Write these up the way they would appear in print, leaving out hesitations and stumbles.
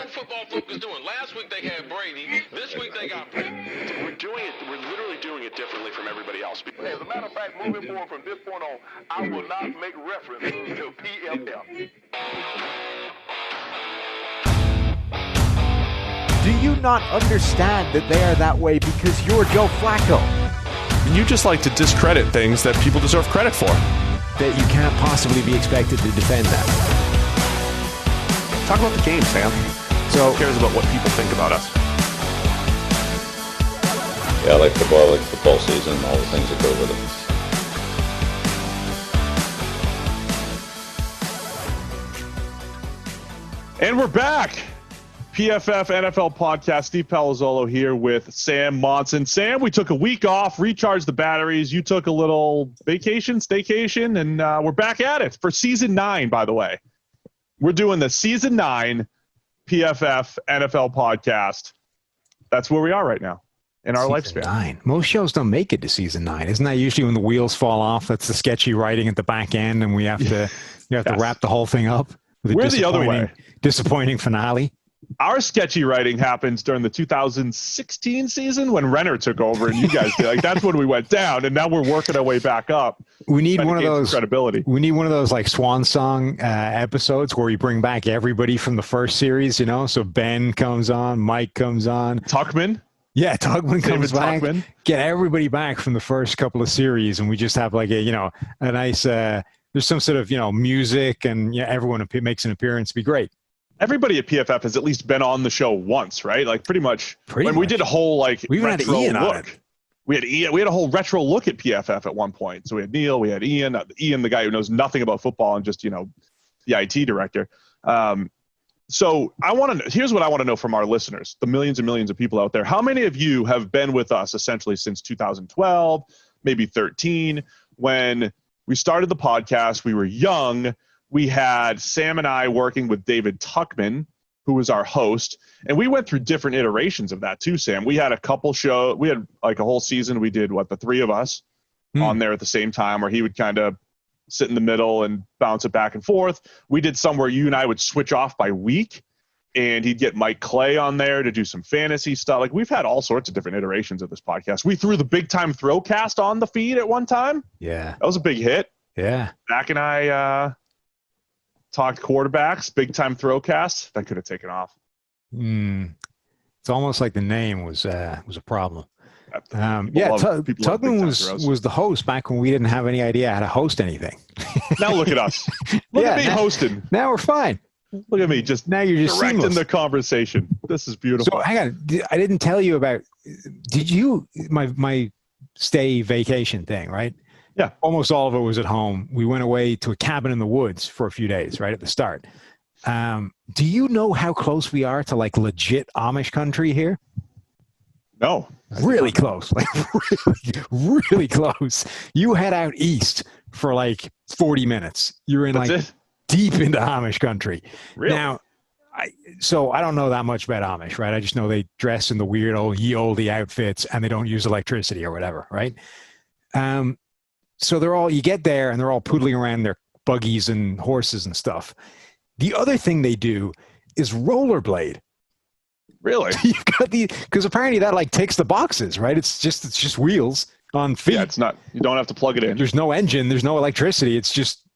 what football folk is doing. Last week they had Brady. This week they got Brady. We're literally doing it differently from everybody else. As a matter of fact, moving forward from this point on, I will not make reference to PFF. Do you not understand that they are that way because you're Joe Flacco? You just like to discredit things that people deserve credit for. That you can't possibly be expected to defend that. Talk about the game, Sam. So who cares about what people think about us? Yeah, I like football season, and all the things that go with it. And we're back. PFF NFL podcast. Steve Palazzolo here with Sam Monson. Sam, we took a week off, recharged the batteries. You took a little staycation, and we're back at it for season 9, by the way. We're doing the season 9 PFF NFL podcast. That's where we are right now in our lifespan. 9. Most shows don't make it to season 9. Isn't that usually when the wheels fall off? That's the sketchy writing at the back end, and we have to to wrap the whole thing up. We're the other way. Disappointing finale. Our sketchy writing happens during the 2016 season when Renner took over and you guys did. Like, that's when we went down, and now we're working our way back up. We need one of those credibility. We need one of those like swan song episodes where we bring back everybody from the first series. So Ben comes on, Mike comes on, Tuckman. Yeah, Tuckman comes back. Tuckman. Get everybody back from the first couple of series, and we just have like a nice. There's some sort of music, and everyone makes an appearance. It'd be great. Everybody at PFF has at least been on the show once, right? Like pretty much. We did a whole we even retro had Ian look. On it. We had Ian. We had a whole retro look at PFF at one point. So we had Neil, we had Ian, the guy who knows nothing about football and just the IT director. So here's what I want to know from our listeners, the millions and millions of people out there. How many of you have been with us essentially since 2012, maybe 13, when we started the podcast? We were young. We had Sam and I working with David Tuckman, who was our host, and we went through different iterations of that too, Sam. We had a couple shows. We had like a whole season. We did the three of us on there at the same time, where he would kind of sit in the middle and bounce it back and forth. We did some where you and I would switch off by week, and he'd get Mike Clay on there to do some fantasy stuff. Like, we've had all sorts of different iterations of this podcast. We threw the Big Time Throwcast on the feed at one time. Yeah. That was a big hit. Yeah. Zach and I talked quarterbacks, Big Time Throwcast. That could have taken off. It's almost like the name was a problem. Tugman was the host back when we didn't have any idea how to host anything. Now look at us. Look at me hosting. Now we're fine. Look at me. Now you're just directing seamless. the conversation. This is beautiful. So hang on. I didn't tell you about. Did you my stay vacation thing, right? Yeah. Almost all of it was at home. We went away to a cabin in the woods for a few days, right at the start. Do you know how close we are to like legit Amish country here? No. Really close. Like really, really close. You head out east for like 40 minutes. You're in deep into Amish country. Really? Now, I don't know that much about Amish, right? I just know they dress in the weird old ye olde outfits and they don't use electricity or whatever, right? So you get there and they're all poodling around their buggies and horses and stuff. The other thing they do is rollerblade. Really? You've got because apparently that ticks the boxes, right? It's just wheels on feet. Yeah, it's not. You don't have to plug it in. There's no engine. There's no electricity. It's just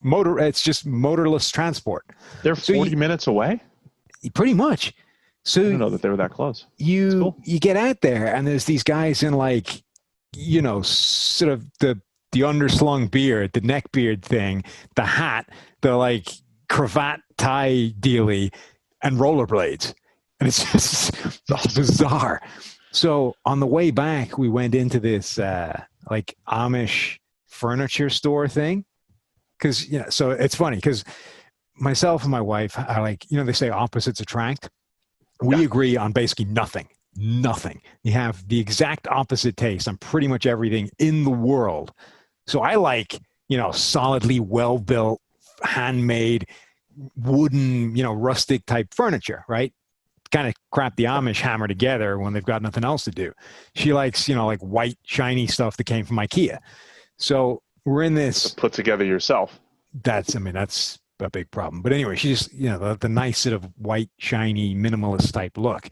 motor. It's just motorless transport. They're 40 minutes away. Pretty much. So I didn't know that they were that close. You get out there and there's these guys in sort of the underslung beard, the neck beard thing, the hat, the cravat tie dealy, and rollerblades. And it's just bizarre. So on the way back, we went into this Amish furniture store thing. Because, so it's funny because myself and my wife are they say opposites attract. We agree on basically nothing. Nothing. You have the exact opposite taste on pretty much everything in the world. So I like, solidly well-built, handmade, wooden, rustic type furniture, right? Kind of crap the Amish hammer together when they've got nothing else to do. She likes, white, shiny stuff that came from IKEA. So we're in this. Put together yourself. That's a big problem. But anyway, she's the nice sort of white, shiny, minimalist type look.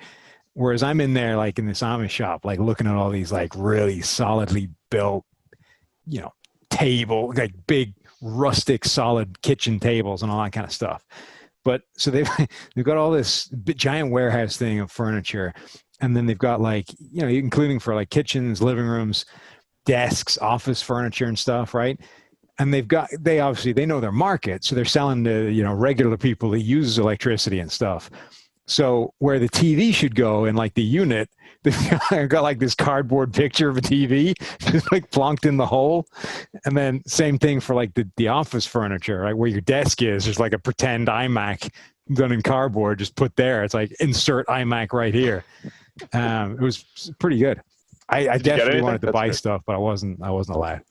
Whereas I'm in there like in this Amish shop, like looking at all these like really solidly built, table, like big rustic solid kitchen tables and all that kind of stuff. But so they've got all this giant warehouse thing of furniture, and then they've got like including for like kitchens, living rooms, desks, office furniture and stuff, right? And they obviously know their market, so they're selling to regular people that use electricity and stuff. So where the TV should go in like the unit, they've got like this cardboard picture of a TV just like plonked in the hole. And then same thing for like the office furniture, right? Where your desk is, there's like a pretend iMac done in cardboard, just put there. It's like insert iMac right here. It was pretty good. I definitely wanted to buy stuff, but I wasn't allowed.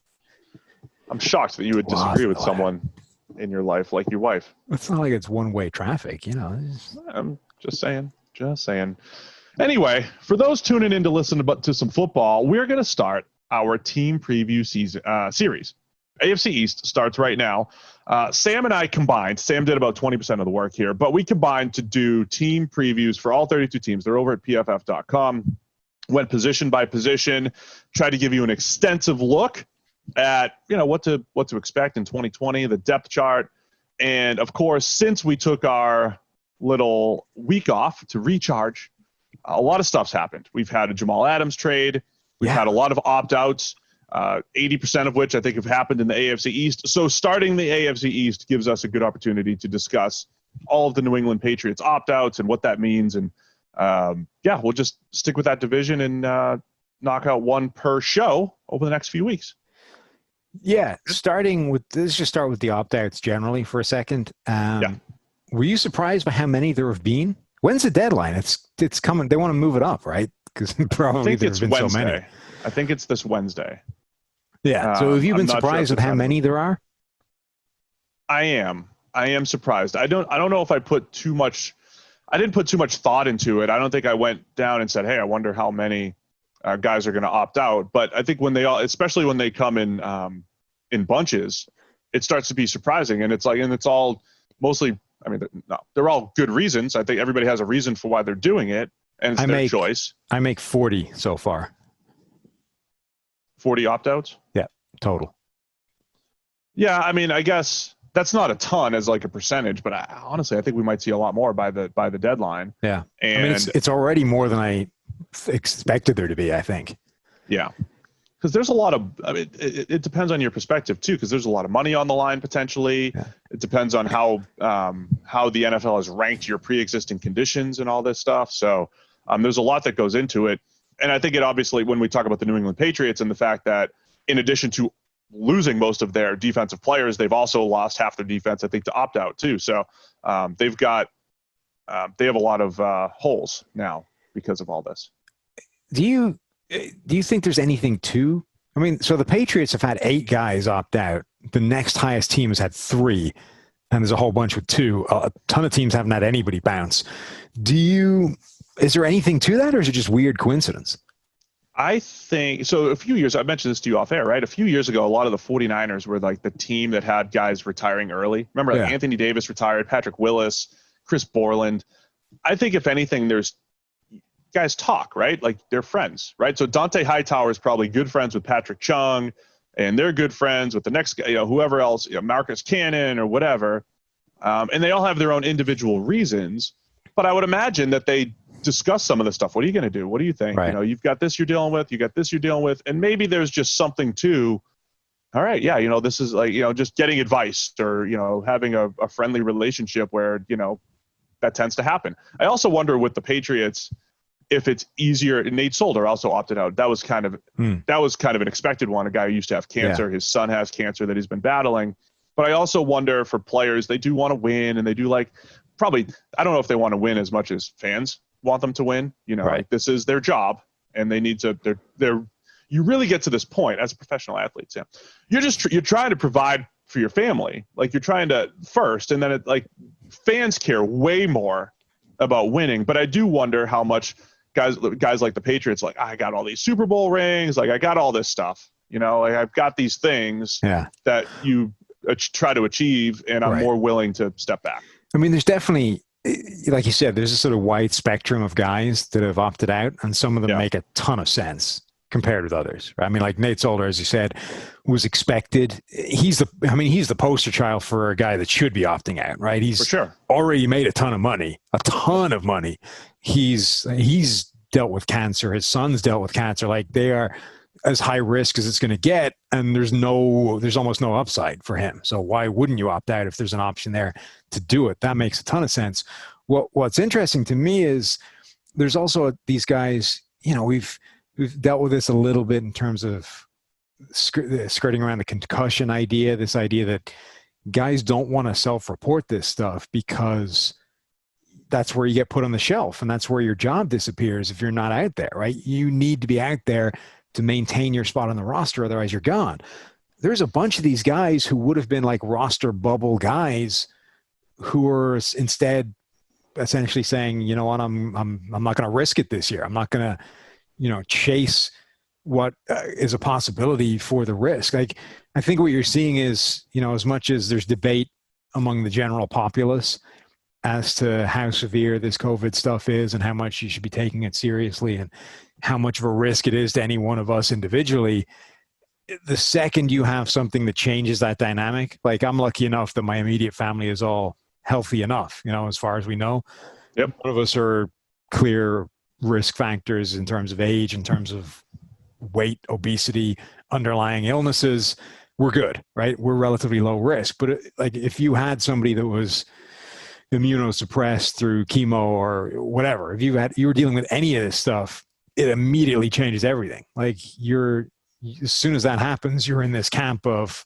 I'm shocked that you would disagree with someone in your life like your wife. It's not like it's one-way traffic, I'm just saying. Anyway, for those tuning in to listen to some football, we're going to start our team preview series. AFC East starts right now. Sam and I combined. Sam did about 20% of the work here, but we combined to do team previews for all 32 teams. They're over at pff.com. Went position by position, tried to give you an extensive look at what to expect in 2020, the depth chart. And of course, since we took our little week off to recharge, a lot of stuff's happened. We've had a Jamal Adams trade. We've had a lot of opt-outs, 80% of which I think have happened in the AFC East. So starting the AFC East gives us a good opportunity to discuss all of the New England Patriots opt-outs and what that means. And we'll just stick with that division and knock out one per show over the next few weeks. Yeah, let's just start with the opt-outs generally for a second. Were you surprised by how many there have been? When's the deadline? It's coming. They want to move it up, right? Because probably there have been Wednesday. so many. I think it's this Wednesday. Yeah. So have you been surprised with how many there are? I am surprised. I don't know if I put too much. I didn't put too much thought into it. I don't think I went down and said, "Hey, I wonder how many guys are going to opt out." But I think especially when they come in bunches, it starts to be surprising, and it's all mostly. I mean, they're all good reasons. I think everybody has a reason for why they're doing it, and it's their choice. I make 40 so far. 40 opt-outs? Yeah, total. Yeah, I mean, I guess that's not a ton as like a percentage, but honestly, I think we might see a lot more by the deadline. Yeah, and I mean, it's already more than I expected there to be, I think. Yeah. Because there's a lot of, I mean, it depends on your perspective too. Because there's a lot of money on the line potentially. Yeah. It depends on how the NFL has ranked your pre-existing conditions and all this stuff. So there's a lot that goes into it. And I think it obviously, when we talk about the New England Patriots and the fact that in addition to losing most of their defensive players, they've also lost half their defense, I think, to opt out too. So they have a lot of holes now because of all this. Do you think there's anything to? I mean, so the Patriots have had 8 guys opt out. The next highest team has had 3, and there's a whole bunch with 2. A ton of teams haven't had anybody bounce. Is there anything to that, or is it just weird coincidence? I think so. A few years, I mentioned this to you off air, right? A few years ago, a lot of the 49ers were like the team that had guys retiring early. Remember, Anthony Davis retired, Patrick Willis, Chris Borland. I think if anything, there's guys talk, right? Like they're friends, right? So Dont'a Hightower is probably good friends with Patrick Chung, and they're good friends with the next guy, whoever else, Marcus Cannon or whatever. And they all have their own individual reasons, but I would imagine that they discuss some of the stuff. What are you going to do? What do you think? Right. You've got this you're dealing with, you got this you're dealing with, and maybe there's just something to, all right, yeah, this is like, just getting advice or, having a friendly relationship where, that tends to happen. I also wonder with the Patriots, if it's easier. Nate Solder also opted out. That was kind of an expected one. A guy who used to have cancer. Yeah. His son has cancer that he's been battling. But I also wonder for players, they do want to win, and they do probably. I don't know if they want to win as much as fans want them to win. Right. Like this is their job, and they need to. You really get to this point as a professional athlete, Sam. You're trying to provide for your family. Like you're trying to first, and then fans care way more about winning. But I do wonder how much. Guys like the Patriots, I got all these Super Bowl rings, I got all this stuff, I've got these things that you try to achieve, and I'm more willing to step back. I mean, there's definitely, like you said, there's a sort of wide spectrum of guys that have opted out, and some of them make a ton of sense compared with others. Right? I mean, like Nate Solder, as you said, was expected. He's the poster child for a guy that should be opting out, right? He's already made a ton of money. He's dealt with cancer. His son's dealt with cancer. Like, they are as high risk as it's going to get, and there's almost no upside for him. So why wouldn't you opt out if there's an option there to do it? That makes a ton of sense. What's interesting to me is there's also these guys, we've dealt with this a little bit in terms of skirting around the concussion idea, this idea that guys don't want to self-report this stuff because that's where you get put on the shelf, and that's where your job disappears if you're not out there, right? You need to be out there to maintain your spot on the roster, otherwise you're gone. There's a bunch of these guys who would have been like roster bubble guys who are instead essentially saying, you know what, I'm not going to risk it this year. I'm not going to, chase what is a possibility for the risk. Like, I think what you're seeing is, as much as there's debate among the general populace as to how severe this COVID stuff is and how much you should be taking it seriously and how much of a risk it is to any one of us individually, the second you have something that changes that dynamic, like I'm lucky enough that my immediate family is all healthy enough, as far as we know. Yep. One of us are clear risk factors in terms of age, in terms of weight, obesity, underlying illnesses. We're good, right? We're relatively low risk. But like, if you had somebody that was immunosuppressed through chemo or whatever, if you were dealing with any of this stuff, it immediately changes everything. Like, as soon as that happens, you're in this camp of,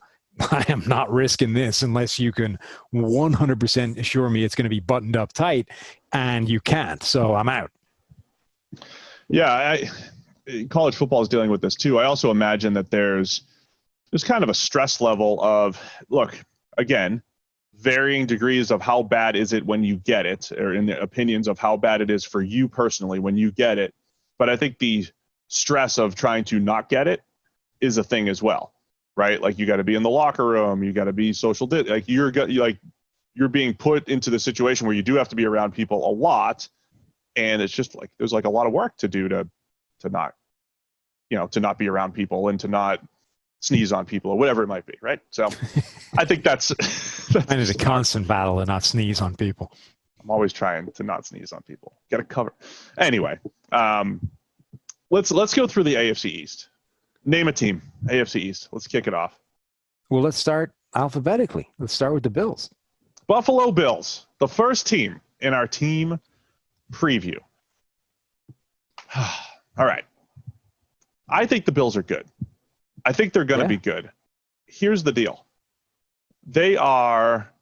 I am not risking this unless you can 100% assure me it's going to be buttoned up tight, and you can't. So I'm out. Yeah, college football is dealing with this too. I also imagine that there's kind of a stress level of, look, again, varying degrees of how bad is it when you get it, or in the opinions of how bad it is for you personally when you get it. But I think the stress of trying to not get it is a thing as well, right? Like, you got to be in the locker room, you got to be social. Like, you're being put into the situation where you do have to be around people a lot. And it's just like, there's like a lot of work to do to not, to not be around people and to not sneeze on people or whatever it might be. Right. So I think that's and it's a constant battle to not sneeze on people. I'm always trying to not sneeze on people. Got to cover. Anyway, let's go through the AFC East. Name a team, AFC East. Let's kick it off. Well, let's start alphabetically. Let's start with the Bills. Buffalo Bills, the first team in our team preview. All right. I think the Bills are good. I think they're going to be good. Here's the deal. They are,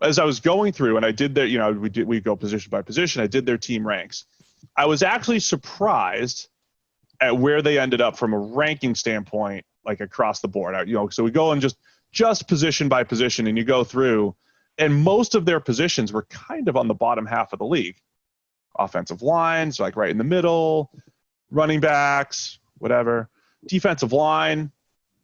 as I was going through, and I did their, we go position by position. I did their team ranks. I was actually surprised at where they ended up from a ranking standpoint, like across the board. So we go and just position by position, and you go through, and most of their positions were kind of on the bottom half of the league. Offensive lines, like right in the middle, running backs, whatever. Defensive line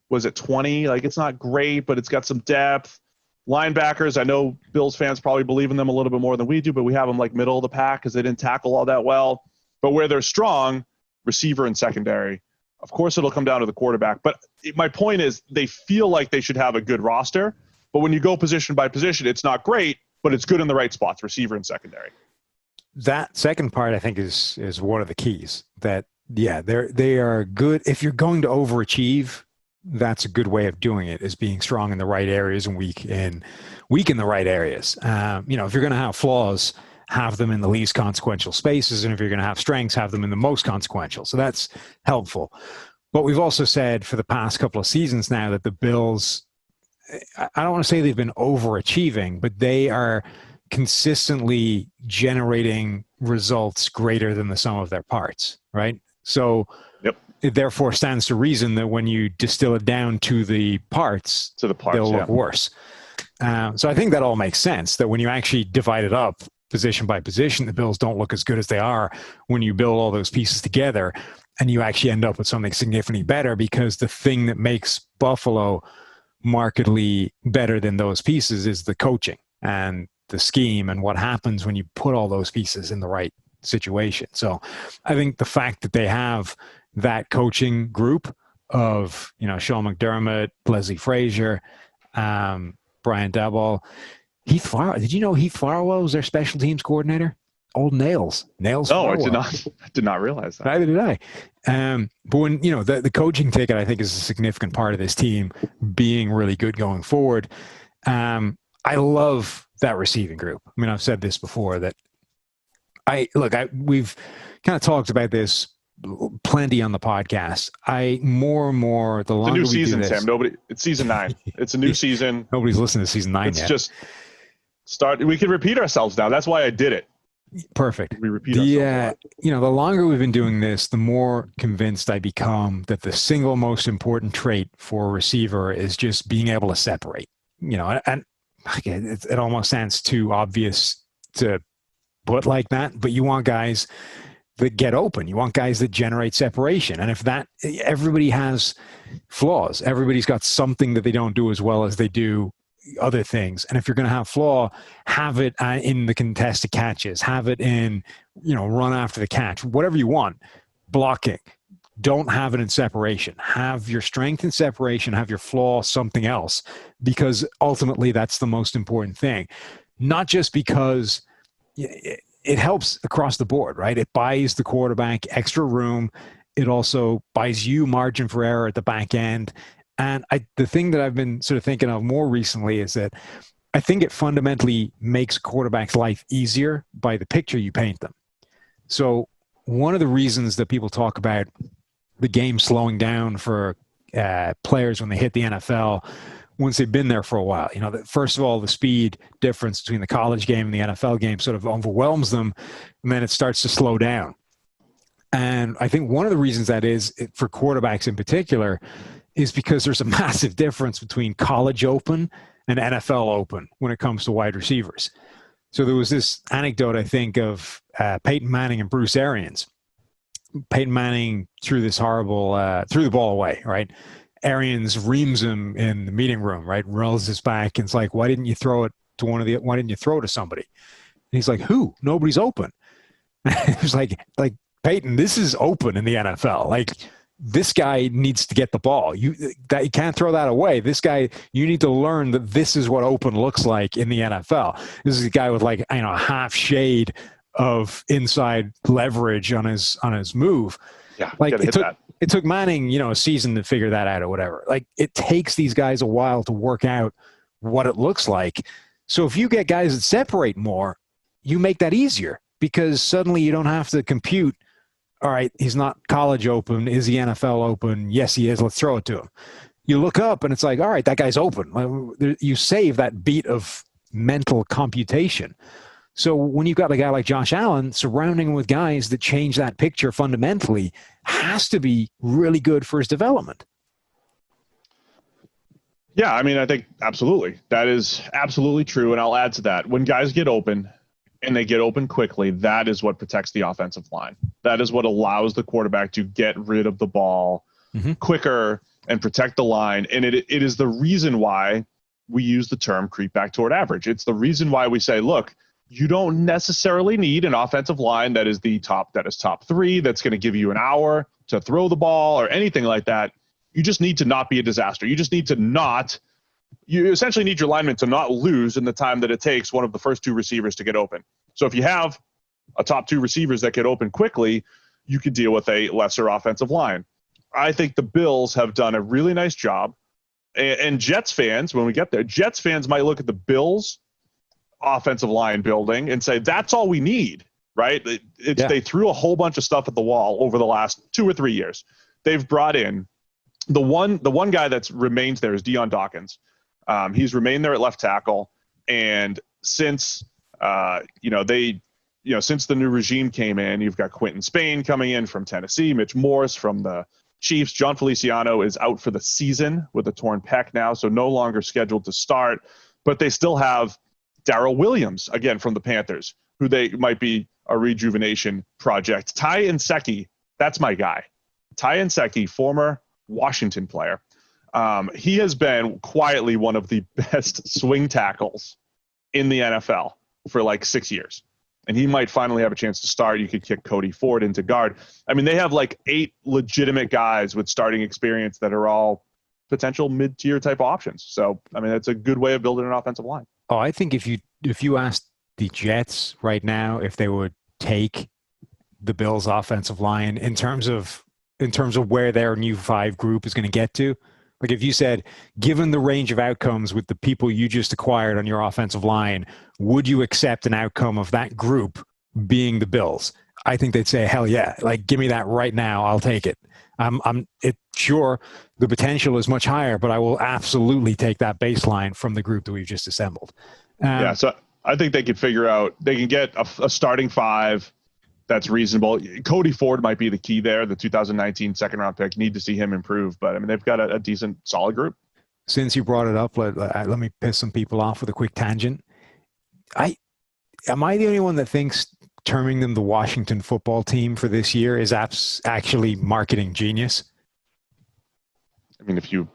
was at 20. Like, it's not great, but it's got some depth. Linebackers, I know Bills fans probably believe in them a little bit more than we do, but we have them like middle of the pack because they didn't tackle all that well. But where they're strong, receiver and secondary. Of course, it'll come down to the quarterback. But my point is, they feel like they should have a good roster. But when you go position by position, it's not great, but it's good in the right spots, receiver and secondary. That second part, I think, is one of the keys. That, they are good. If you're going to overachieve, that's a good way of doing it, is being strong in the right areas and weak in the right areas. If you're going to have flaws, have them in the least consequential spaces. And if you're going to have strengths, have them in the most consequential. So that's helpful. But we've also said for the past couple of seasons now that the Bills, I don't want to say they've been overachieving, but they are consistently generating results greater than the sum of their parts, right? So it therefore stands to reason that when you distill it down to the parts, they'll look worse. So I think that all makes sense, that when you actually divide it up position by position, the Bills don't look as good as they are when you build all those pieces together, and you actually end up with something significantly better, because the thing that makes Buffalo markedly better than those pieces is the coaching and the scheme and what happens when you put all those pieces in the right situation. So I think the fact that they have that coaching group of, Sean McDermott, Leslie Frazier, Brian Daboll, Heath Farwell. Did you know Heath Farwell was their special teams coordinator? Old Nails. No, Farwell. I did not realize that. Neither did I. But when, the coaching ticket, I think, is a significant part of this team being really good going forward. I love that receiving group. I mean, I've said this before that we've kind of talked about this plenty on the podcast. More and more, the longer it's a new season, we do this, Sam. It's season 9. It's a new season. Nobody's listening to season 9 it's yet. Just start. We can repeat ourselves now. That's why I did it. Perfect. We repeat ourselves. The longer we've been doing this, the more convinced I become that the single most important trait for a receiver is just being able to separate. And it almost sounds too obvious to put like that, but you want guys that get open. You want guys that generate separation. And if everybody has flaws, everybody's got something that they don't do as well as they do other things. And if you're going to have flaw, have it in the contested catches, have it in, run after the catch, whatever you want, blocking. Don't have it in separation. Have your strength in separation, have your flaw something else, because ultimately that's the most important thing. Not just because it helps across the board, right? It buys the quarterback extra room. It also buys you margin for error at the back end. And the thing that I've been sort of thinking of more recently is that I think it fundamentally makes quarterback's life easier by the picture you paint them. So one of the reasons that people talk about the game slowing down for players when they hit the NFL, once they've been there for a while, first of all, the speed difference between the college game and the NFL game sort of overwhelms them, and then it starts to slow down. And I think one of the reasons that is, for quarterbacks in particular, is because there's a massive difference between college open and NFL open when it comes to wide receivers. So there was this anecdote, I think, of Peyton Manning and Bruce Arians. Peyton Manning threw this horrible, threw the ball away, right? Arians reams him in the meeting room, right? Rolls his back and it's like, why didn't you throw it to somebody? And he's like, who? Nobody's open. It was like Peyton, this is open in the NFL. Like, this guy needs to get the ball. You can't throw that away. This guy, you need to learn that this is what open looks like in the NFL. This is a guy with a half shade of inside leverage on his move. Yeah, it took Manning, a season to figure that out or whatever. Like, it takes these guys a while to work out what it looks like. So if you get guys that separate more, you make that easier, because suddenly you don't have to compute. All right, he's not college open. Is he NFL open? Yes, he is. Let's throw it to him. You look up and it's like, all right, that guy's open. You save that beat of mental computation. So when you've got a guy like Josh Allen, surrounding him with guys that change that picture fundamentally has to be really good for his development. Yeah, I mean, I think absolutely. That is absolutely true. And I'll add to that. When guys get open, and they get open quickly, that is what protects the offensive line. That is what allows the quarterback to get rid of the ball quicker and protect the line. And it is the reason why we use the term creep back toward average. It's the reason why we say, look, you don't necessarily need an offensive line that is top 3, that's going to give you an hour to throw the ball or anything like that. You just need to not be a disaster. You just need to you essentially need your lineman to not lose in the time that it takes one of the first 2 receivers to get open. So if you have a top 2 receivers that get open quickly, you could deal with a lesser offensive line. I think the Bills have done a really nice job. And Jets fans, when we get there, Jets fans might look at the Bills offensive line building and say, that's all we need, right? They threw a whole bunch of stuff at the wall over the last 2 or 3 years. They've brought in the one guy that's remains there is Deion Dawkins. He's remained there at left tackle, and since since the new regime came in, you've got Quentin Spain coming in from Tennessee, Mitch Morse from the Chiefs. John Feliciano is out for the season with a torn pec now, so no longer scheduled to start. But they still have Darrell Williams again from the Panthers, who they might be a rejuvenation project. Ty Nsekhe, that's my guy. Ty Nsekhe, former Washington player. He has been quietly one of the best swing tackles in the NFL for like 6 years. And he might finally have a chance to start. You could kick Cody Ford into guard. I mean, they have like 8 legitimate guys with starting experience that are all potential mid-tier type options. So, I mean, that's a good way of building an offensive line. Oh, I think if you asked the Jets right now if they would take the Bills' offensive line in terms of where their new 5 group is going to get to, like if you said, given the range of outcomes with the people you just acquired on your offensive line, would you accept an outcome of that group being the Bills? I think they'd say, hell yeah. Like, give me that right now. I'll take it. Sure, the potential is much higher, but I will absolutely take that baseline from the group that we've just assembled. So I think they can get a starting 5 that's reasonable. Cody Ford might be the key there, the 2019 second-round pick. Need to see him improve, but I mean, they've got a decent, solid group. Since you brought it up, let me piss some people off with a quick tangent. Am I the only one that thinks terming them the Washington football team for this year is actually marketing genius? I mean, if you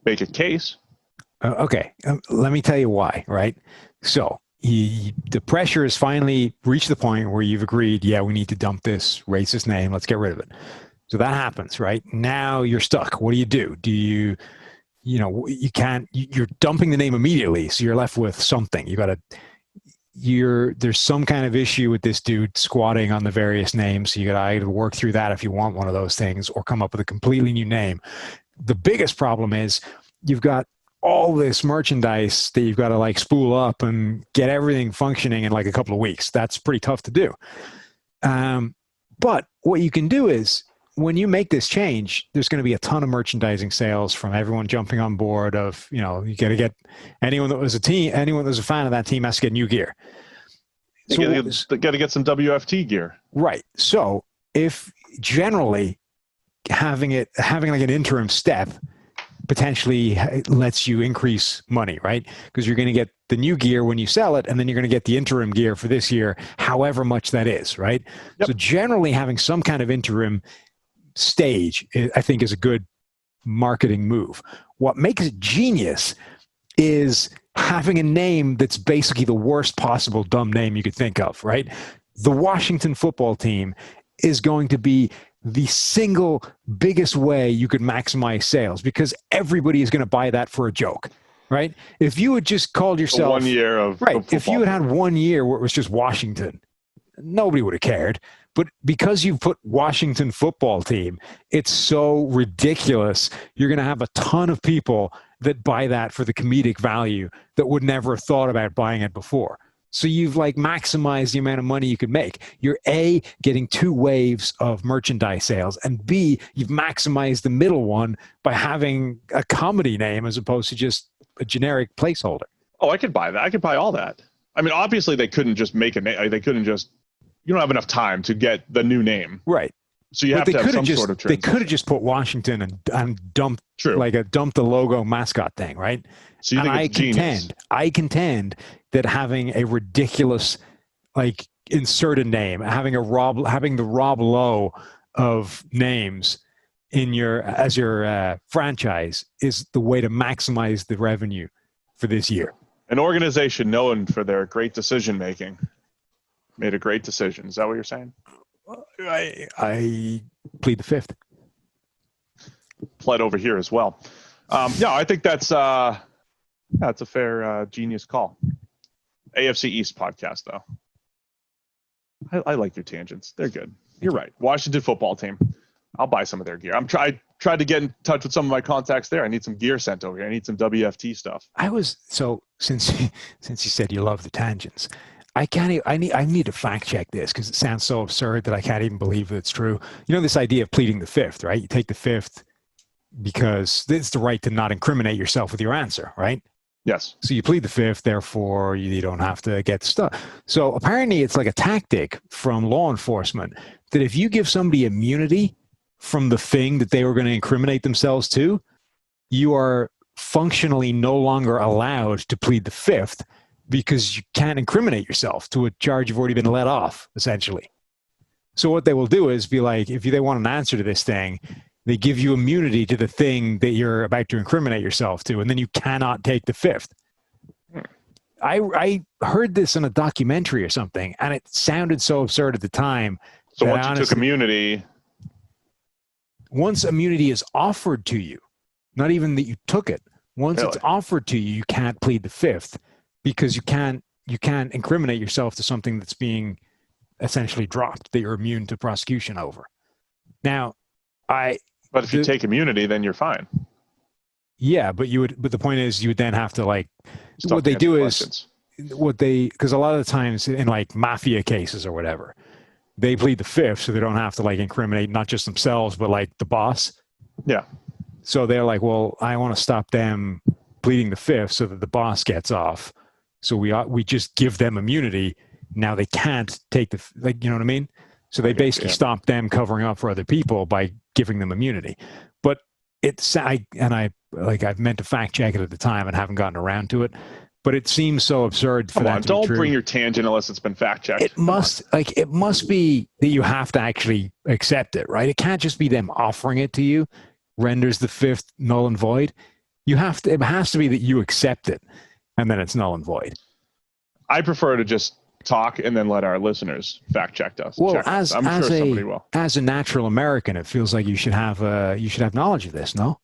make a case. Okay, let me tell you why, right? So the pressure has finally reached the point where you've agreed, yeah, we need to dump this racist name. Let's get rid of it. So that happens, right? Now you're stuck. What do? You're dumping the name immediately. So you're left with something. There's some kind of issue with this dude squatting on the various names. So you got to either work through that if you want one of those things or come up with a completely new name. The biggest problem is you've got all this merchandise that you've got to like spool up and get everything functioning in like a couple of weeks. That's pretty tough to do. But what you can do is when you make this change, there's going to be a ton of merchandising sales from everyone jumping on board of, you got to get anyone that was a fan of that team has to get new gear. So they got to get some WFT gear. Right. So if generally having like an interim step potentially lets you increase money, right? Because you're going to get the new gear when you sell it, and then you're going to get the interim gear for this year, however much that is, right? Yep. So generally having some kind of interim stage, I think, is a good marketing move. What makes it genius is having a name that's basically the worst possible dumb name you could think of, right? The Washington football team is going to be the single biggest way you could maximize sales because everybody is going to buy that for a joke, right? If you had just called yourself 1 year of if you had 1 year where it was just Washington, nobody would have cared. But because you put Washington football team, it's so ridiculous. You're going to have a ton of people that buy that for the comedic value that would never have thought about buying it before. So you've like maximized the amount of money you could make. You're A, getting 2 waves of merchandise sales, and B, you've maximized the middle one by having a comedy name as opposed to just a generic placeholder. Oh, I could buy that. I could buy all that. I mean, obviously they couldn't just make a name. They couldn't just, you don't have enough time to get the new name. Right. So you have to have some sort of transition. They could have just put Washington and dumped the logo mascot thing, right? So you think it's genius. I contend that having a ridiculous, like, insert a name, having the Rob Lowe of names in your franchise is the way to maximize the revenue for this year. An organization known for their great decision making made a great decision. Is that what you're saying? I plead the fifth. Pled over here as well. I think that's a fair genius call. AFC East podcast, though. I like your tangents. They're good. You're right. Washington football team. I'll buy some of their gear. I tried to get in touch with some of my contacts there. I need some gear sent over here. I need some WFT stuff. Since you said you love the tangents, I need to fact check this because it sounds so absurd that I can't even believe that it's true. You know, this idea of pleading the fifth, right? You take the fifth because it's the right to not incriminate yourself with your answer, right? Yes. So you plead the fifth, therefore you don't have to get stuck. So apparently it's like a tactic from law enforcement that if you give somebody immunity from the thing that they were going to incriminate themselves to, you are functionally no longer allowed to plead the fifth because you can't incriminate yourself to a charge you've already been let off, essentially. So what they will do is be like, if they want an answer to this thing, they give you immunity to the thing that you're about to incriminate yourself to, and then you cannot take the fifth. I heard this in a documentary or something, and it sounded so absurd at the time. So once you took immunity... Once immunity is offered to you, not even that you took it, once it's offered to you, you can't plead the fifth because you can't incriminate yourself to something that's being essentially dropped that you're immune to prosecution over. Now, but if you take immunity, then you're fine. Yeah, but the point is you would then have to what they do is because a lot of the times in like mafia cases or whatever, they plead the fifth so they don't have to like incriminate not just themselves but like the boss. Yeah. So they're like, well, I want to stop them pleading the fifth so that the boss gets off. So we just give them immunity. Now they can't take you know what I mean? So they basically stop them covering up for other people by giving them immunity. But I've meant to fact check it at the time and haven't gotten around to it. But it seems so absurd for that to be true. Don't bring your tangent unless it's been fact checked. It must be that you have to actually accept it, right? It can't just be them offering it to you renders the fifth null and void. It has to be that you accept it and then it's null and void. I prefer to just talk and then let our listeners fact check us. Well, as a natural American, it feels like you should have knowledge of this, no?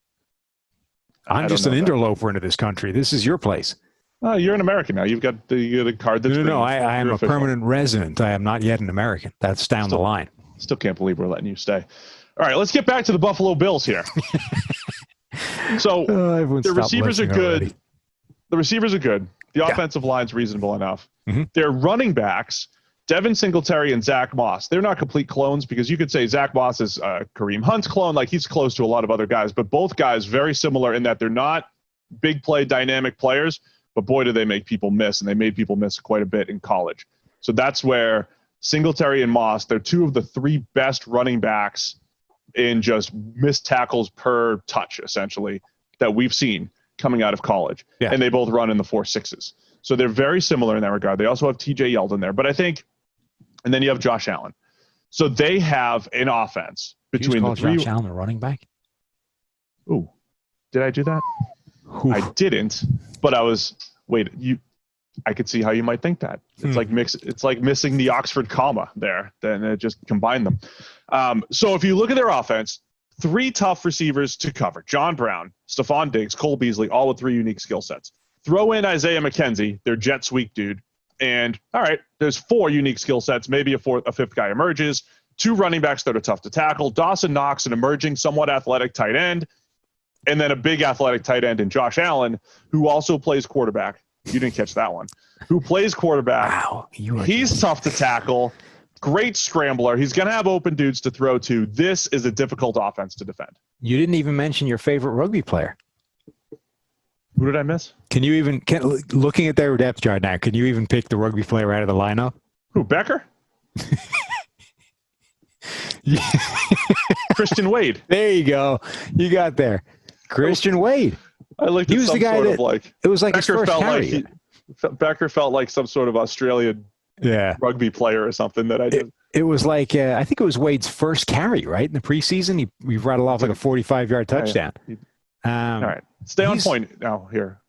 I'm just an interloper into this country. This is your place. Oh, you're an American now. You've got the card that's No, I am a permanent resident. I am not yet an American. That's down the line. Still can't believe we're letting you stay. All right, let's get back to the Buffalo Bills here. So the receivers are good. Already. The receivers are good. The offensive line's reasonable enough. Mm-hmm. Their running backs, Devin Singletary and Zach Moss, they're not complete clones because you could say Zach Moss is Kareem Hunt's clone. Like he's close to a lot of other guys, but both guys very similar in that they're not big play dynamic players, but boy, do they make people miss, and they made people miss quite a bit in college. So that's where Singletary and Moss, they're two of the three best running backs in just missed tackles per touch, essentially, that we've seen coming out of college. Yeah. And they both run in the 4.6s. So they're very similar in that regard. They also have TJ Yeldon there. But I think, and then you have Josh Allen. So they have an offense between the three. Josh Allen a running back? Ooh, did I do that? Oof. I didn't, but I could see how you might think that. It's like missing the Oxford comma there. Then it just combined them. So if you look at their offense, three tough receivers to cover. John Brown, Stephon Diggs, Cole Beasley, all with three unique skill sets. Throw in Isaiah McKenzie, their jet sweep dude. And all right, there's four unique skill sets. Maybe a fifth guy emerges. Two running backs that are tough to tackle. Dawson Knox, an emerging, somewhat athletic tight end. And then a big athletic tight end in Josh Allen, who also plays quarterback. You didn't catch that one. Who plays quarterback. Wow. He's tough to tackle. Great scrambler. He's going to have open dudes to throw to. This is a difficult offense to defend. You didn't even mention your favorite rugby player. Who did I miss? Looking at their depth chart now, can you even pick the rugby player out of the lineup? Who, Becker? Christian Wade. There you go. You got there. Christian Wade. I looked at some sort of like. It was like his first carry. Becker felt like some sort of Australian rugby player or something that I did. It was like I think it was Wade's first carry, right? In the prepreseason, he rattled off like a 45-yard touchdown. All right, stay on point now here.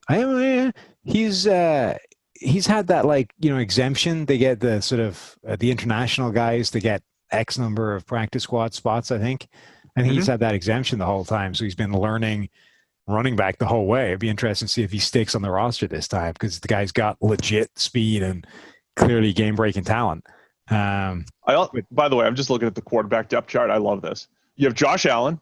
He's had that exemption. They get the sort of the international guys. They get X number of practice squad spots, I think. And he's had that exemption the whole time. So he's been learning running back the whole way. It'd be interesting to see if he sticks on the roster this time because the guy's got legit speed and clearly game-breaking talent. By the way, I'm just looking at the quarterback depth chart. I love this. You have Josh Allen,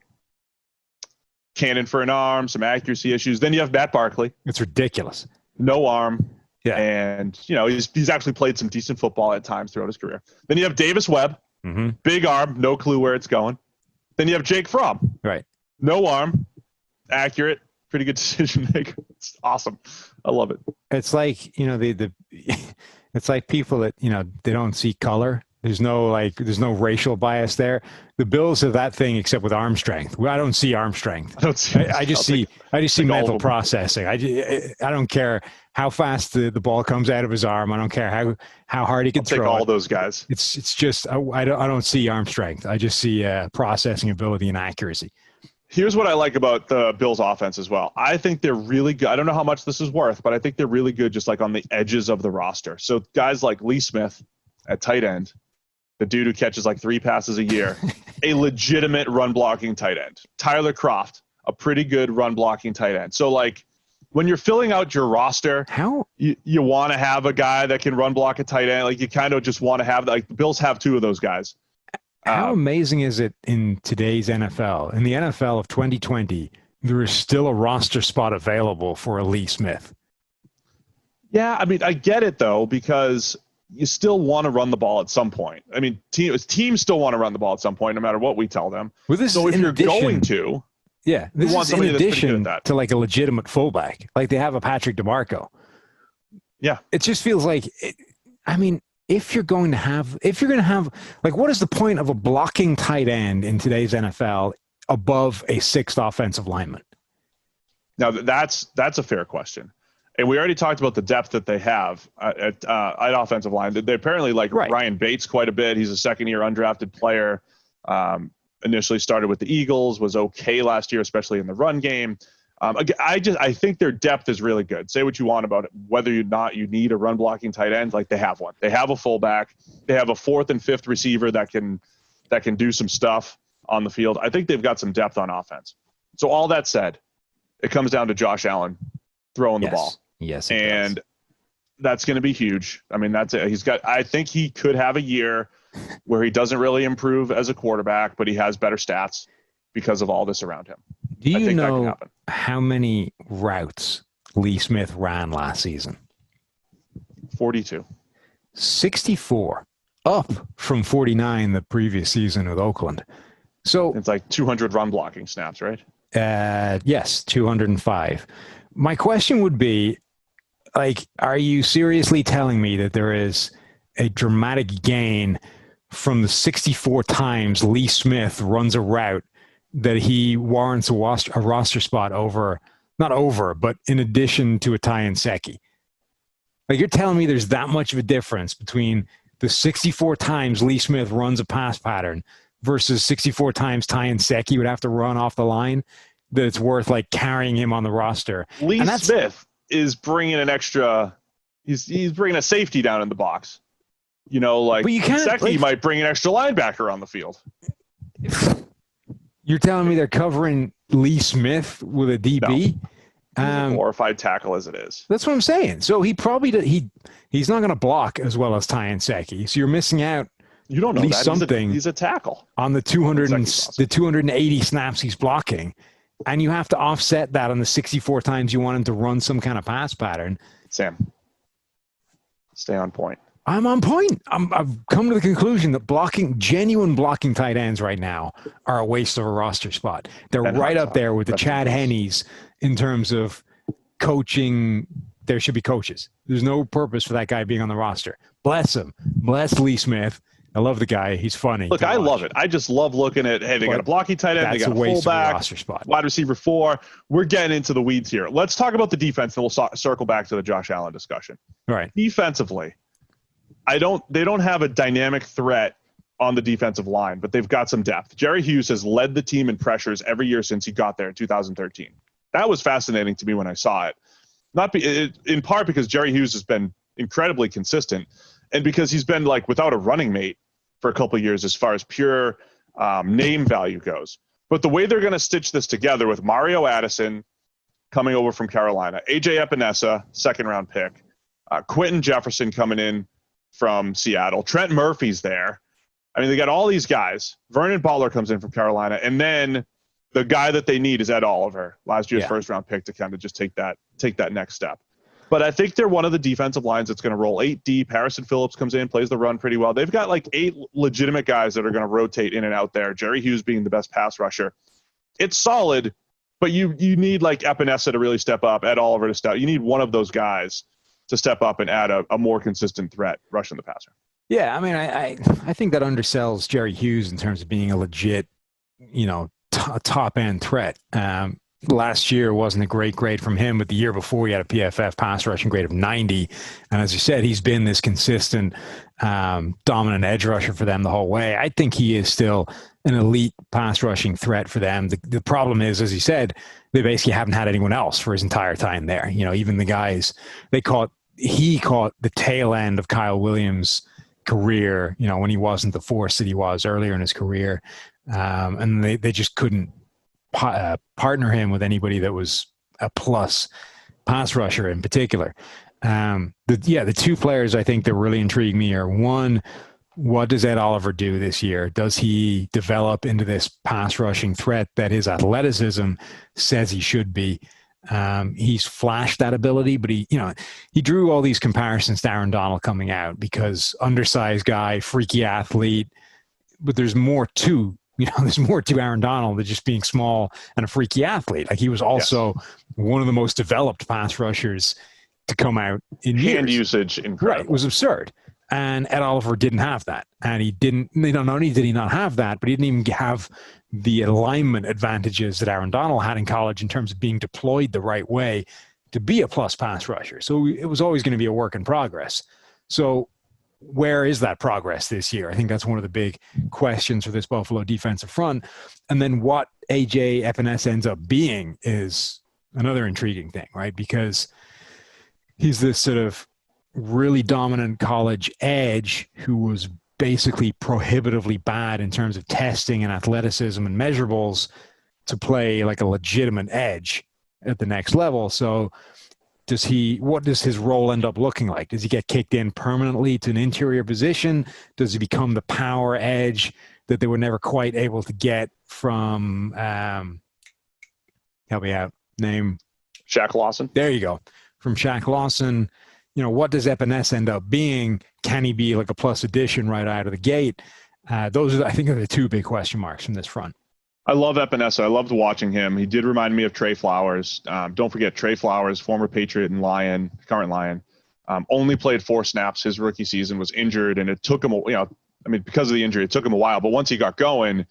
cannon for an arm, some accuracy issues. Then you have Matt Barkley. It's ridiculous. No arm. Yeah. And, he's actually played some decent football at times throughout his career. Then you have Davis Webb. Mm-hmm. Big arm, no clue where it's going. Then you have Jake Fromm. Right. No arm, accurate, pretty good decision maker. It's awesome. I love it. It's like, it's like people that, they don't see color. There's no racial bias there. The Bills have that thing except with arm strength. I don't see arm strength. I just see mental processing. I don't care how fast the ball comes out of his arm. I don't care how hard he can throw. Take all those guys. It's just I don't see arm strength. I just see processing ability and accuracy. Here's what I like about the Bills offense as well. I think they're really good. I don't know how much this is worth, but I think they're really good just like on the edges of the roster. So guys like Lee Smith at tight end, the dude who catches like 3 passes a year, a legitimate run blocking tight end. Tyler Kroft, a pretty good run blocking tight end. So like when you're filling out your roster, you want to have a guy that can run block a tight end. Like you kind of just want to have, like the Bills have 2 of those guys. How amazing is it in today's NFL? In the NFL of 2020, there is still a roster spot available for a Lee Smith. Yeah, I mean, I get it, though, because you still want to run the ball at some point. I mean, teams still want to run the ball at some point, no matter what we tell them. Well, this so is if you're addition, going to, this is in addition to like a legitimate fullback. Like they have a Patrick DeMarco. Yeah. It just feels like, if you're going to have, like, what is the point of a blocking tight end in today's NFL above a 6th offensive lineman? Now, that's a fair question. And we already talked about the depth that they have at offensive line. They apparently like Ryan Bates quite a bit. He's a second-year undrafted player. Initially started with the Eagles, was okay last year, especially in the run game. I think their depth is really good. Say what you want about it, whether or not you need a run blocking tight end, like they have one. They have a fullback. They have a 4th and 5th receiver that can do some stuff on the field. I think they've got some depth on offense. So all that said, it comes down to Josh Allen throwing the ball. Yes, and that's going to be huge. I mean, that's it. I think he could have a year where he doesn't really improve as a quarterback, but he has better stats because of all this around him. Do you know how many routes Lee Smith ran last season? 42. 64, up from 49 the previous season with Oakland. So it's like 200 run blocking snaps, right? Yes, 205. My question would be, like, are you seriously telling me that there is a dramatic gain from the 64 times Lee Smith runs a route that he warrants a roster spot but in addition to a Ty and Secchi? Like, you're telling me there's that much of a difference between the 64 times Lee Smith runs a pass pattern versus 64 times Ty and Secchi would have to run off the line, that it's worth like carrying him on the roster. Lee Smith is bringing an extra, he's bringing a safety down in the box. You know, like Secchi might bring an extra linebacker on the field. You're telling me they're covering Lee Smith with a DB? No. He's a glorified tackle as it is. That's what I'm saying. So he probably he's not going to block as well as Ty and Secchi. So you're missing out. You don't know that. Something he's a tackle on the 280 snaps he's blocking, and you have to offset that on the 64 times you want him to run some kind of pass pattern. Sam, stay on point. I'm on point. I've come to the conclusion that genuine blocking tight ends right now are a waste of a roster spot. They're right up there with the Chad Henneys in terms of coaching. There should be coaches. There's no purpose for that guy being on the roster. Bless him. Bless Lee Smith. I love the guy. He's funny. Look, I love it. I just love looking at, hey, they got a blocking tight end, they got a fullback, roster spot. Wide receiver 4. We're getting into the weeds here. Let's talk about the defense, and we'll circle back to the Josh Allen discussion. Right. Defensively, they don't have a dynamic threat on the defensive line, but they've got some depth. Jerry Hughes has led the team in pressures every year since he got there in 2013. That was fascinating to me when I saw it. In part because Jerry Hughes has been incredibly consistent, and because he's been like without a running mate for a couple of years as far as pure name value goes. But the way they're going to stitch this together with Mario Addison coming over from Carolina, AJ Epinesa, 2nd-round pick, Quentin Jefferson coming in from Seattle, Trent Murphy's there. I mean, they got all these guys. Vernon Butler comes in from Carolina, and then the guy that they need is Ed Oliver, last year's 1st-round pick, to kind of just take that next step. But I think they're one of the defensive lines that's going to roll 8 deep. Harrison Phillips comes in, plays the run pretty well. They've got like 8 legitimate guys that are going to rotate in and out there. Jerry Hughes being the best pass rusher. It's solid, but you need like Epinesa to really step up, Ed Oliver to step. You need one of those guys to step up and add a more consistent threat rushing the passer. Yeah, I mean, I think that undersells Jerry Hughes in terms of being a legit, top end threat. last year wasn't a great grade from him, but the year before he had a PFF pass rushing grade of 90. And as you said, he's been this consistent, dominant edge rusher for them the whole way. I think he is still an elite pass rushing threat for them. The problem is, as you said, they basically haven't had anyone else for his entire time there. You know, even the guys he caught the tail end of Kyle Williams' career, you know, when he wasn't the force that he was earlier in his career. And they just couldn't partner him with anybody that was a plus pass rusher in particular. The two players I think that really intrigue me are, one, what does Ed Oliver do this year? Does he develop into this pass rushing threat that his athleticism says he should be? He's flashed that ability, but he drew all these comparisons to Aaron Donald coming out because undersized guy, freaky athlete, but there's more to Aaron Donald than just being small and a freaky athlete. Like, he was also one of the most developed pass rushers to come out in years. Hand usage, incredible. Right, it was absurd. And Ed Oliver didn't have that. And not only did he not have that, but he didn't even have the alignment advantages that Aaron Donald had in college in terms of being deployed the right way to be a plus pass rusher. So it was always going to be a work in progress. So where is that progress this year? I think that's one of the big questions for this Buffalo defensive front. And then what AJ Epinesa ends up being is another intriguing thing, right? Because he's this sort of really dominant college edge who was basically prohibitively bad in terms of testing and athleticism and measurables to play like a legitimate edge at the next level. So what does his role end up looking like? Does he get kicked in permanently to an interior position? Does he become the power edge that they were never quite able to get from, help me out, name? Shaq Lawson. There you go. From Shaq Lawson. You know, what does Epinesa end up being? Can he be like a plus addition right out of the gate? Those are, I think, are the two big question marks from this front. I love Epinesa. I loved watching him. He did remind me of Trey Flowers. Don't forget Trey Flowers, former Patriot and Lion, current Lion, only played 4 snaps his rookie season, was injured, and it took him, because of the injury, it took him a while. But once he got going,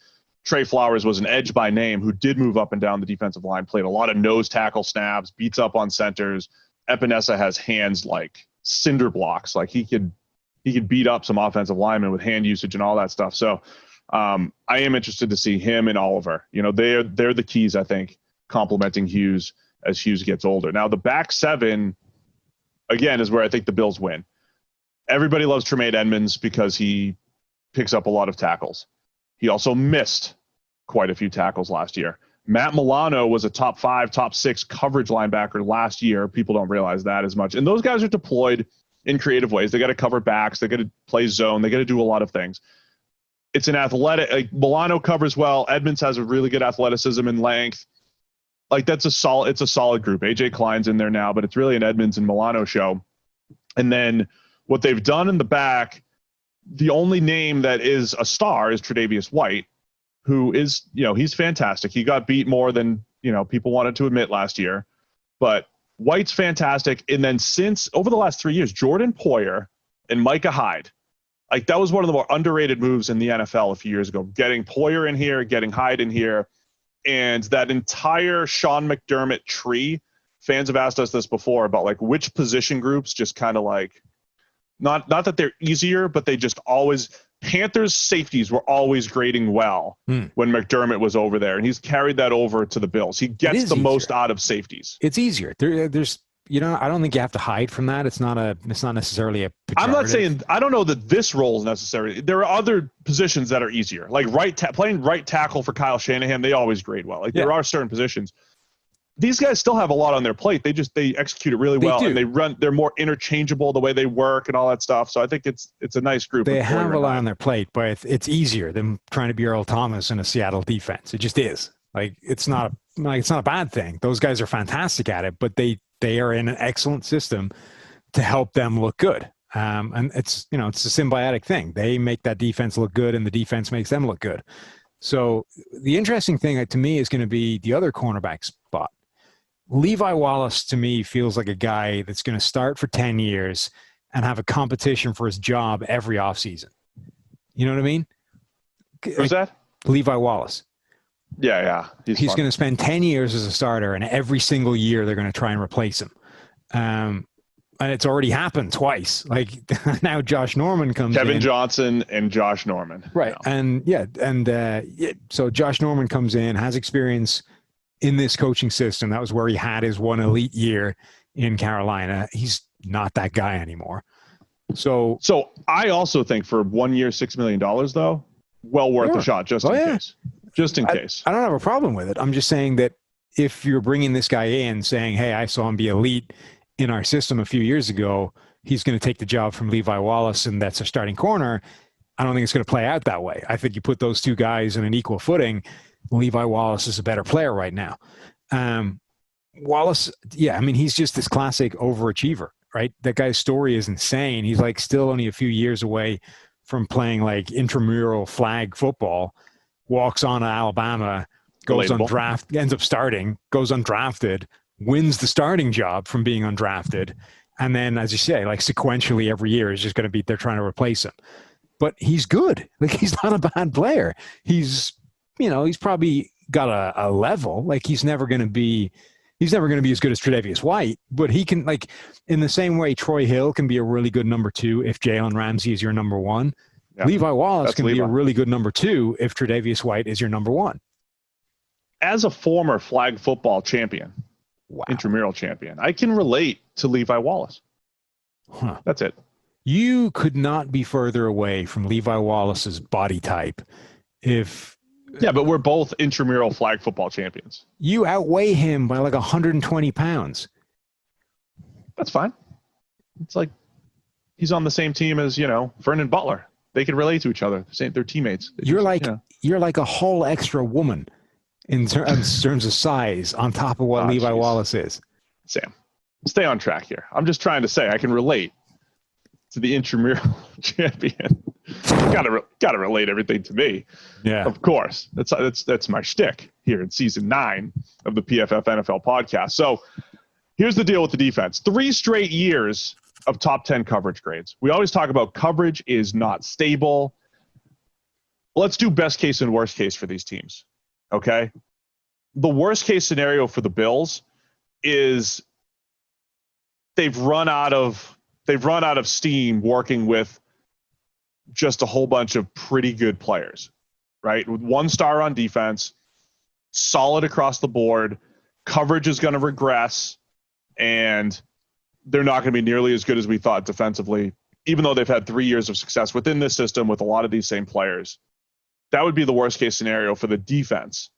Trey Flowers was an edge by name who did move up and down the defensive line, played a lot of nose tackle snaps, beats up on centers. Epinesa has hands like cinder blocks. Like he could beat up some offensive linemen with hand usage and all that stuff. So I am interested to see him and Oliver. You know, they're the keys, I think, complementing Hughes as Hughes gets older. Now, the back 7, again, is where I think the Bills win. Everybody loves Tremaine Edmonds because he picks up a lot of tackles. He also missed quite a few tackles last year. Matt Milano was a top 5, top 6 coverage linebacker last year. People don't realize that as much. And those guys are deployed in creative ways. They got to cover backs. They got to play zone. They got to do a lot of things. It's an athletic, like Milano covers well. Edmonds has a really good athleticism and length. Like it's a solid group. AJ Klein's in there now, but it's really an Edmonds and Milano show. And then what they've done in the back, the only name that is a star is Tre'Davious White, who is, he's fantastic. He got beat more than, people wanted to admit last year, but White's fantastic. And then since over the last 3 years, Jordan Poyer and Micah Hyde, like that was one of the more underrated moves in the NFL a few years ago, getting Poyer in here, getting Hyde in here. And that entire Sean McDermott tree, fans have asked us this before about like which position groups just kind of like, not that they're easier, but they just always, Panthers safeties were always grading well when McDermott was over there, and he's carried that over to the Bills. He gets the most out of safeties. It's easier. There's I don't think you have to hide from that. It's not necessarily a pejorative. I'm not saying, I don't know that this role is necessary. There are other positions that are easier, like playing right tackle for Kyle Shanahan. They always grade well. Like there are certain positions. These guys still have a lot on their plate. They execute it really well, and they're more interchangeable the way they work and all that stuff. So I think it's a nice group. They have a lot on their plate, but it's easier than trying to be Earl Thomas in a Seattle defense. It just is. Like it's not a bad thing. Those guys are fantastic at it, but they are in an excellent system to help them look good. And it's a symbiotic thing. They make that defense look good, and the defense makes them look good. So the interesting thing to me is going to be the other cornerback spot. Levi Wallace, to me, feels like a guy that's going to start for 10 years and have a competition for his job every offseason. You know what I mean? Who's that? Levi Wallace. Yeah. He's going to spend 10 years as a starter, and every single year they're going to try and replace him. And it's already happened twice. Like now Josh Norman comes in. Kevin Johnson and Josh Norman. Right. So Josh Norman comes in, has experience in this coaching system. That was where he had his one elite year in Carolina. He's not that guy anymore. So I also think for 1 year, $6 million though, well worth a shot just in case. Just in case. I don't have a problem with it. I'm just saying that if you're bringing this guy in saying, hey, I saw him be elite in our system a few years ago, he's going to take the job from Levi Wallace, and that's a starting corner. I don't think it's going to play out that way. I think you put those two guys in an equal footing. Levi Wallace is a better player right now. Wallace, he's just this classic overachiever, right? That guy's story is insane. He's like still only a few years away from playing like intramural flag football, walks on to Alabama, goes undrafted, ends up starting, goes undrafted, wins the starting job from being undrafted. And then, as you say, like sequentially every year is just going to be, they're trying to replace him. But he's good. Like he's not a bad player. He's probably got a level. Like he's never going to be as good as Tre'Davious White, but he can, like, in the same way Troy Hill can be a really good number 2 if Jalen Ramsey is your number 1. Yeah, Levi Wallace can be a really good number 2 if Tre'Davious White is your number 1. As a former flag football champion, intramural champion, I can relate to Levi Wallace. That's it. You could not be further away from Levi Wallace's body type if... Yeah, but we're both intramural flag football champions. You outweigh him by like 120 pounds. That's fine. It's like he's on the same team as, Vernon Butler. They can relate to each other. They're teammates. You're like a whole extra woman in terms of size on top of what Levi Wallace is. Sam, stay on track here. I'm just trying to say I can relate to the intramural champion. Gotta relate everything to me. Yeah, of course. That's my shtick here in season 9 of the PFF NFL podcast. So here's the deal with the defense: 3 straight years of top 10 coverage grades. We always talk about coverage is not stable. Let's do best case and worst case for these teams. Okay, the worst case scenario for the Bills is they've run out of steam working with just a whole bunch of pretty good players, right? With 1 star on defense, solid across the board, coverage is going to regress, and they're not going to be nearly as good as we thought defensively, even though they've had 3 years of success within this system with a lot of these same players. That would be the worst case scenario for the defense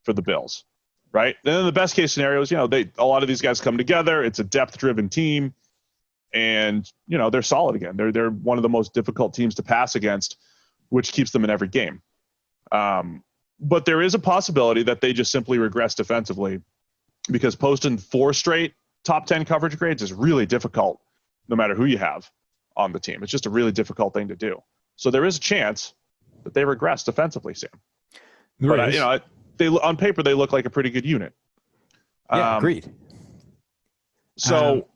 for the Bills, right? And then the best case scenario is, a lot of these guys come together. It's a depth-driven team. And, they're solid again. They're one of the most difficult teams to pass against, which keeps them in every game. But there is a possibility that they just simply regress defensively, because posting 4 straight top 10 coverage grades is really difficult no matter who you have on the team. It's just a really difficult thing to do. So there is a chance that they regress defensively, Sam. But, they on paper, they look like a pretty good unit. Yeah, agreed. So...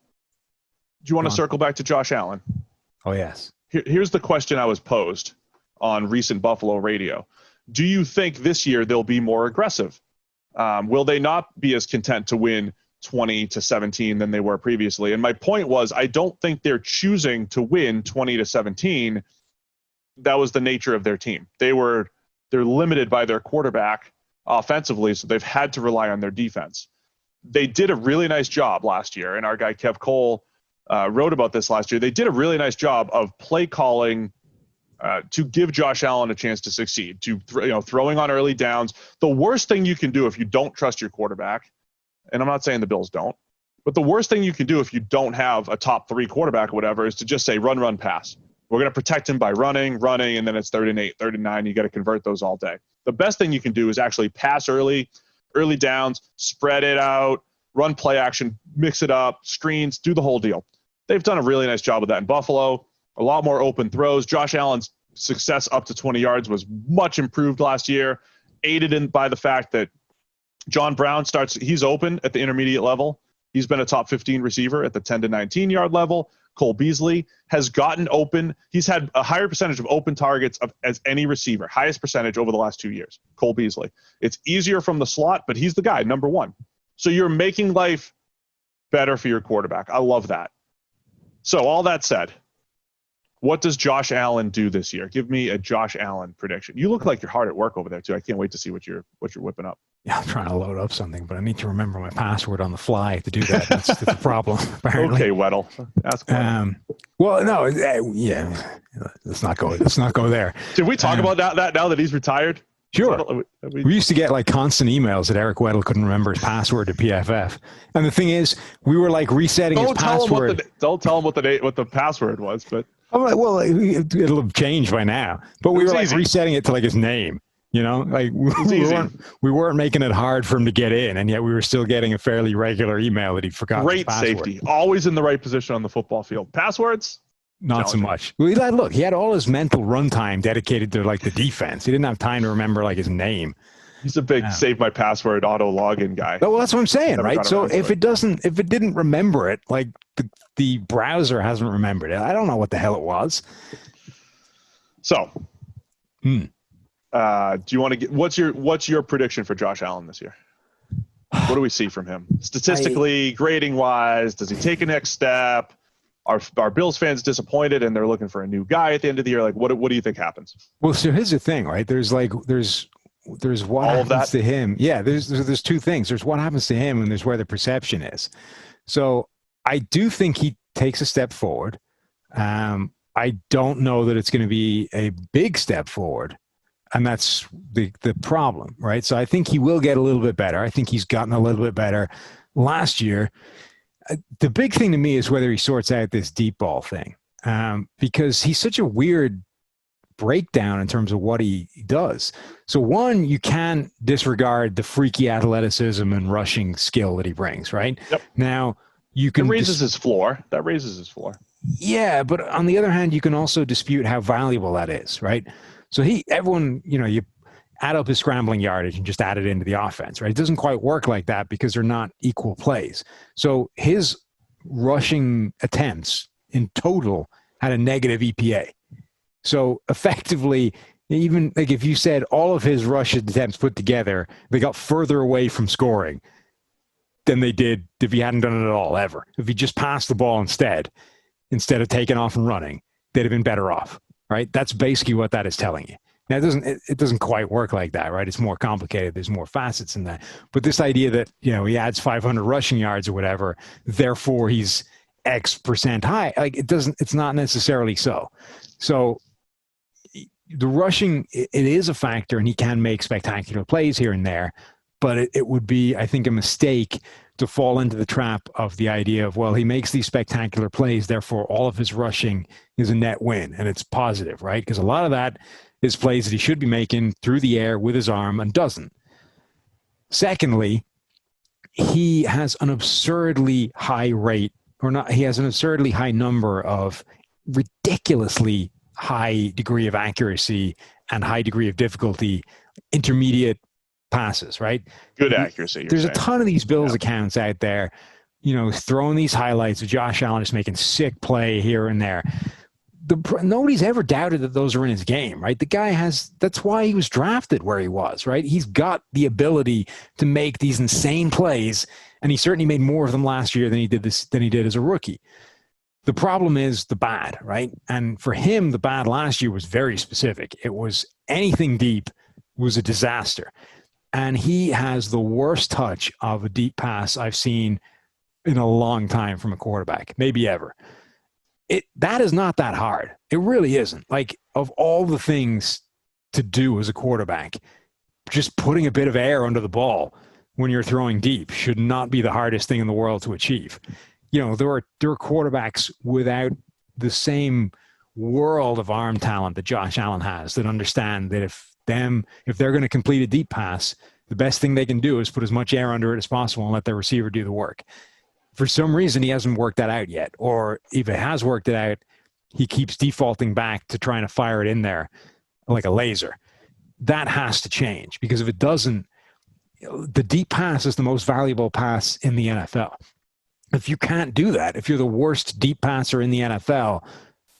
do you want to circle back to Josh Allen? Oh, yes. Here's the question I was posed on recent Buffalo radio. Do you think this year they'll be more aggressive? Will they not be as content to win 20-17 than they were previously? And my point was, I don't think they're choosing to win 20-17. That was the nature of their team. They're limited by their quarterback offensively, so they've had to rely on their defense. They did a really nice job last year, and our guy Kev Cole wrote about this last year. They did a really nice job of play calling to give Josh Allen a chance to succeed, to throwing on early downs. The worst thing you can do if you don't trust your quarterback, and I'm not saying the Bills don't, but the worst thing you can do if you don't have a top 3 quarterback or whatever is to just say run, pass. We're going to protect him by running, and then it's 3rd and 8, 3rd and 9. You got to convert those all day. The best thing you can do is actually pass early downs, spread it out, run play action, mix it up, screens, do the whole deal. They've done a really nice job of that in Buffalo. A lot more open throws. Josh Allen's success up to 20 yards was much improved last year, aided in by the fact that John Brown he's open at the intermediate level. He's been a top 15 receiver at the 10 to 19 yard level. Cole Beasley has gotten open. He's had a higher percentage of open targets as any receiver, highest percentage over the last 2 years. Cole Beasley. It's easier from the slot, but he's the guy, number one. So you're making life better for your quarterback. I love that. So all that said, what does Josh Allen do this year? Give me a Josh Allen prediction. You look like you're hard at work over there too. I can't wait to see what you're whipping up. Yeah, I'm trying to load up something, but I need to remember my password on the fly to do that. That's the problem, apparently. Okay, Weddle. Ask Weddle. Well, no, yeah. Let's not go there. Did we talk about that now that he's retired? Sure. We used to get like constant emails that Eric Weddle couldn't remember his password to PFF. And the thing is, we were like resetting his password. Don't tell him what the password was, but well, it'll have changed by now. But we were like resetting it to like his name. You know, like we weren't making it hard for him to get in, and yet we were still getting a fairly regular email that he forgot. Great safety, always in the right position on the football field. Passwords, not so much. Well, look, he had all his mental runtime dedicated to like the defense. He didn't have time to remember like his name. He's a big save my password auto login guy. Well, that's what I'm saying, right? So if it didn't remember it, like the browser hasn't remembered it. I don't know what the hell it was. So. Do you want to get what's your prediction for Josh Allen this year? What do we see from him statistically, grading wise? Does he take a next step? Are Bills fans disappointed and they're looking for a new guy at the end of the year? Like, what do you think happens? Well, so here's the thing, right? There's what happens to him. Yeah, there's two things. There's what happens to him, and there's where the perception is. So I do think he takes a step forward. I don't know that it's going to be a big step forward. And that's the problem, right? So I think he will get a little bit better. I think he's gotten a little bit better last year. The big thing to me is whether he sorts out this deep ball thing, because he's such a weird breakdown in terms of what he does. So one, you can disregard the freaky athleticism and rushing skill that he brings, right? Yep. Now, you can... That raises his floor. Yeah, but on the other hand, you can also dispute how valuable that is, right? So everyone, you add up his scrambling yardage and just add it into the offense, right? It doesn't quite work like that because they're not equal plays. So his rushing attempts in total had a negative EPA. So effectively, even like if you said all of his rush attempts put together, they got further away from scoring than they did if he hadn't done it at all, ever. If he just passed the ball instead of taking off and running, they'd have been better off. Right, that's basically what that is telling you. Now, it doesn't quite work like that, right? It's more complicated. There's more facets in that. But this idea that he adds 500 rushing yards or whatever, therefore he's X% high, like it doesn't. It's not necessarily so. So the rushing, it is a factor, and he can make spectacular plays here and there. But it would be, I think, a mistake to fall into the trap of the idea of, well, he makes these spectacular plays, therefore all of his rushing is a net win, and it's positive, right? Because a lot of that is plays that he should be making through the air with his arm and doesn't. Secondly, he has an absurdly high rate, he has an absurdly high number of ridiculously high degree of accuracy and high degree of difficulty, intermediate passes, right? Good accuracy. There's a ton of these Bills accounts out there, throwing these highlights of Josh Allen just making sick play here and there. Nobody's ever doubted that those are in his game, right? The guy that's why he was drafted where he was, right? He's got the ability to make these insane plays, and he certainly made more of them last year than he did as a rookie. The problem is the bad, right? And for him, the bad last year was very specific. It was anything deep was a disaster. And he has the worst touch of a deep pass I've seen in a long time from a quarterback, maybe ever. That is not that hard. It really isn't. Like, of all the things to do as a quarterback, just putting a bit of air under the ball when you're throwing deep should not be the hardest thing in the world to achieve. There are quarterbacks without the same world of arm talent that Josh Allen has that understand that if they're going to complete a deep pass, the best thing they can do is put as much air under it as possible and let their receiver do the work. For some reason, he hasn't worked that out yet. Or if it has worked it out, he keeps defaulting back to trying to fire it in there like a laser. That has to change, because if it doesn't, the deep pass is the most valuable pass in the NFL. If you can't do that, if you're the worst deep passer in the NFL,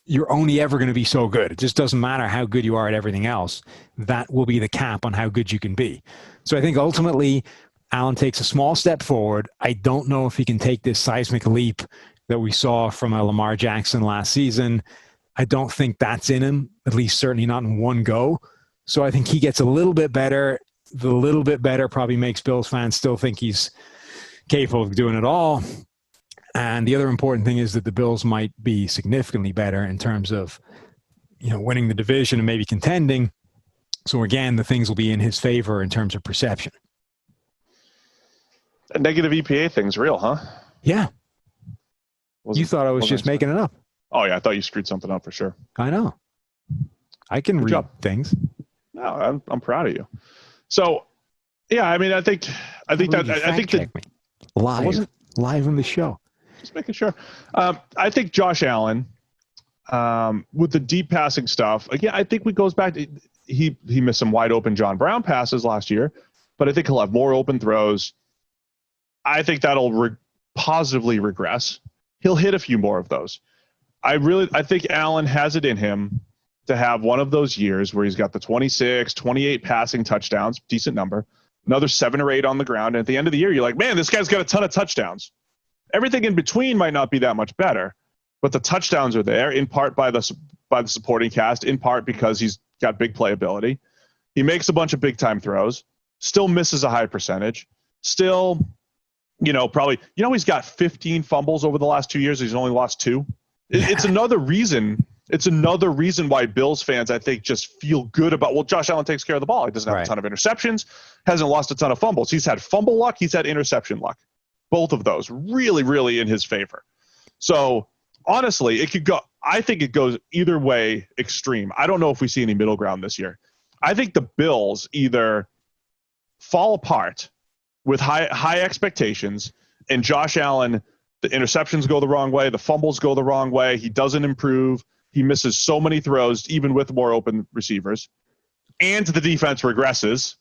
you're only ever going to be so good. It just doesn't matter how good you are at everything else. That will be the cap on how good you can be. So I think ultimately Allen takes a small step forward. I don't know if he can take this seismic leap that we saw from a Lamar Jackson last season. I don't think that's in him, at least certainly not in one go. So I think he gets a little bit better. The little bit better probably makes Bills fans still think he's capable of doing it all. And the other important thing is that the Bills might be significantly better in terms of, winning the division and maybe contending. So again, the things will be in his favor in terms of perception. A negative EPA thing's real, huh? Yeah. You thought I was just making it up. Oh yeah, I thought you screwed something up for sure. I know. I can read things. No, I'm proud of you. So, yeah, I mean, I think that live on the show. Just making sure. I think Josh Allen, with the deep passing stuff, again, I think goes back to he missed some wide open John Brown passes last year, but I think he'll have more open throws. I think that'll positively regress. He'll hit a few more of those. I think Allen has it in him to have one of those years where he's got the 26, 28 passing touchdowns, decent number, another 7 or 8 on the ground. And at the end of the year, you're like, man, this guy's got a ton of touchdowns. Everything in between might not be that much better, but the touchdowns are there in part by the supporting cast, in part because he's got big playability. He makes a bunch of big time throws, still misses a high percentage, still, probably, he's got 15 fumbles over the last 2 years. He's only lost 2. It's another reason. It's another reason why Bills fans, I think, just feel good about, Josh Allen takes care of the ball. He doesn't have a ton of interceptions, hasn't lost a ton of fumbles. He's had fumble luck. He's had interception luck. Both of those really, really in his favor. So honestly, I think it goes either way extreme. I don't know if we see any middle ground this year. I think the Bills either fall apart with high expectations and Josh Allen, the interceptions go the wrong way, the fumbles go the wrong way, he doesn't improve, he misses so many throws even with more open receivers, and the defense regresses.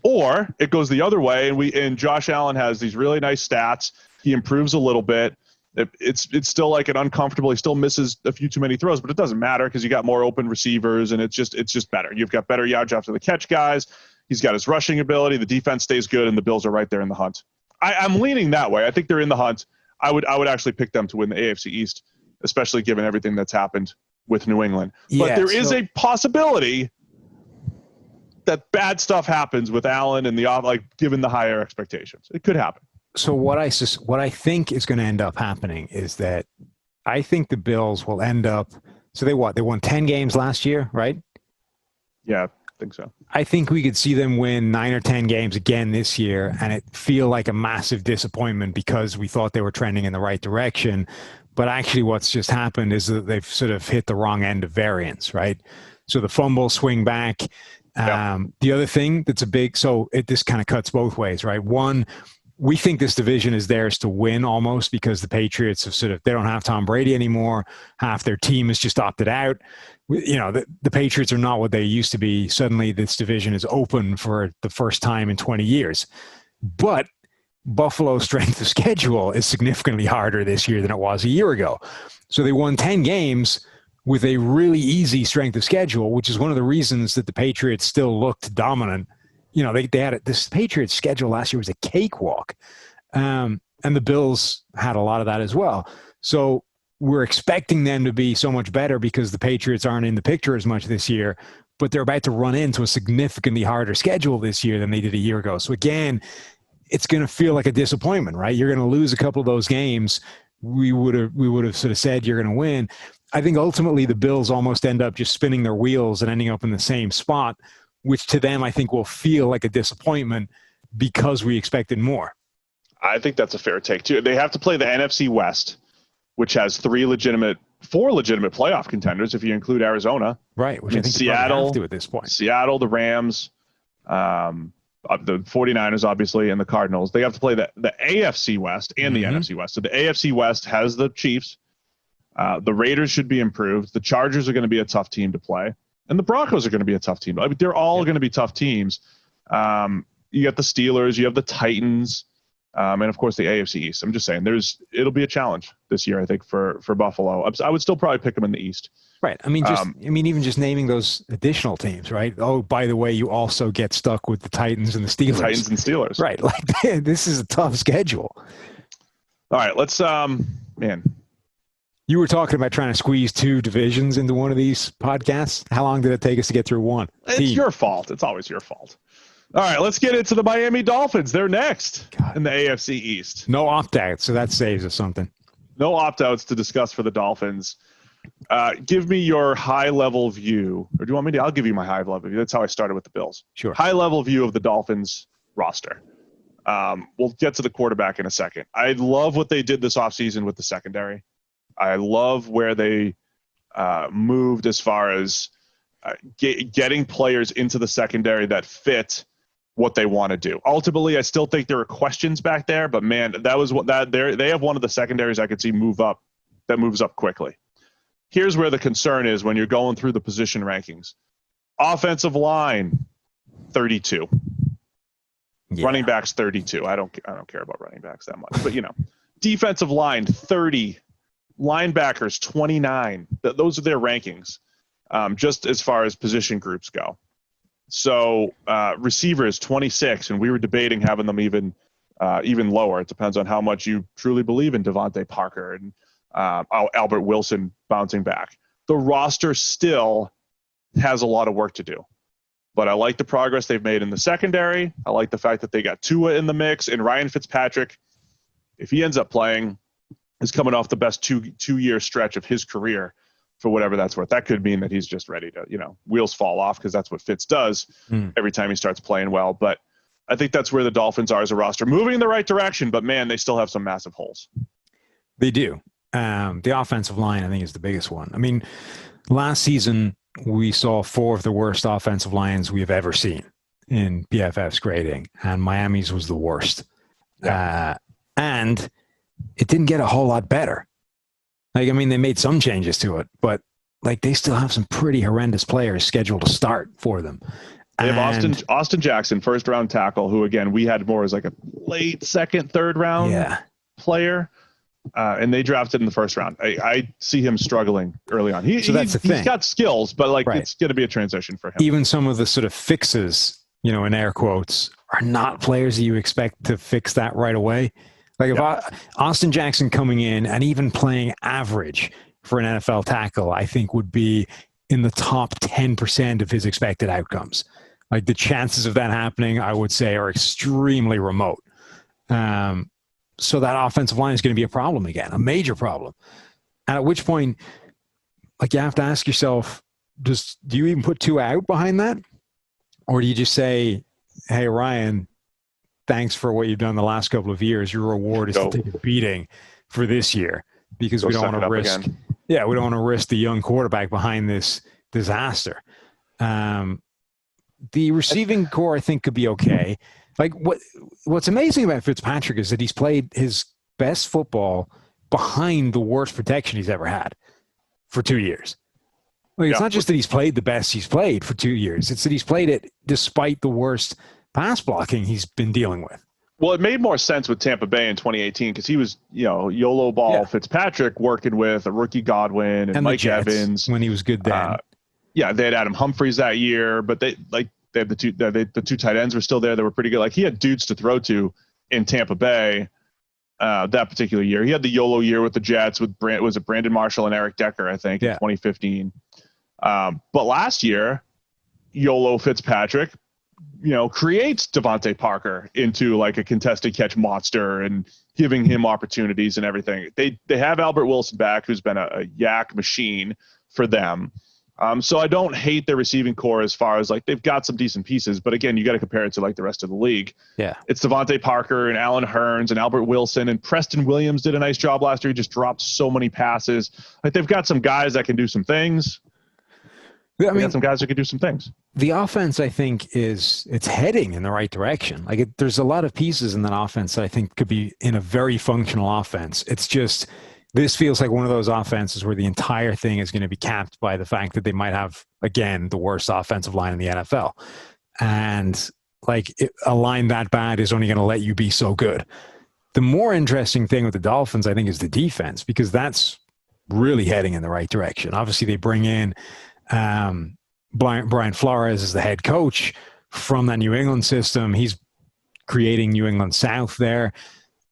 Or it goes the other way and Josh Allen has these really nice stats, he improves a little bit. It's still like an uncomfortable, he still misses a few too many throws, but it doesn't matter because you got more open receivers and it's just better. You've got better yards after the catch guys. He's got his rushing ability. The defense stays good, and the Bills are right there in the hunt. I'm leaning that way. I think they're in the hunt. I would actually pick them to win the AFC East, especially given everything that's happened with New England. But there is a possibility that bad stuff happens with Allen and given the higher expectations. It could happen. So what I think is going to end up happening is that I think the Bills will end up. So they won 10 games last year, right? Yeah. Think so. I think we could see them win 9 or 10 games again this year and it feel like a massive disappointment because we thought they were trending in the right direction. But actually what's just happened is that they've sort of hit the wrong end of variance, right? So the fumble swing back. The other thing that's this kind of cuts both ways, right? One, we think this division is theirs to win almost because the Patriots have they don't have Tom Brady anymore. Half their team has just opted out. The Patriots are not what they used to be. Suddenly this division is open for the first time in 20 years. But Buffalo's strength of schedule is significantly harder this year than it was a year ago. So they won 10 games with a really easy strength of schedule, which is one of the reasons that the Patriots still looked dominant. They had this Patriots schedule last year was a cakewalk. And the Bills had a lot of that as well. So we're expecting them to be so much better because the Patriots aren't in the picture as much this year, but they're about to run into a significantly harder schedule this year than they did a year ago. So again, it's going to feel like a disappointment, right? You're going to lose a couple of those games. We would have sort of said you're going to win. I think ultimately the Bills almost end up just spinning their wheels and ending up in the same spot, which to them I think will feel like a disappointment because we expected more. I think that's a fair take too. They have to play the NFC West, which has 4 legitimate playoff contenders if you include Arizona. Right, which I think Seattle have to at this point. Seattle, the Rams, the 49ers, obviously, and the Cardinals. They have to play the AFC West and the NFC West. So the AFC West has the Chiefs. The Raiders should be improved. The Chargers are going to be a tough team to play. And the Broncos are going to be a tough team. I mean, they're all going to be tough teams. You got the Steelers. You have the Titans. And of course the AFC East. I'm just saying it'll be a challenge this year, I think, for Buffalo. I would still probably pick them in the East. Right. I mean, even just naming those additional teams, right? Oh, by the way, you also get stuck with the Titans and the Steelers. Titans and Steelers. Right. Like, this is a tough schedule. All right, let's man. You were talking about trying to squeeze 2 divisions into one of these podcasts. How long did it take us to get through one? It's your fault. It's always your fault. All right, let's get into the Miami Dolphins. They're next in the AFC East. No opt-outs, so that saves us something. No opt-outs to discuss for the Dolphins. Give me your high-level view. Or do you want me to? I'll give you my high-level view. That's how I started with the Bills. Sure. High-level view of the Dolphins roster. We'll get to the quarterback in a second. I love what they did this offseason with the secondary. I love where they moved as far as getting players into the secondary that fit what they want to do. Ultimately, I still think there are questions back there, but man, they have one of the secondaries I could see moves up quickly. Here's where the concern is when you're going through the position rankings. Offensive line, 32. Yeah. Running backs, 32. I don't care about running backs that much, but defensive line, 30. Linebackers, 29. Those are their rankings, just as far as position groups go. So receivers, 26, and we were debating having them even lower. It depends on how much you truly believe in Devontae Parker and Albert Wilson bouncing back. The roster still has a lot of work to do, but I like the progress they've made in the secondary. I like the fact that they got Tua in the mix, and Ryan Fitzpatrick, if he ends up playing, is coming off the best two-year stretch of his career, for whatever that's worth. That could mean that he's just ready to, wheels fall off, because that's what Fitz does every time he starts playing well. But I think that's where the Dolphins are as a roster, moving in the right direction. But man, they still have some massive holes. They do. The offensive line, I think, is the biggest one. I mean, last season we saw 4 of the worst offensive lines we have ever seen in PFF's grading, and Miami's was the worst. Yeah. And it didn't get a whole lot better. They made some changes to it, but they still have some pretty horrendous players scheduled to start for them. They have Austin Jackson, first-round tackle, who, again, we had more as a late second, third-round player, and they drafted in the first round. I see him struggling early on. That's the thing. He's got skills, but It's going to be a transition for him. Even some of the sort of fixes, in air quotes, are not players that you expect to fix that right away. If Austin Jackson coming in and even playing average for an NFL tackle, I think would be in the top 10% of his expected outcomes. The chances of that happening, I would say, are extremely remote. So that offensive line is going to be a problem again, a major problem. And at which point, you have to ask yourself, do you even put Tua out behind that? Or do you just say, hey, Ryan, thanks for what you've done the last couple of years. Your reward is to take a beating for this year, because we don't want to risk. Again. Yeah, we don't want to risk the young quarterback behind this disaster. The receiving core, I think, could be okay. What's amazing about Fitzpatrick is that he's played his best football behind the worst protection he's ever had for 2 years. It's not just that he's played the best he's played for 2 years. It's that he's played it despite the worst pass blocking he's been dealing with. Well, it made more sense with Tampa Bay in 2018 because he was, YOLO ball Fitzpatrick working with a rookie Godwin and Mike Evans when he was good then. They had Adam Humphries that year, but they had the two tight ends were still there. They were pretty good. He had dudes to throw to in Tampa Bay that particular year. He had the YOLO year with the Jets with Brandon Marshall and Eric Decker, I think, in 2015. But last year, YOLO Fitzpatrick, creates Devontae Parker into a contested catch monster and giving him opportunities and everything. They have Albert Wilson back, who's been a yak machine for them. So I don't hate their receiving core as far as they've got some decent pieces, but again, you got to compare it to the rest of the league. Yeah, it's Devontae Parker and Alan Hearns and Albert Wilson and Preston Williams did a nice job last year. He just dropped so many passes. They've got some guys that can do some things. Got some guys that can do some things. The offense, I think, it's heading in the right direction. There's a lot of pieces in that offense that I think could be in a very functional offense. It's just, this feels like one of those offenses where the entire thing is going to be capped by the fact that they might have, again, the worst offensive line in the NFL. And a line that bad is only going to let you be so good. The more interesting thing with the Dolphins, I think, is the defense, because that's really heading in the right direction. Obviously, they bring in Brian Flores as the head coach from that New England system. He's creating New England South there,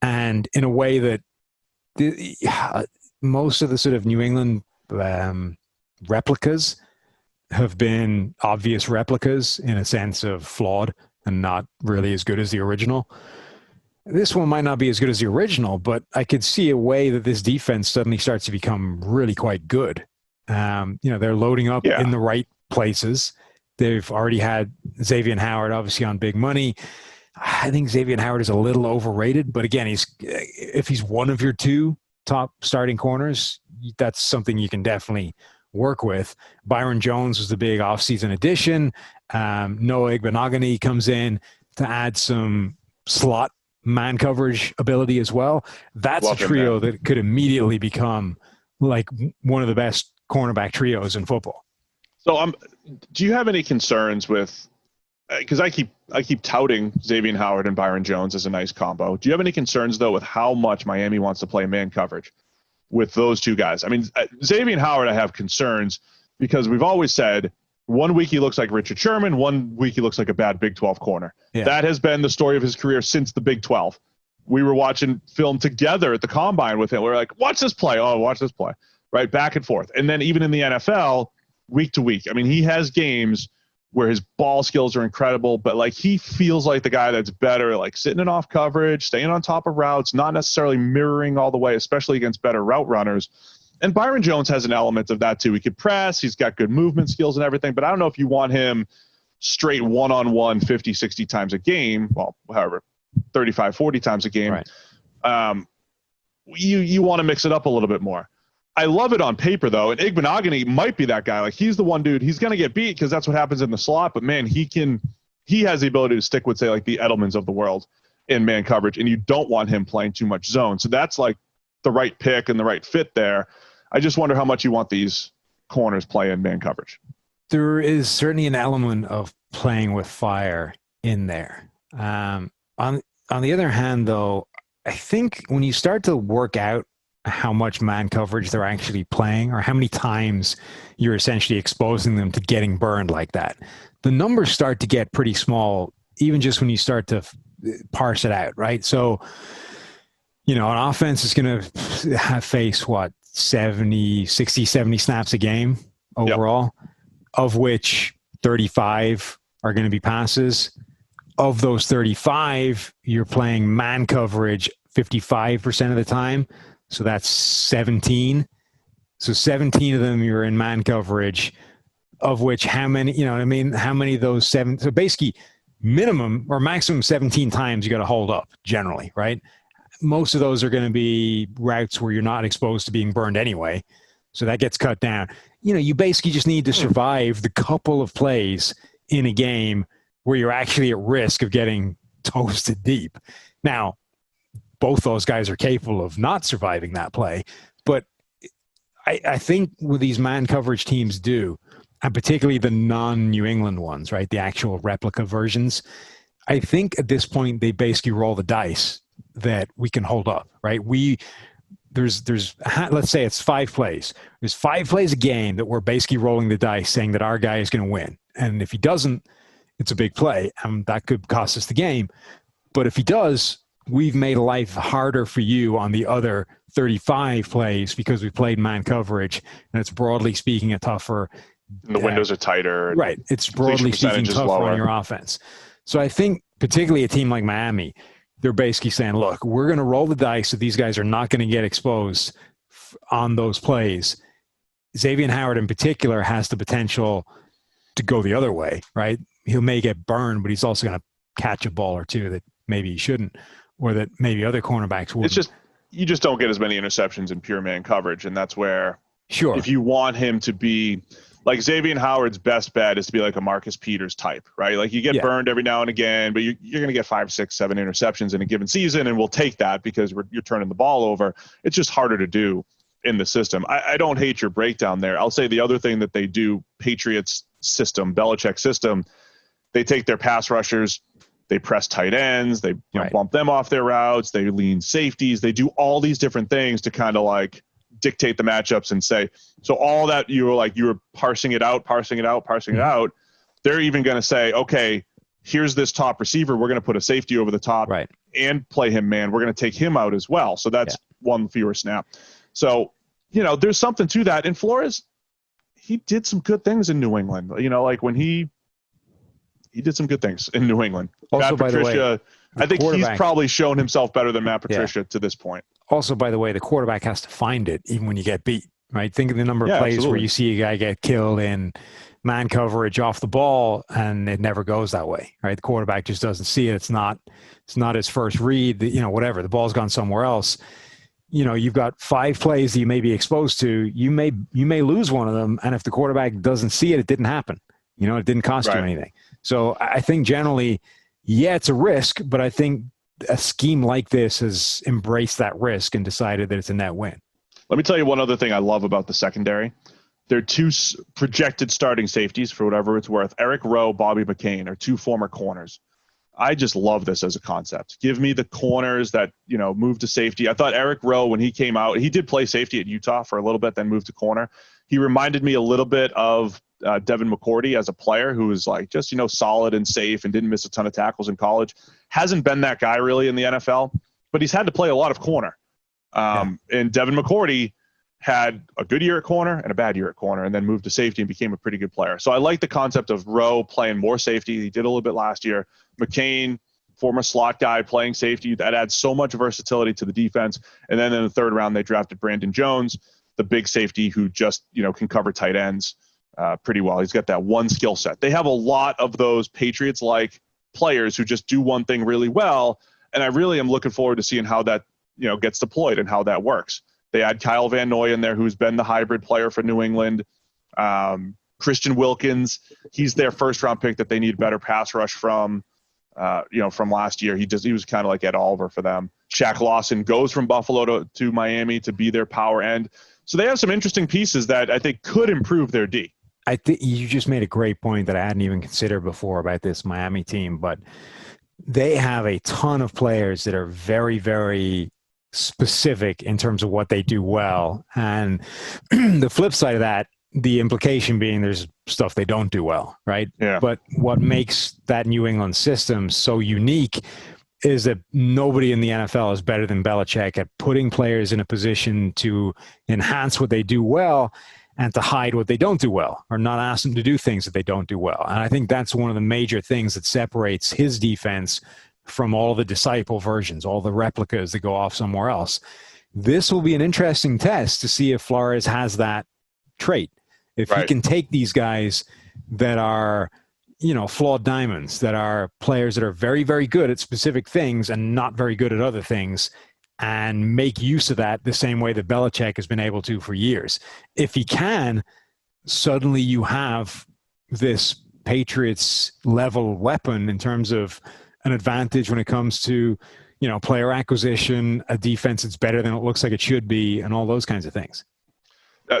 and in a way that most of the sort of New England replicas have been obvious replicas in a sense of flawed and not really as good as the original. This one might not be as good as the original, but I could see a way that this defense suddenly starts to become really quite good. They're loading up in the right places. They've already had Xavier Howard, obviously, on big money. I think Xavier Howard is a little overrated, but again, if he's one of your two top starting corners, that's something you can definitely work with. Byron Jones was the big offseason addition. Noah Igbenogany comes in to add some slot man coverage ability as well. That's a trio that could immediately become like one of the best cornerback trios in football. So do you have any concerns with, because I keep touting Xavier Howard and Byron Jones as a nice combo. Do you have any concerns though with how much Miami wants to play man coverage with those two guys? I mean, Xavier Howard, I have concerns because we've always said 1 week he looks like Richard Sherman, 1 week he looks like a bad Big 12 corner. Yeah. That has been the story of his career since the Big 12. We were watching film together at the Combine with him. We were like, watch this play. Oh, watch this play. Right, back and forth. And then even in the NFL, week to week, I mean, he has games where his ball skills are incredible, but like he feels like the guy that's better, like sitting in off coverage, staying on top of routes, not necessarily mirroring all the way, especially against better route runners. And Byron Jones has an element of that too. He could press, he's got good movement skills and everything, but I don't know if you want him straight one-on-one 50, 60 times a game, well, however, 35, 40 times a game. Right. You want to mix it up a little bit more. I love it on paper, though, and Igbenogany might be that guy. Like, he's the one dude. He's going to get beat because that's what happens in the slot, but, man, he has the ability to stick with, say, like the Edelmans of the world in man coverage, and you don't want him playing too much zone. So that's, like, the right pick and the right fit there. I just wonder how much you want these corners playing man coverage. There is certainly an element of playing with fire in there. On the other hand, though, I think when you start to work out how much man coverage they're actually playing or how many times you're essentially exposing them to getting burned like that, the numbers start to get pretty small, even just when you start to parse it out, right? So, an offense is going to face, 70 snaps a game overall, of which 35 are going to be passes. Of those 35, you're playing man coverage 55% of the time. So that's 17. So 17 of them you're in man coverage, of which how many, how many of those seven? So basically minimum or maximum 17 times you got to hold up generally, right? Most of those are going to be routes where you're not exposed to being burned anyway. So that gets cut down. You basically just need to survive the couple of plays in a game where you're actually at risk of getting toasted deep. Now, both those guys are capable of not surviving that play, but I think what these man coverage teams do, and particularly the non-New England ones, right, the actual replica versions, I think at this point they basically roll the dice that we can hold up, right? There's let's say it's 5 plays. There's 5 plays a game that we're basically rolling the dice saying that our guy is going to win. And if he doesn't, it's a big play. That could cost us the game. But if he does, we've made life harder for you on the other 35 plays because we played man coverage, and it's broadly speaking a tougher. And the windows are tighter. Right. It's broadly speaking tougher on your offense. So I think particularly a team like Miami, they're basically saying, look, we're going to roll the dice so these guys are not going to get exposed on those plays. Xavier Howard in particular has the potential to go the other way, right? He may get burned, but he's also going to catch a ball or two that maybe he shouldn't, or that maybe other cornerbacks wouldn't. It's just, you just don't get as many interceptions in pure man coverage, and that's where, sure, if you want him to be like Xavier Howard's best bet is to be like a Marcus Peters type, right? Like you get burned every now and again, but you're going to get 5, 6, 7 interceptions in a given season, and we'll take that because you're turning the ball over. It's just harder to do in the system. I don't hate your breakdown there. I'll say the other thing that they do, Patriots system, Belichick system, they take their pass rushers They press tight ends. They bump them off their routes. They lean safeties. They do all these different things to kind of like dictate the matchups and say, so all that you were parsing it out. They're even going to say, okay, here's this top receiver. We're going to put a safety over the top and play him man. We're going to take him out as well. So that's one fewer snap. So, there's something to that. And Flores, he did some good things in New England. Like when he did some good things in New England. Also, Matt Patricia, by the way, I think he's probably shown himself better than Matt Patricia to this point. Also, by the way, the quarterback has to find it even when you get beat, right? Think of the number of plays where you see a guy get killed in man coverage off the ball and it never goes that way, right? The quarterback just doesn't see it. It's not his first read, whatever. The ball's gone somewhere else. You've got 5 plays that you may be exposed to. You may lose one of them, and if the quarterback doesn't see it, it didn't happen. It didn't cost you anything. So I think generally, it's a risk, but I think a scheme like this has embraced that risk and decided that it's a net win. Let me tell you one other thing I love about the secondary. There are 2 projected starting safeties for whatever it's worth. Eric Rowe, Bobby McCain are 2 former corners. I just love this as a concept. Give me the corners that, move to safety. I thought Eric Rowe, when he came out, he did play safety at Utah for a little bit, then moved to corner. He reminded me a little bit of Devin McCourty as a player who was like just, solid and safe and didn't miss a ton of tackles in college. Hasn't been that guy really in the NFL, but he's had to play a lot of corner. And Devin McCourty had a good year at corner and a bad year at corner and then moved to safety and became a pretty good player. So I like the concept of Rowe playing more safety. He did a little bit last year. McCain, former slot guy, playing safety. That adds so much versatility to the defense. And then in the 3rd round, they drafted Brandon Jones, the big safety who just, can cover tight ends pretty well. He's got that one skill set. They have a lot of those Patriots-like players who just do one thing really well. And I really am looking forward to seeing how that, gets deployed and how that works. They add Kyle Van Noy in there, who's been the hybrid player for New England. Christian Wilkins, he's their 1st-round pick that they need better pass rush from, from last year. He was kind of like Ed Oliver for them. Shaq Lawson goes from Buffalo to Miami to be their power end. So they have some interesting pieces that I think could improve their D. I think you just made a great point that I hadn't even considered before about this Miami team, but they have a ton of players that are very, very specific in terms of what they do well. And the flip side of that, the implication being there's stuff they don't do well, right? Yeah. But what makes that New England system so unique is that nobody in the NFL is better than Belichick at putting players in a position to enhance what they do well and to hide what they don't do well, or not ask them to do things that they don't do well. And I think that's one of the major things that separates his defense from all the disciple versions, all the replicas that go off somewhere else. This will be an interesting test to see if Flores has that trait. If he can take these guys that are, flawed diamonds, that are players that are very, very good at specific things and not very good at other things, and make use of that the same way that Belichick has been able to for years. If he can, suddenly you have this Patriots level weapon in terms of an advantage when it comes to, player acquisition, a defense that's better than it looks like it should be, and all those kinds of things.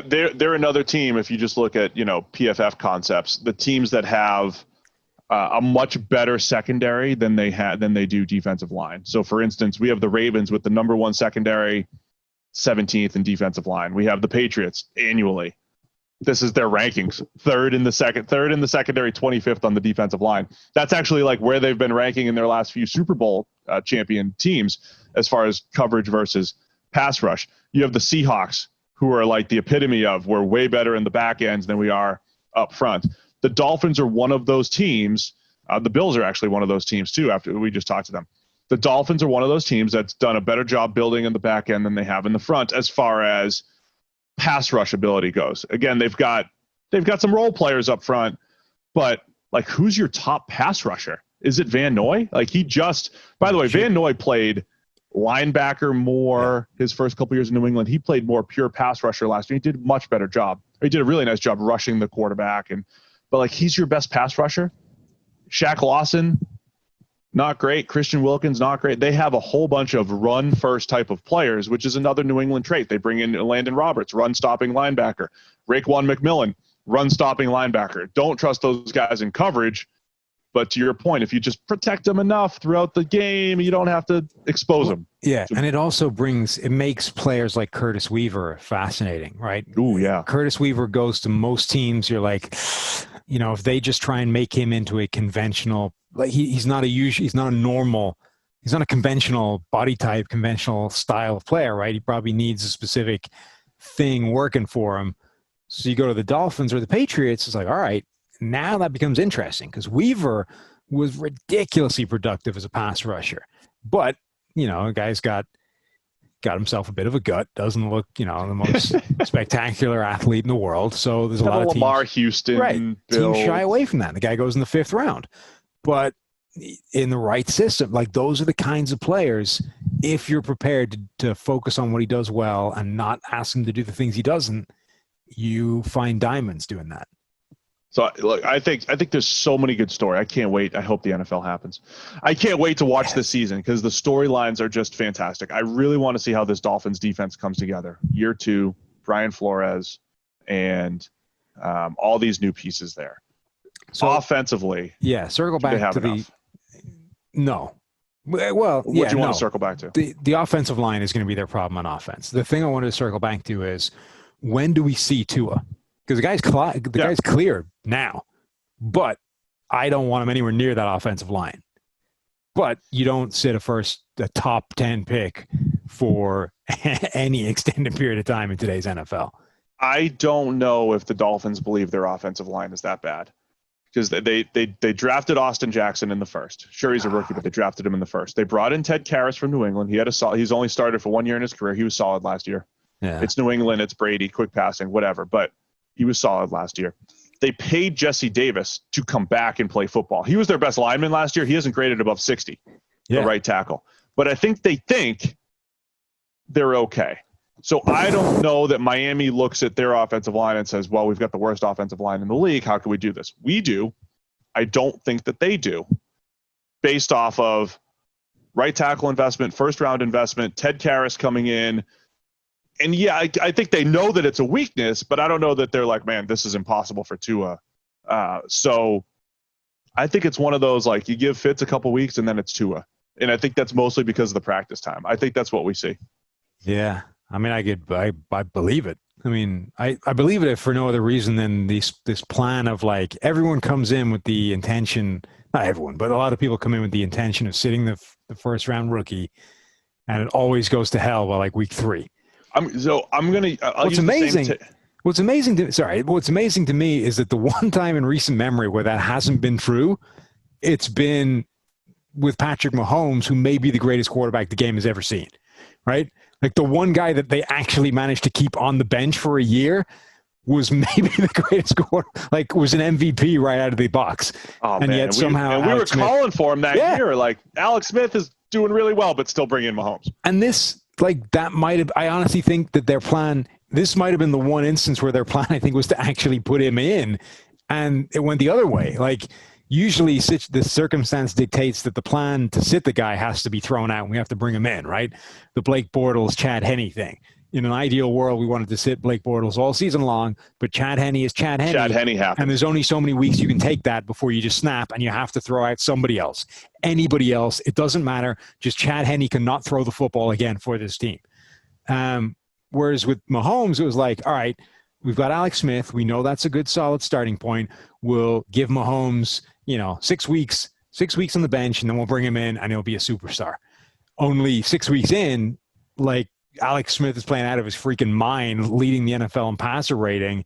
They're another team, if you just look at, PFF concepts, the teams that have a much better secondary than they do defensive line. So, for instance, we have the Ravens with the number 1 secondary, 17th in defensive line. We have the Patriots annually. This is their rankings. Third in the secondary, 25th on the defensive line. That's actually like where they've been ranking in their last few Super Bowl champion teams as far as coverage versus pass rush. You have the Seahawks, who are like the epitome of we're way better in the back ends than we are up front. The Dolphins are one of those teams. The Bills are actually one of those teams too, after we just talked to them. The Dolphins are one of those teams that's done a better job building in the back end than they have in the front as far as pass rush ability goes. Again, they've got some role players up front, but like, who's your top pass rusher? Is it Van Noy? Like, by the way, Van Noy played linebacker more his first couple years in New England. He played more pure pass rusher last year. He did a much better job. He did a really nice job rushing the quarterback. But like, he's your best pass rusher. Shaq Lawson, not great. Christian Wilkins, not great. They have a whole bunch of run first type of players, which is another New England trait. They bring in Landon Roberts, run stopping linebacker. Raekwon McMillan, run stopping linebacker. Don't trust those guys in coverage, But to your point, if you just protect them enough throughout the game, you don't have to expose them. Yeah, and it also makes players like Curtis Weaver fascinating, right? Ooh, yeah. Curtis Weaver goes to most teams. You're like, if they just try and make him into a conventional, like he's not a conventional body type, conventional style of player, right? He probably needs a specific thing working for him. So you go to the Dolphins or the Patriots, it's like, all right, now that becomes interesting because Weaver was ridiculously productive as a pass rusher. But, the guy's got himself a bit of a gut, doesn't look, the most spectacular athlete in the world. So there's a lot of teams. Lamar Houston. Right. Bill. Teams shy away from that. The guy goes in the 5th round. But in the right system, like those are the kinds of players, if you're prepared to focus on what he does well and not ask him to do the things he doesn't, you find diamonds doing that. So look, I think there's so many good stories. I can't wait. I hope the NFL happens. I can't wait to watch this season because the storylines are just fantastic. I really want to see how this Dolphins defense comes together. Year 2, Brian Flores, and all these new pieces there. So offensively, circle back to enough? No. Well, what do you want to circle back to? The offensive line is going to be their problem on offense. The thing I wanted to circle back to is when do we see Tua? Because the guy's clear now, but I don't want him anywhere near that offensive line. But you don't sit a top 10 pick for any extended period of time in today's NFL. I don't know if the Dolphins believe their offensive line is that bad because they drafted Austin Jackson in the 1st. Sure, he's a rookie, but they drafted him in the 1st. They brought in Ted Karras from New England. He's only started for 1 year in his career. He was solid last year. Yeah. It's New England. It's Brady, quick passing, whatever. But he was solid last year. They paid Jesse Davis to come back and play football. He was their best lineman last year. He hasn't graded above 60, the right tackle. But I think they think they're okay. So I don't know that Miami looks at their offensive line and says, well, we've got the worst offensive line in the league. How can we do this? We do. I don't think that they do. Based off of right tackle investment, 1st-round investment, Ted Karras coming in. And I think they know that it's a weakness, but I don't know that they're like, man, this is impossible for Tua. So I think it's one of those, like, you give Fitz a couple weeks and then it's Tua. And I think that's mostly because of the practice time. I think that's what we see. Yeah. I mean, I believe it. I mean, I believe it for no other reason than this plan of like everyone comes in with the intention, not everyone, but a lot of people come in with the intention of sitting the 1st-round rookie, and it always goes to hell by like week 3. What's amazing to me is that the one time in recent memory where that hasn't been true, it's been with Patrick Mahomes, who may be the greatest quarterback the game has ever seen, right? Like the one guy that they actually managed to keep on the bench for a year was maybe the greatest quarterback, was an MVP right out of the box. Oh, and man. Yet somehow we were calling for him that year. Like Alex Smith is doing really well, but still bringing in Mahomes. And this, that might have, I honestly think that their plan, this might have been the one instance where their plan, I think, was to actually put him in, and it went the other way. Like, usually the circumstance dictates that the plan to sit the guy has to be thrown out and we have to bring him in, right? The Blake Bortles, Chad Henne thing. In an ideal world, we wanted to sit Blake Bortles all season long, but Chad Henne is Chad Henne. Chad Henne happens. And there's only so many weeks you can take that before you just snap and you have to throw out somebody else. Anybody else, it doesn't matter. Just Chad Henne cannot throw the football again for this team. Whereas with Mahomes, it was like, all right, we've got Alex Smith. We know that's a good, solid starting point. We'll give Mahomes, 6 weeks on the bench, and then we'll bring him in and he'll be a superstar. Only 6 weeks in, Alex Smith is playing out of his freaking mind, leading the NFL in passer rating,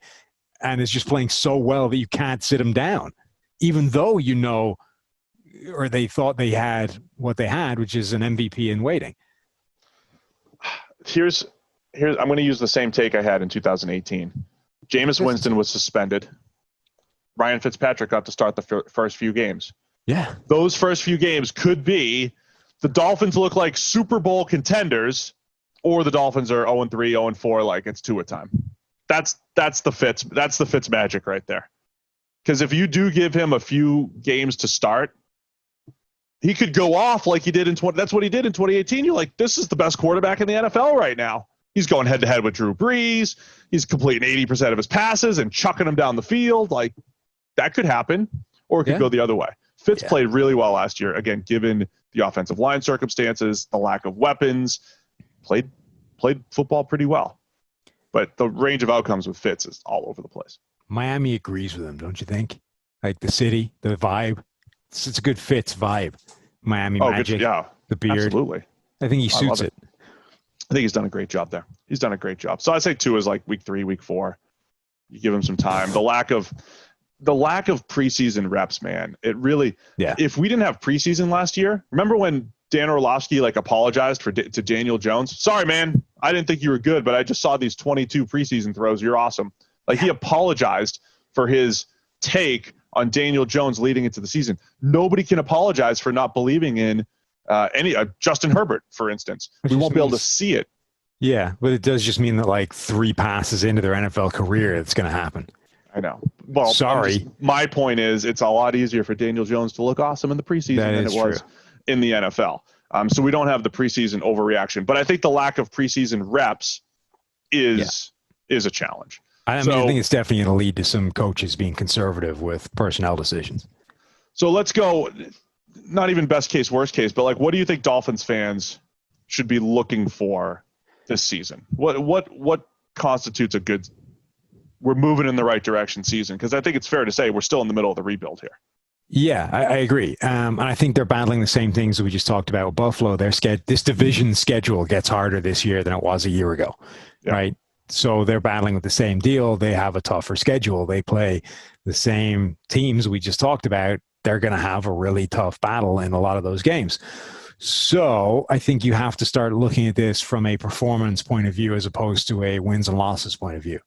and is just playing so well that you can't sit him down, even though or they thought they had what they had, which is an MVP in waiting. Here's I'm going to use the same take I had in 2018. Jameis Winston was suspended. Ryan Fitzpatrick got to start the first few games. Yeah. Those first few games could be the Dolphins look like Super Bowl contenders, or the Dolphins are 0-3, 0-4, like it's Tua time. That's the Fitz magic right there. Because if you do give him a few games to start, he could go off like he did that's what he did in 2018. You're like, this is the best quarterback in the NFL right now. He's going head-to-head with Drew Brees. He's completing 80% of his passes and chucking them down the field. Like, that could happen, or it could go the other way. Fitz played really well last year. Again, given the offensive line circumstances, the lack of weapons, played football pretty well. But the range of outcomes with Fitz is all over the place. Miami agrees with him, don't you think? Like the city, the vibe. It's a good Fitz vibe. Miami Magic, the beard. Absolutely. I think he suits it. I think he's done a great job there. He's done a great job. So I'd say 2 is like week 3, week 4. You give him some time. The lack of preseason reps, man. It really. Yeah. If we didn't have preseason last year, remember when Dan Orlovsky apologized to Daniel Jones? Sorry, man. I didn't think you were good, but I just saw these 22 preseason throws. You're awesome. He apologized for his take on Daniel Jones leading into the season. Nobody can apologize for not believing in Justin Herbert, for instance. We won't be able to see it. Yeah, but it does just mean that 3 passes into their NFL career, it's going to happen. I know. Well, sorry. My point is, it's a lot easier for Daniel Jones to look awesome in the preseason than it was in the NFL. So we don't have the preseason overreaction. But I think the lack of preseason reps is a challenge. I think it's definitely going to lead to some coaches being conservative with personnel decisions. So let's go, not even best case, worst case, but what do you think Dolphins fans should be looking for this season? What constitutes a good, we're moving in the right direction season? Because I think it's fair to say we're still in the middle of the rebuild here. Yeah, I agree. And I think they're battling the same things that we just talked about with Buffalo. This division schedule gets harder this year than it was a year ago, right? So they're battling with the same deal. They have a tougher schedule. They play the same teams we just talked about. They're going to have a really tough battle in a lot of those games. So I think you have to start looking at this from a performance point of view as opposed to a wins and losses point of view.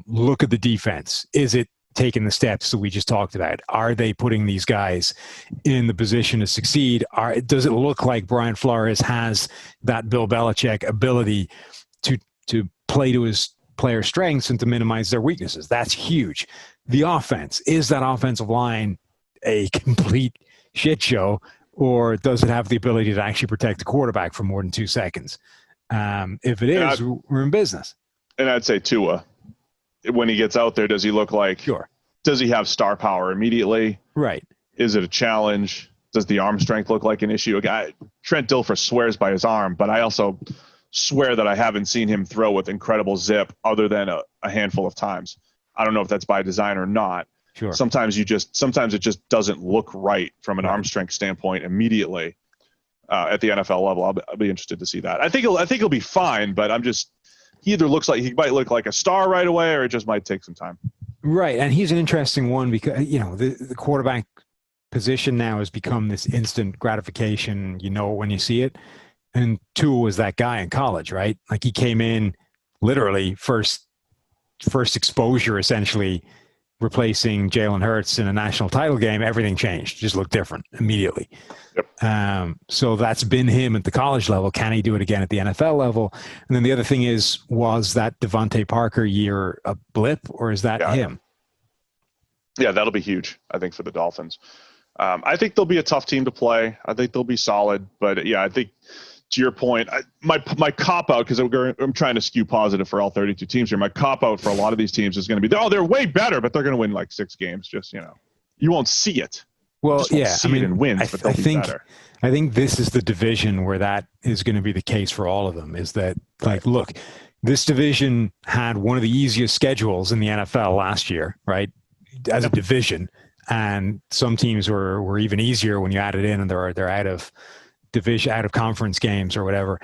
Look at the defense. Is it taking the steps that we just talked about? Are they putting these guys in the position to succeed? Does it look like Brian Flores has that Bill Belichick ability to play to his player strengths and to minimize their weaknesses? That's huge. The offense, is that offensive line a complete shit show, or does it have the ability to actually protect the quarterback for more than 2 seconds? If it is, we're in business. And I'd say Tua, when he gets out there, does he look like, does he have star power immediately? Right. Is it a challenge? Does the arm strength look like an issue? Trent Dilfer swears by his arm, but I also swear that I haven't seen him throw with incredible zip other than a handful of times. I don't know if that's by design or not. Sure. Sometimes it just doesn't look right from an arm strength standpoint immediately at the NFL level. I'll be interested to see that. I think he'll be fine, but he might look like a star right away, or it just might take some time. Right, and he's an interesting one because the quarterback position now has become this instant gratification. When you see it. And Tua was that guy in college, right? He came in literally first exposure, essentially replacing Jalen Hurts in a national title game. Everything changed, just looked different immediately. Yep. So that's been him at the college level. Can he do it again at the NFL level? And then the other thing was that Devontae Parker year a blip, or is that him? Yeah, that'll be huge, I think, for the Dolphins. I think they'll be a tough team to play. I think they'll be solid, but I think, to your point, my cop-out, because I'm trying to skew positive for all 32 teams here, my cop-out for a lot of these teams is going to be, they're way better, but they're going to win 6 games. Just, you won't see it. Well, see it in wins, but they'll be better. I think this is the division where that is going to be the case for all of them, is that, look, this division had one of the easiest schedules in the NFL last year, right, as a division, and some teams were even easier when you add it in, and they're out of division, out of conference games or whatever.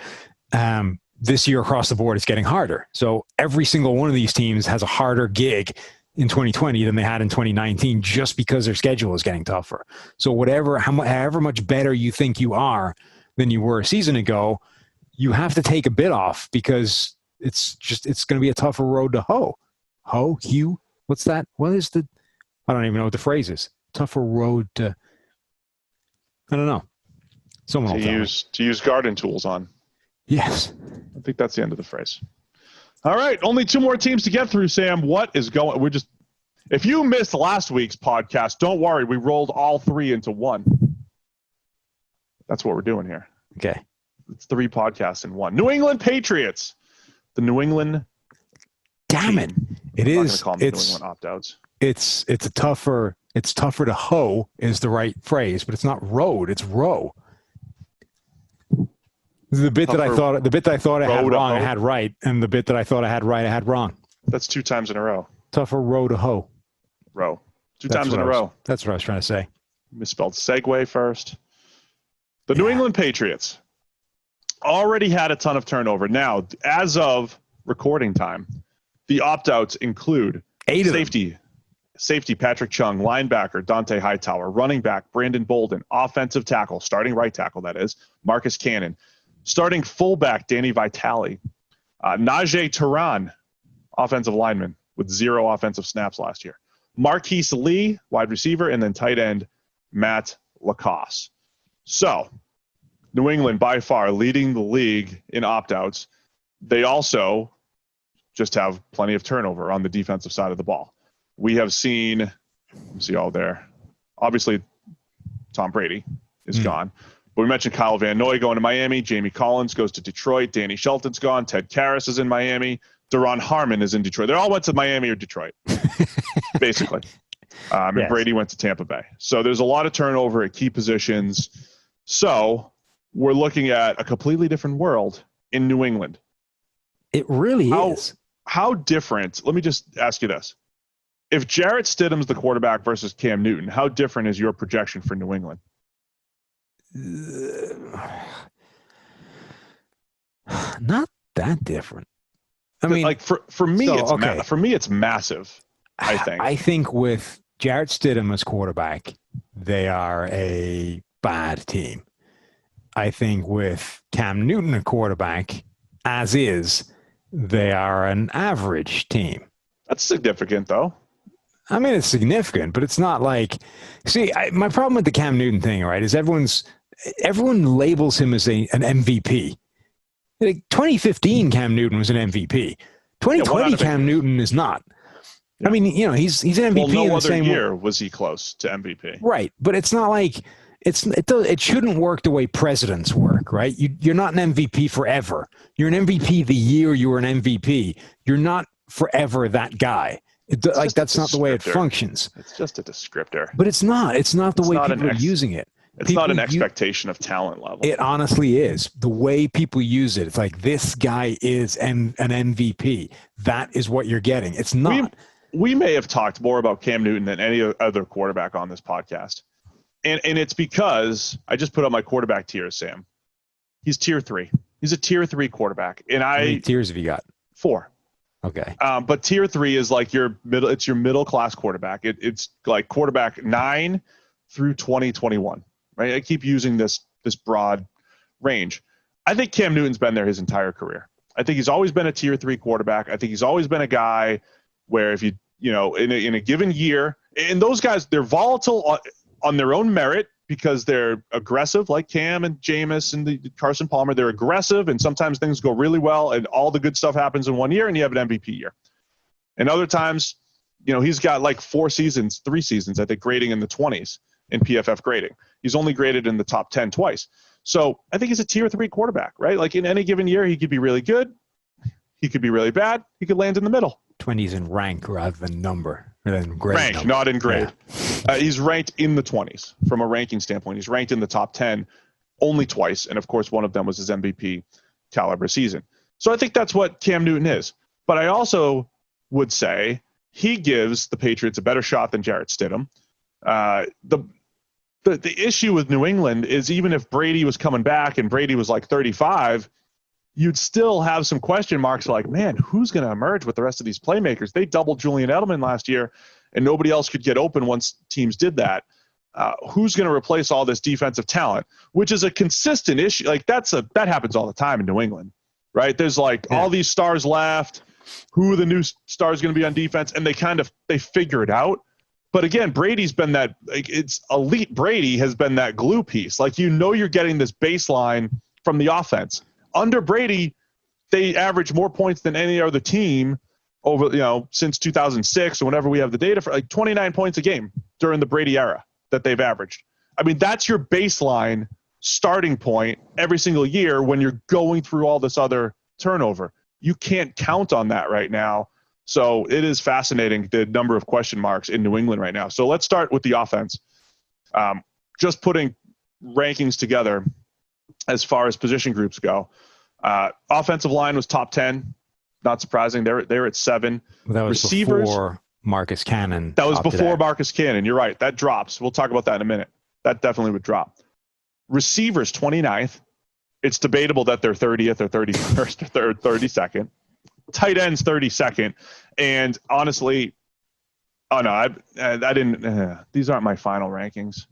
This year across the board, it's getting harder. So every single one of these teams has a harder gig in 2020 than they had in 2019, just because their schedule is getting tougher. So however much better you think you are than you were a season ago, you have to take a bit off, because it's going to be a tougher road to hoe. What's that? I don't even know what the phrase is. Tougher road to, I don't know. Someone to use garden tools on. Yes. I think that's the end of the phrase. All right. Only 2 more teams to get through, Sam. What is going? If you missed last week's podcast, don't worry. We rolled all 3 into one. That's what we're doing here. Okay. It's 3 podcasts in one. New England Patriots. The New England. Damn it. It is. New England opt-outs. it's tougher to hoe is the right phrase, but it's not road, it's row. The bit that I thought I had wrong, I had right, and the bit that I thought I had right, I had wrong. That's 2 times in a row. Tougher row to hoe. Row. 2 times in a row. That's what I was trying to say. Misspelled segue first. The New England Patriots already had a ton of turnover. Now, as of recording time, the opt-outs include safety Patrick Chung, linebacker Dont'a Hightower, running back Brandon Bolden, offensive tackle, starting right tackle that is, Marcus Cannon, starting fullback Danny Vitale, Najee Turan, offensive lineman with 0 offensive snaps last year, Marquise Lee, wide receiver, and then tight end Matt Lacoste. So, New England by far leading the league in opt-outs. They also just have plenty of turnover on the defensive side of the ball. We have seen, see all there. Obviously, Tom Brady is gone. But we mentioned Kyle Van Noy going to Miami. Jamie Collins goes to Detroit. Danny Shelton's gone. Ted Karras is in Miami. Daron Harmon is in Detroit. They all went to Miami or Detroit, basically. And Brady went to Tampa Bay. So there's a lot of turnover at key positions. So we're looking at a completely different world in New England. It really is. How different? Let me just ask you this. If Jarrett Stidham's the quarterback versus Cam Newton, how different is your projection for New England? Not that different. I mean, like for me, it's massive. I think with Jarrett Stidham as quarterback, they are a bad team. I think with Cam Newton a quarterback, as is, they are an average team. That's significant, though. I mean, it's significant, but it's not like. See, my problem with the Cam Newton thing, right, is everyone labels him as an MVP. Like 2015, Cam Newton was an MVP. 2020, Cam Newton is not. Yeah. I mean, he's an MVP. Well, no other year was he close to MVP. Right, but it's not like it shouldn't work the way presidents work, right? You're not an MVP forever. You're an MVP the year you were an MVP. You're not forever that guy. That's not the way it functions. It's just a descriptor. But it's not. It's not the way people are using it. It's not an expectation of talent level. It honestly is. The way people use it, it's like, this guy is an MVP. That is what you're getting. It's not. We may have talked more about Cam Newton than any other quarterback on this podcast. And it's because I just put up my quarterback tiers, Sam. He's tier 3. He's a tier 3 quarterback. And how many tiers have you got? 4. Okay. But tier 3 is like it's your middle class quarterback. It's like quarterback 9 through 2021, right? I keep using this broad range. I think Cam Newton's been there his entire career. I think he's always been a tier 3 quarterback. I think he's always been a guy where if in a given year, and those guys, they're volatile on their own merit because they're aggressive, like Cam and Jameis and Carson Palmer. They're aggressive, and sometimes things go really well, and all the good stuff happens in one year, and you have an MVP year. And other times, he's got like 3 seasons, I think, grading in the 20s in PFF grading. He's only graded in the top 10 twice. So I think he's a tier 3 quarterback, right? Like in any given year, he could be really good. He could be really bad. He could land in the middle. 20s in rank rather than number. Than grade rank, number. Not in grade. Yeah. He's ranked in the 20s from a ranking standpoint. He's ranked in the top 10 only twice. And, of course, one of them was his MVP caliber season. So I think that's what Cam Newton is. But I also would say he gives the Patriots a better shot than Jarrett Stidham. The issue with New England is even if Brady was coming back and Brady was like 35, you'd still have some question marks like, man, who's going to emerge with the rest of these playmakers? They doubled Julian Edelman last year, and nobody else could get open once teams did that. Who's going to replace all this defensive talent, which is a consistent issue. Like that happens all the time in New England, right? There's all these stars left. Who are the new stars going to be on defense? And they figure it out. But again, Brady's been that, it's elite Brady has been that glue piece. Like, you're getting this baseline from the offense. Under Brady, they average more points than any other team over, since 2006 or whenever we have the data for, like 29 points a game during the Brady era that they've averaged. I mean, that's your baseline starting point every single year when you're going through all this other turnover. You can't count on that right now So it is fascinating, the number of question marks in New England right now. So let's start with the offense. Just putting rankings together as far as position groups go. Offensive line was top 10. Not surprising. They're at 7. Well, that was Receivers, before Marcus Cannon. That was before Marcus Cannon. You're right. That drops. We'll talk about that in a minute. That definitely would drop. Receivers, 29th. It's debatable that they're 30th or 31st or 32nd. Tight ends, 32nd. And honestly, I didn't. These aren't my final rankings.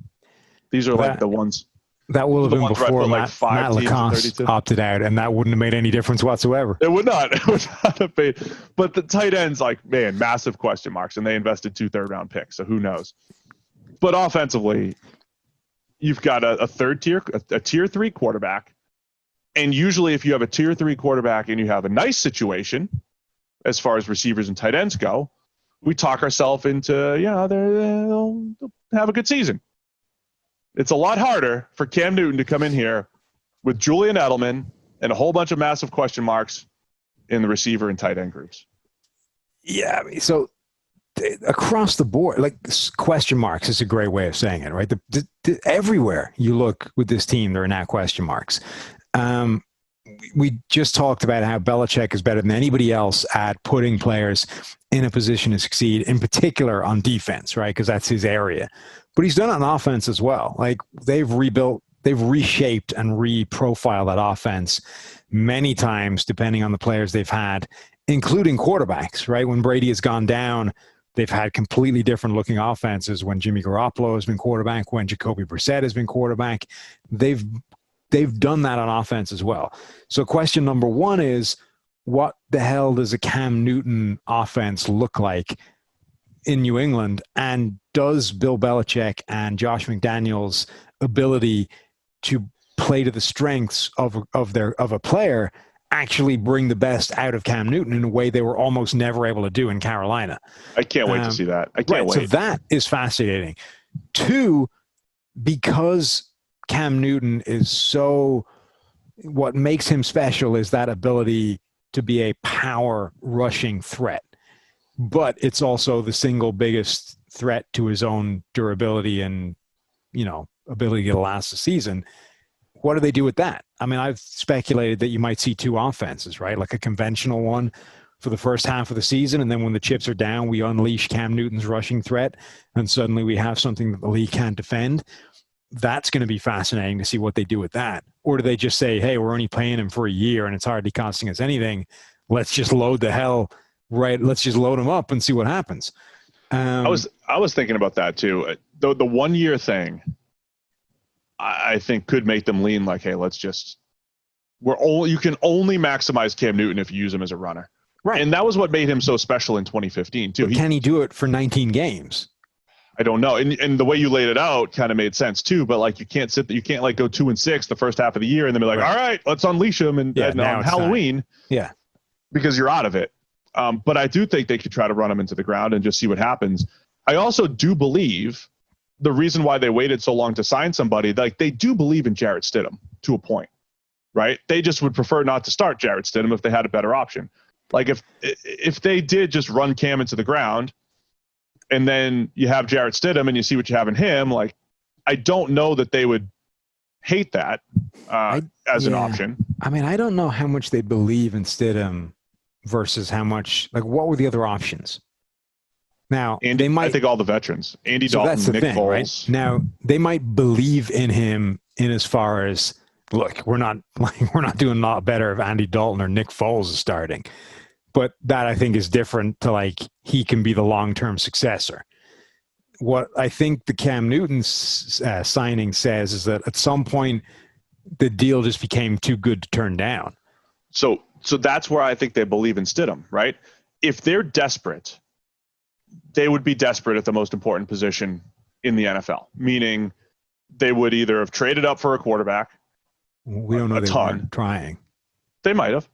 These are like the ones. That will have been before Matt Lacoste opted out, and that wouldn't have made any difference whatsoever. It would not. It would not have made. But the tight ends, like, man, massive question marks, and they invested 2 third-round picks, so who knows? But offensively, you've got a tier 3 quarterback, and usually if you have a tier 3 quarterback and you have a nice situation as far as receivers and tight ends go, we talk ourselves into, they'll have a good season. It's a lot harder for Cam Newton to come in here with Julian Edelman and a whole bunch of massive question marks in the receiver and tight end groups. Yeah, so across the board, like, question marks is a great way of saying it, right? Everywhere you look with this team, there are now question marks. We just talked about how Belichick is better than anybody else at putting players in a position to succeed, in particular on defense, right? Because that's his area. But he's done it on offense as well. Like, they've reshaped and reprofiled that offense many times, depending on the players they've had, including quarterbacks, right? When Brady has gone down, they've had completely different looking offenses. When Jimmy Garoppolo has been quarterback, when Jacoby Brissett has been quarterback, they've done that on offense as well. So question number 1 is, what the hell does a Cam Newton offense look like in New England? And does Bill Belichick and Josh McDaniels' ability to play to the strengths of a player actually bring the best out of Cam Newton in a way they were almost never able to do in Carolina? I can't wait to see that. I can't wait. So that is fascinating. 2, because Cam Newton is so, what makes him special is that ability to be a power rushing threat. But it's also the single biggest threat to his own durability and, ability to last the season. What do they do with that? I mean, I've speculated that you might see 2 offenses, right? Like a conventional one for the first half of the season, and then when the chips are down, we unleash Cam Newton's rushing threat, and suddenly we have something that the league can't defend. That's going to be fascinating to see what they do with that. Or do they just say, hey, we're only paying him for a year and it's hardly costing us anything. Let's just load the hell, right? Let's just load him up and see what happens. I was thinking about that too. The 1 year thing, I think, could make them lean like, hey, you can only maximize Cam Newton if you use him as a runner. Right. And that was what made him so special in 2015 too. Can he do it for 19 games? I don't know. And the way you laid it out kind of made sense too, but like, you can't like go 2-6 the first half of the year and then be like, all right, let's unleash him and on Halloween. Time. Yeah. Because you're out of it. But I do think they could try to run him into the ground and just see what happens. I also do believe the reason why they waited so long to sign somebody, like, they do believe in Jarrett Stidham to a point, right? They just would prefer not to start Jarrett Stidham if they had a better option. Like, if they did just run Cam into the ground, and then you have Jarrett Stidham and you see what you have in him, like, I don't know that they would hate that as an option. I mean, I don't know how much they believe in Stidham versus how much, like, what were the other options? Now, I think all the veterans, Andy Dalton, Nick Foles. Right? Now, they might believe in him in as far as, look, we're not doing a lot better if Andy Dalton or Nick Foles is starting. But that, I think, is different to, like, he can be the long-term successor. What I think the Cam Newton signing says is that at some point the deal just became too good to turn down. So that's where I think they believe in Stidham, right? If they're desperate, they would be desperate at the most important position in the NFL, meaning they would either have traded up for a quarterback. We don't know. They weren't trying. They might have,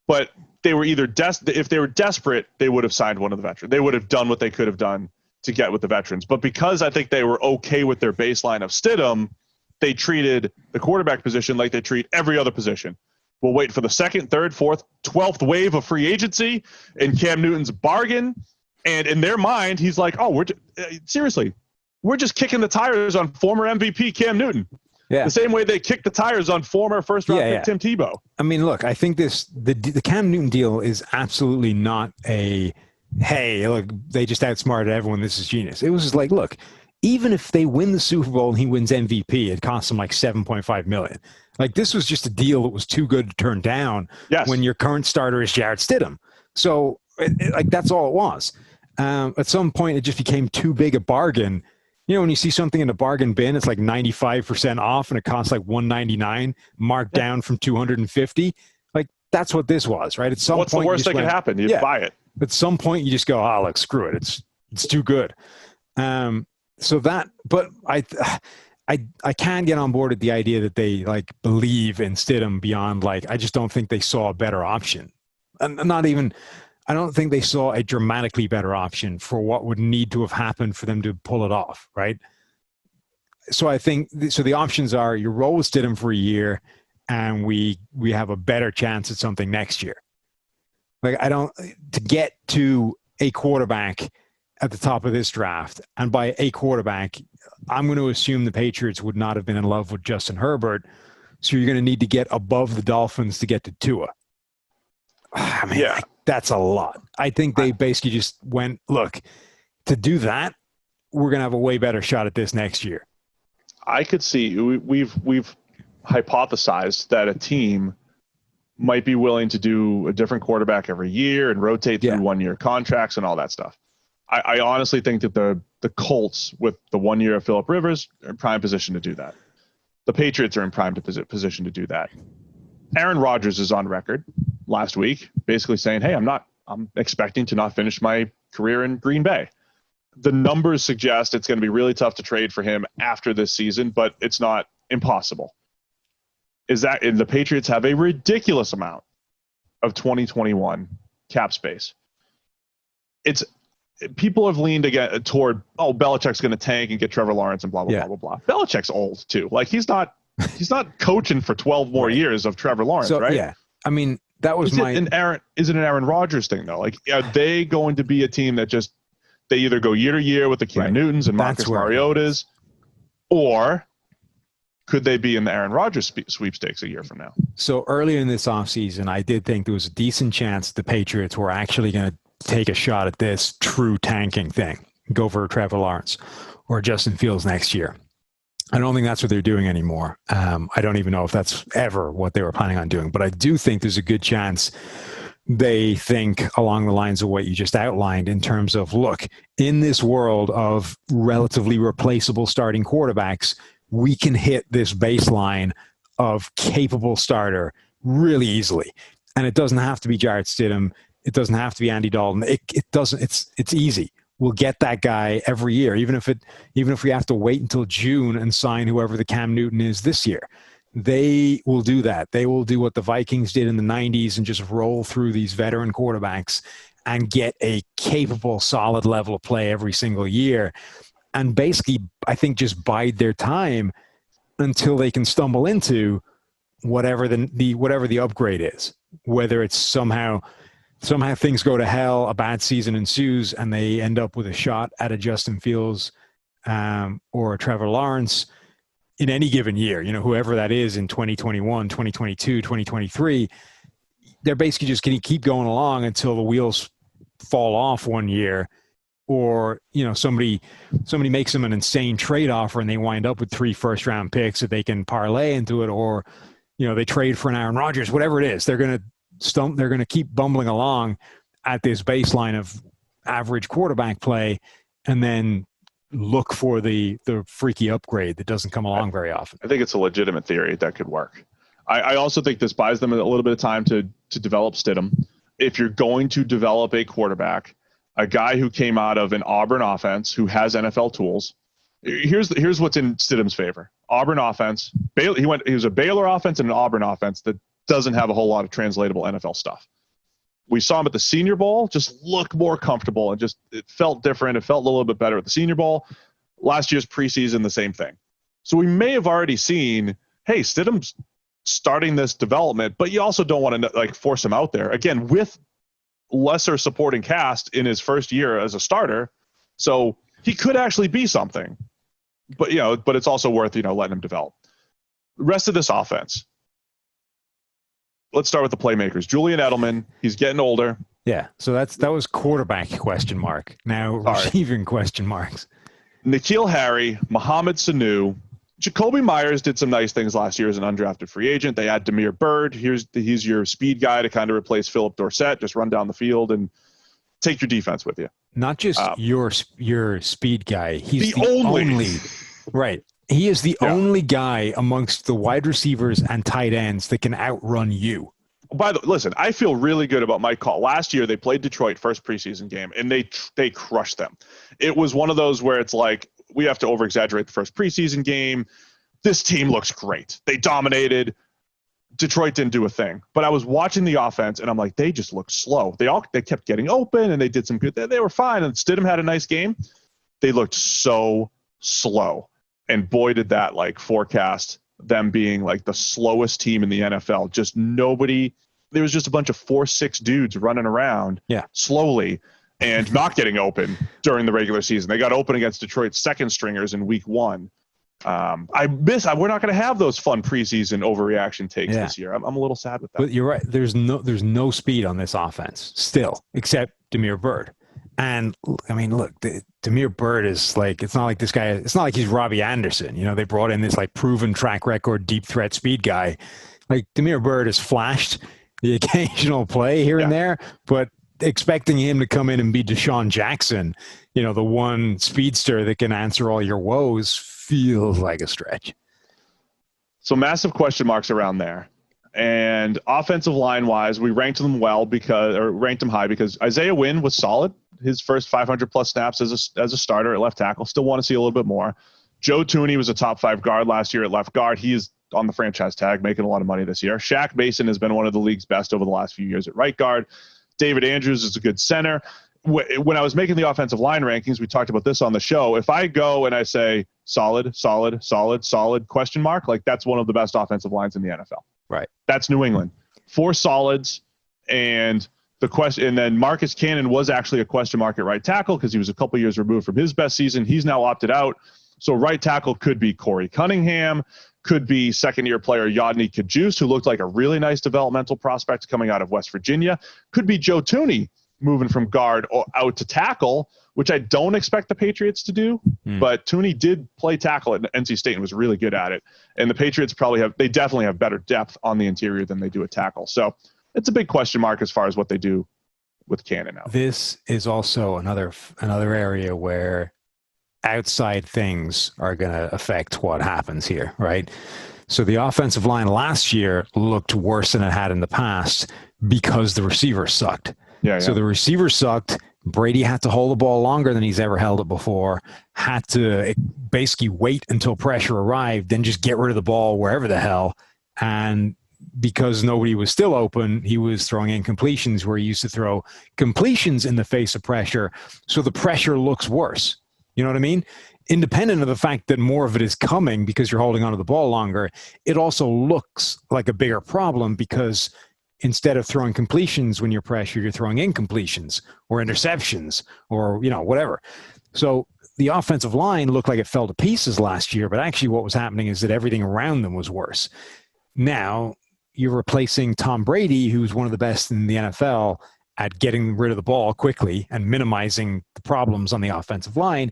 but they were either if they were desperate, they would have signed one of the veterans. They would have done what they could have done to get with the veterans. But because I think they were okay with their baseline of Stidham, they treated the quarterback position like they treat every other position. We'll wait for the second, third, fourth, 12th wave of free agency and Cam Newton's bargain. And in their mind, he's like, oh, seriously, we're just kicking the tires on former MVP Cam Newton. Yeah. The same way they kicked the tires on former first-round pick Tim Tebow. I mean, look, I think the Cam Newton deal is absolutely not a, hey, look, they just outsmarted everyone. This is genius. It was just like, look, even if they win the Super Bowl and he wins MVP, it costs them like $7.5 million. Like, this was just a deal that was too good to turn down when your current starter is Jarrett Stidham. So, like, that's all it was. At some point, it just became too big a bargain. You know, when you see something in the bargain bin, it's like 95% off and it costs like $199, marked down from $250. Like, that's what this was, right? At some What's point, the worst that could happen? You buy it. At some point, you just go, oh, look, screw it. It's too good. But I can get on board with the idea that they like believe in Stidham beyond like, I just don't think they saw a better option. And I don't think they saw a dramatically better option for what would need to have happened for them to pull it off, right? So I think the options are you roll with Stidham for a year and we have a better chance at something next year. Like, to get to a quarterback at the top of this draft, and by a quarterback, I'm going to assume the Patriots would not have been in love with Justin Herbert, so you're going to need to get above the Dolphins to get to Tua. I mean, that's a lot. I think they basically just went, look, to do that, we're going to have a way better shot at this next year. I could see we've hypothesized that a team might be willing to do a different quarterback every year and rotate through 1-year contracts and all that stuff. I honestly think that the Colts, with the 1 year of Phillip Rivers, are in prime position to do that. The Patriots are in prime position to do that. Aaron Rodgers is on record last week basically saying, hey, I'm expecting to not finish my career in Green Bay. The numbers suggest it's going to be really tough to trade for him after this season, but it's not impossible. And the Patriots have a ridiculous amount of 2021 cap space. People have leaned again toward, Belichick's going to tank and get Trevor Lawrence and blah, blah, blah, blah, blah. Belichick's old too. Like, he's not coaching for 12 more years of Trevor Lawrence, right? Yeah. I mean, that was is it an Aaron Rodgers thing though? Like, are they going to be a team that just, they either go year to year with the Cam Newtons and Marcus Mariotas, or could they be in the Aaron Rodgers sweepstakes a year from now? So earlier in this offseason, I did think there was a decent chance the Patriots were actually going to take a shot at this true tanking thing, go for Trevor Lawrence or Justin Fields next year. I don't think that's what they're doing anymore. I don't even know if that's ever what they were planning on doing, but I do think there's a good chance they think along the lines of what you just outlined in terms of, look, in this world of relatively replaceable starting quarterbacks, we can hit this baseline of capable starter really easily. And it doesn't have to be Jarrett Stidham. It doesn't have to be Andy Dalton. It doesn't. It's easy. We'll get that guy every year, even if we have to wait until June and sign whoever the Cam Newton is this year. They will do that. They will do what the Vikings did in the 90s and just roll through these veteran quarterbacks and get a capable, solid level of play every single year. And basically, I think, just bide their time until they can stumble into whatever the upgrade is, whether it's somehow things go to hell, a bad season ensues, and they end up with a shot at a Justin Fields or a Trevor Lawrence in any given year, whoever that is in 2021, 2022, 2023, they're basically just going to keep going along until the wheels fall off one year, or, somebody makes them an insane trade offer and they wind up with 3 first-round picks that they can parlay into it, or, they trade for an Aaron Rodgers, whatever it is. They're going to keep bumbling along at this baseline of average quarterback play and then look for the freaky upgrade that doesn't come along very often. I think it's a legitimate theory that could work. I also think this buys them a little bit of time to develop Stidham. If you're going to develop a quarterback, a guy who came out of an Auburn offense who has NFL tools, here's what's in Stidham's favor. Auburn offense, he was a Baylor offense and an Auburn offense that doesn't have a whole lot of translatable NFL stuff. We saw him at the Senior Bowl just look more comfortable and it felt different. It felt a little bit better at the Senior Bowl. Last year's preseason, the same thing. So we may have already seen, hey, Stidham's starting this development, but you also don't want to like force him out there again with lesser supporting cast in his first year as a starter. So he could actually be something, but it's also worth, letting him develop. The rest of this offense. Let's start with the playmakers. Julian Edelman, he's getting older. Yeah. So that was quarterback question mark. Now receiving question marks. N'Keal Harry, Mohamed Sanu, Jacoby Myers did some nice things last year as an undrafted free agent. They had Damiere Byrd. He's your speed guy to kind of replace Philip Dorsett. Just run down the field and take your defense with you. Not just your speed guy. He's the only. Right. He is the only guy amongst the wide receivers and tight ends that can outrun you. Listen, I feel really good about Mike Call. Last year, they played Detroit first preseason game, and they crushed them. It was one of those where it's like, we have to over-exaggerate the first preseason game. This team looks great. They dominated. Detroit didn't do a thing. But I was watching the offense, and I'm like, they just look slow. They kept getting open, and they did some good. They were fine, and Stidham had a nice game. They looked so slow. And boy, did that forecast them being the slowest team in the NFL. Just nobody. There was just a bunch of 4'6" dudes running around slowly and not getting open during the regular season. They got open against Detroit's second stringers in week 1. We're not going to have those fun preseason overreaction takes this year. I'm a little sad with that. But you're right. There's no speed on this offense still, except Damiere Byrd. And I mean, look, Damiere Byrd is it's not like this guy. It's not like he's Robbie Anderson. They brought in this proven track record, deep threat speed guy. Damiere Byrd has flashed the occasional play here and there, but expecting him to come in and be Deshaun Jackson, the one speedster that can answer all your woes, feels like a stretch. So massive question marks around there. And offensive line wise, we ranked them high because Isaiah Wynn was solid. His first 500 plus snaps as a starter at left tackle. Still want to see a little bit more. Joe Thuney was a top 5 guard last year at left guard. He is on the franchise tag, making a lot of money this year. Shaq Mason has been one of the league's best over the last few years at right guard. David Andrews is a good center. When I was making the offensive line rankings, we talked about this on the show. If I go and I say solid, question mark, that's one of the best offensive lines in the NFL. Right. That's New England. 4 solids, and then Marcus Cannon was actually a question mark at right tackle because he was a couple years removed from his best season. He's now opted out. So right tackle could be Corey Cunningham, could be second-year player Yodny Kajus, who looked like a really nice developmental prospect coming out of West Virginia. Could be Joe Thuney moving from guard out to tackle, which I don't expect the Patriots to do. But Thuney did play tackle at NC State and was really good at it. And the Patriots they definitely have better depth on the interior than they do at tackle. So it's a big question mark as far as what they do with Cannon now. This is also another area where outside things are going to affect what happens here, right? So the offensive line last year looked worse than it had in the past because the receivers sucked. So the receivers sucked. Brady had to hold the ball longer than he's ever held it before, had to basically wait until pressure arrived, then just get rid of the ball wherever the hell. And because nobody was still open, he was throwing incompletions where he used to throw completions in the face of pressure. So the pressure looks worse. You know what I mean? Independent of the fact that more of it is coming because you're holding onto the ball longer, it also looks like a bigger problem because instead of throwing completions when you're pressured, you're throwing incompletions or interceptions or, whatever. So the offensive line looked like it fell to pieces last year, but actually what was happening is that everything around them was worse. Now you're replacing Tom Brady, who's one of the best in the NFL at getting rid of the ball quickly and minimizing the problems on the offensive line.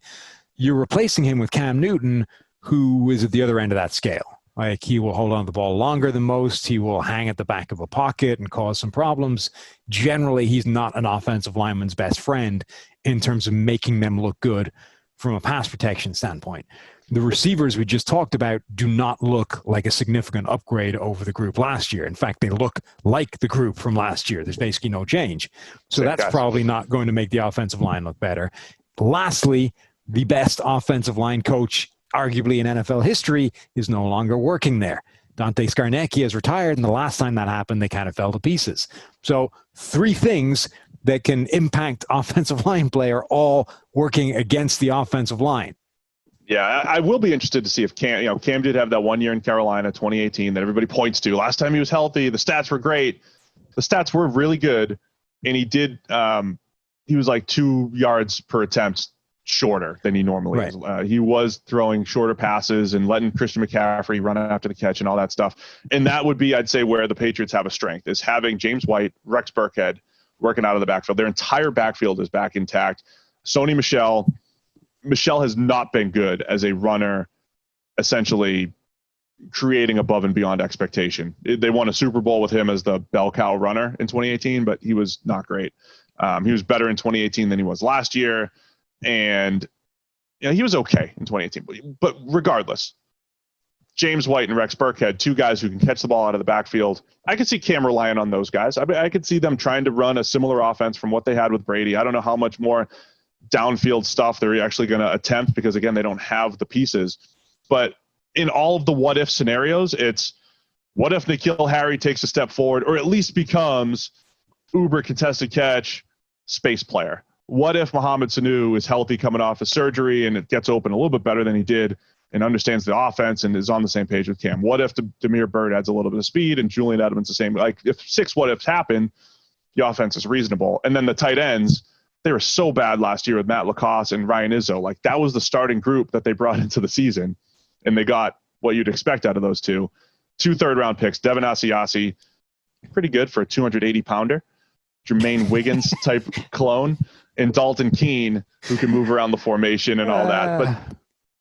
You're replacing him with Cam Newton, who is at the other end of that scale. He will hold on to the ball longer than most. He will hang at the back of a pocket and cause some problems. Generally, he's not an offensive lineman's best friend in terms of making them look good from a pass protection standpoint. The receivers we just talked about do not look like a significant upgrade over the group last year. In fact, they look like the group from last year. There's basically no change. So that's probably not going to make the offensive line look better. Lastly, the best offensive line coach arguably in NFL history is no longer working there. Dante Scarnecchia has retired, and the last time that happened, they kind of fell to pieces. So 3 things that can impact offensive line play are all working against the offensive line. Yeah, I will be interested to see if Cam did have that 1 year in Carolina, 2018, that everybody points to. Last time he was healthy, the stats were great. The stats were really good, and he did. He was like 2 yards per attempt shorter than he normally is. He was throwing shorter passes and letting Christian McCaffrey run after the catch and all that stuff. And that would be, I'd say, where the Patriots have a strength, is having James White, Rex Burkhead working out of the backfield. Their entire backfield is back intact. Sony Michel has not been good as a runner, essentially creating above and beyond expectation. They won a Super Bowl with him as the bell cow runner in 2018, but he was not great. He was better in 2018 than he was last year. And he was okay in 2018. But regardless, James White and Rex Burkhead, 2 guys who can catch the ball out of the backfield. I could see Cam relying on those guys. I could see them trying to run a similar offense from what they had with Brady. I don't know how much more downfield stuff they're actually going to attempt, because again, they don't have the pieces. But in all of the what if scenarios, it's what if N'Keal Harry takes a step forward, or at least becomes uber contested catch space player? What if Mohamed Sanu is healthy coming off his surgery and it gets open a little bit better than he did and understands the offense and is on the same page with Cam? What if Demir Bird adds a little bit of speed and Julian Edelman's the same? Like, if 6 what ifs happen, the offense is reasonable. And then the tight ends, they were so bad last year with Matt Lacoste and Ryan Izzo. Like, that was the starting group that they brought into the season, and they got what you'd expect out of those 2 third-round picks. Devin Asiasi, pretty good for a 280-pounder. Jermaine Wiggins type clone, and Dalton Keene, who can move around the formation and all that. But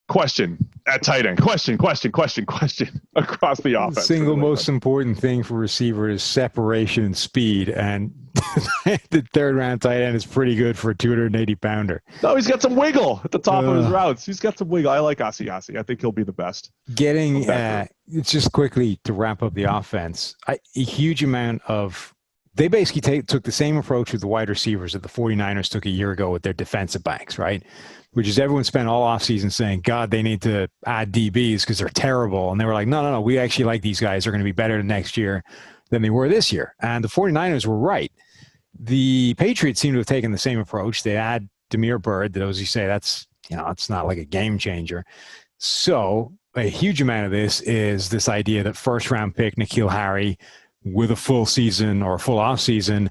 question at tight end, question across the offense. The single most important thing for receiver is separation and speed, and the third-round tight end is pretty good for a 280-pounder. No, he's got some wiggle at the top of his routes. He's got some wiggle. I like Asiasi. I think he'll be the best. It's just quickly to wrap up the offense, a huge amount of – they basically took the same approach with the wide receivers that the 49ers took a year ago with their defensive backs, right? Which is everyone spent all offseason saying, God, they need to add DBs because they're terrible. And they were like, no, we actually like these guys. They're going to be better next year than they were this year. And the 49ers were right. The Patriots seem to have taken the same approach. They add Demir Bird, that, as you say, that's, it's not like a game changer. So a huge amount of this is this idea that first-round pick N'Keal Harry with a full season or a full off season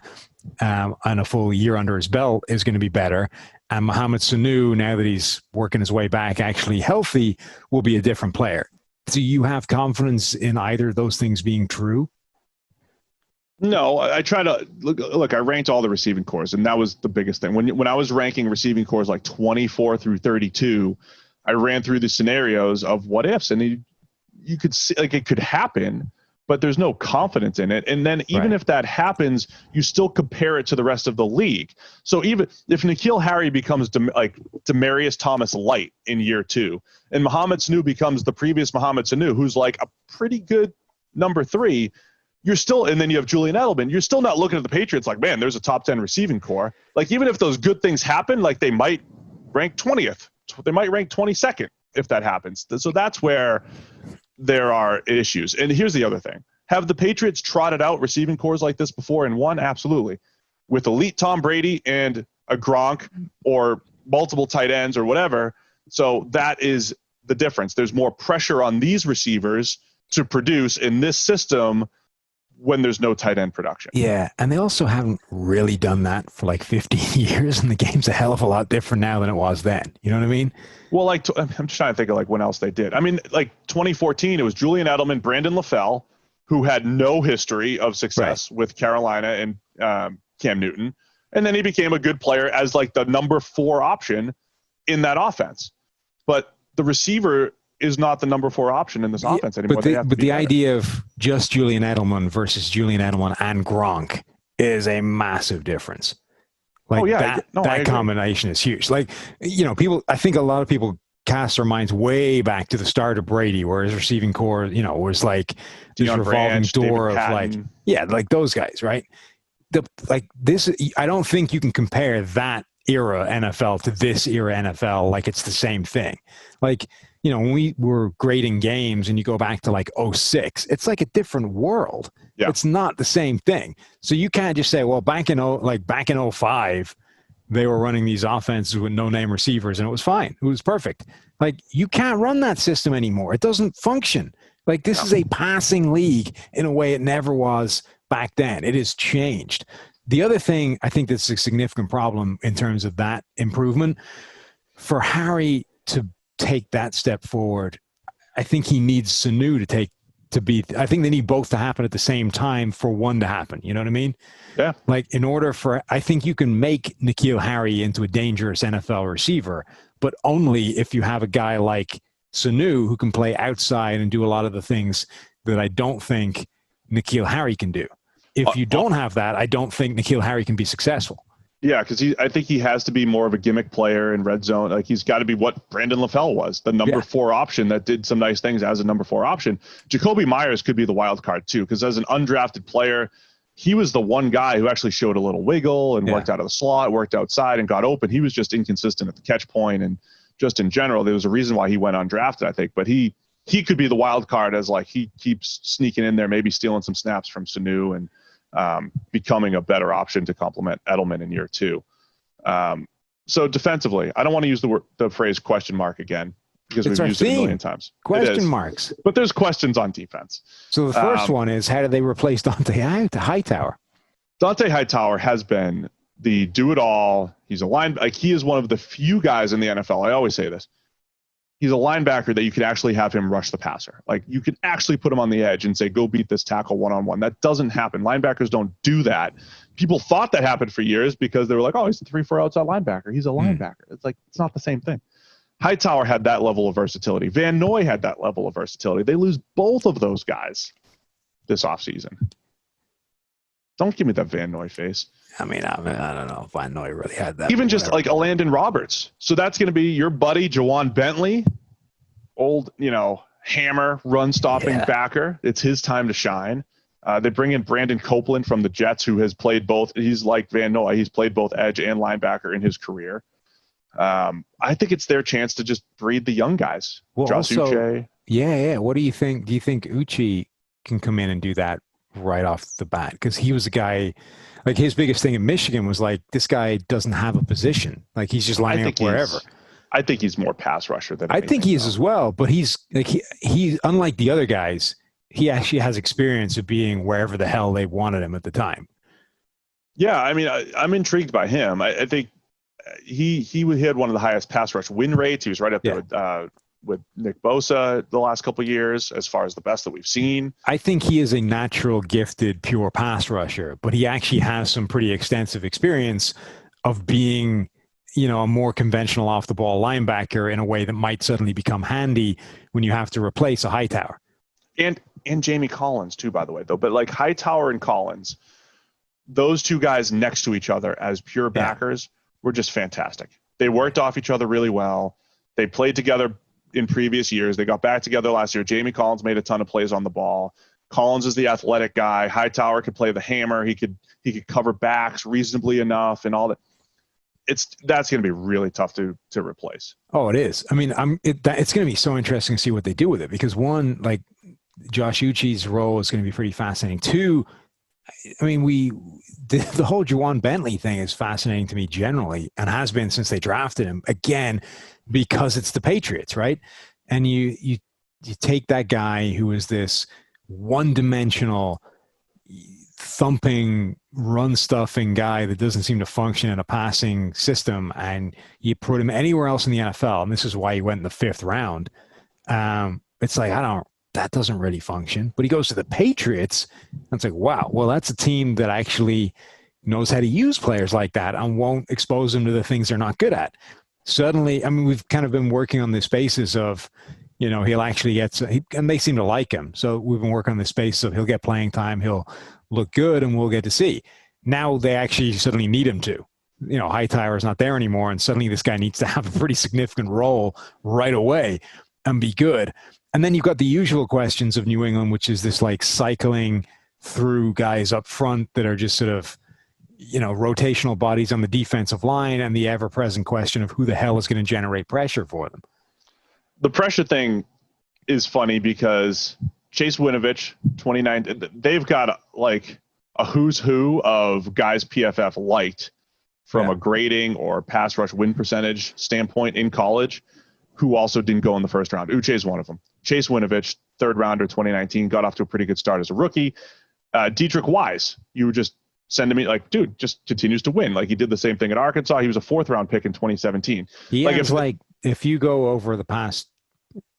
and a full year under his belt is going to be better. And Mohamed Sanu, now that he's working his way back actually healthy, will be a different player. Do you have confidence in either of those things being true? No, I try to look. I ranked all the receiving cores, and that was the biggest thing. When I was ranking receiving cores like 24 through 32, I ran through the scenarios of what ifs, and you could see like it could happen, but there's no confidence in it. And then even if that happens, you still compare it to the rest of the league. So even if N'Keal Harry becomes like Demaryius Thomas light in year 2, and Mohamed Sanu becomes the previous Mohamed Sanu, who's like a pretty good number 3, you're still, and then you have Julian Edelman, you're still not looking at the Patriots like, man, there's a top 10 receiving core. Like, even if those good things happen, like they might rank 20th, they might rank 22nd if that happens. So that's where there are issues. And here's the other thing. Have the Patriots trotted out receiving cores like this before and won? Absolutely. With elite Tom Brady and a Gronk or multiple tight ends or whatever. So that is the difference. There's more pressure on these receivers to produce in this system when there's no tight end production. Yeah, and they also haven't really done that for like 15 years, and the game's a hell of a lot different now than it was then. You know what I mean? Well, like, I'm just trying to think of like when else they did. I mean, like 2014, it was Julian Edelman, Brandon LaFell, who had no history of success with Carolina and Cam Newton, and then he became a good player as like the number 4 option in that offense. But the receiver is not the number 4 option in this offense anymore. But the idea of just Julian Edelman versus Julian Edelman and Gronk is a massive difference. Like that combination is huge. Like, I think a lot of people cast their minds way back to the start of Brady, where his receiving core, was like this revolving door of like those guys, right? I don't think you can compare that era NFL to this era NFL like it's the same thing. Like, when we were grading games and you go back to like 06, it's like a different world. Yeah. It's not the same thing. So you can't just say, well, back in 05, they were running these offenses with no-name receivers, and it was fine. It was perfect. Like, you can't run that system anymore. It doesn't function. Like, this is a passing league in a way it never was back then. It has changed. The other thing I think that's a significant problem in terms of that improvement, for Harry to take that step forward, I think he needs Sanu I think they need both to happen at the same time for one to happen. You know what I mean? Yeah. Like, I think you can make N'Keal Harry into a dangerous NFL receiver, but only if you have a guy like Sanu who can play outside and do a lot of the things that I don't think N'Keal Harry can do. If you don't have that, I don't think N'Keal Harry can be successful. Yeah, because I think he has to be more of a gimmick player in red zone. Like, he's got to be what Brandon LaFell was, the number 4 option that did some nice things as a number 4 option. Jacoby Myers could be the wild card too, because as an undrafted player, he was the one guy who actually showed a little wiggle and worked out of the slot, worked outside and got open. He was just inconsistent at the catch point, and just in general, there was a reason why he went undrafted, I think. But he could be the wild card, as like he keeps sneaking in there, maybe stealing some snaps from Sanu and becoming a better option to complement Edelman in year 2. So defensively, I don't want to use the phrase question mark again, because we've used it a million times. Question marks. But there's questions on defense. So the first one is, how do they replace Dont'a Hightower? Dont'a Hightower has been the do-it-all. He's he is one of the few guys in the NFL. I always say this. He's a linebacker that you could actually have him rush the passer. Like, you could actually put him on the edge and say, go beat this tackle one-on-one. That doesn't happen. Linebackers don't do that. People thought that happened for years because they were like, oh, he's a 3-4 outside linebacker. He's a linebacker. It's like, it's not the same thing. Hightower had that level of versatility. Van Noy had that level of versatility. They lose both of those guys this offseason. Don't give me that Van Noy face. I mean, I don't know if Van Noy really had that. Even just like a Landon Roberts. So that's going to be your buddy, Jawan Bentley, old, hammer, run-stopping backer. It's his time to shine. They bring in Brandon Copeland from the Jets, who has played both. He's like Van Noy. He's played both edge and linebacker in his career. I think it's their chance to just breed the young guys. Well, Josh Uche. Yeah. What do you think? Do you think Uche can come in and do that right off the bat? Because he was a guy, like, his biggest thing in Michigan was like, this guy doesn't have a position. Like, he's just lining up wherever. I think he's more pass rusher than anything. I think he is as well, but he's like, he unlike the other guys, he actually has experience of being wherever the hell they wanted him at the time. Yeah, I mean, I'm intrigued by him. I think he had one of the highest pass rush win rates. He was right up there with Nick Bosa the last couple of years, as far as the best that we've seen. I think he is a natural gifted pure pass rusher, but he actually has some pretty extensive experience of being, a more conventional off the ball linebacker in a way that might suddenly become handy when you have to replace a Hightower. And Jamie Collins too, by the way, though. But like Hightower and Collins, those two guys next to each other as pure backers were just fantastic. They worked off each other really well. They played together in previous years. They got back together last year. Jamie Collins made a ton of plays on the ball. Collins is the athletic guy. Hightower could play the hammer. He could cover backs reasonably enough and all that. That's going to be really tough to replace. Oh, it is. I mean, it's going to be so interesting to see what they do with it, because one, like, Josh Uche's role is going to be pretty fascinating. Two, I mean, the whole Jawan Bentley thing is fascinating to me generally, and has been since they drafted him, again, because it's the Patriots, right? And you take that guy who is this one-dimensional, thumping, run-stuffing guy that doesn't seem to function in a passing system, and you put him anywhere else in the NFL, and this is why he went in the 5th round. It's like, that doesn't really function. But he goes to the Patriots, and it's like, wow, well, that's a team that actually knows how to use players like that and won't expose them to the things they're not good at. Suddenly, I mean, we've kind of been working on this basis of, he'll actually get, and they seem to like him. So we've been working on this space of he'll get playing time, he'll look good, and we'll get to see. Now they actually suddenly need him to. Hightower is not there anymore, and suddenly this guy needs to have a pretty significant role right away and be good. And then you've got the usual questions of New England, which is this like cycling through guys up front that are just sort of, rotational bodies on the defensive line, and the ever-present question of who the hell is going to generate pressure for them. The pressure thing is funny because Chase Winovich, 29, they've got like a who's who of guys PFF liked from a grading or pass rush win percentage standpoint in college who also didn't go in the first round. Uche is one of them. Chase Winovich, third rounder 2019, got off to a pretty good start as a rookie. Dietrich Wise, you would just send him like, dude, just continues to win. Like he did the same thing at Arkansas. He was a fourth round pick in 2017. If you go over the past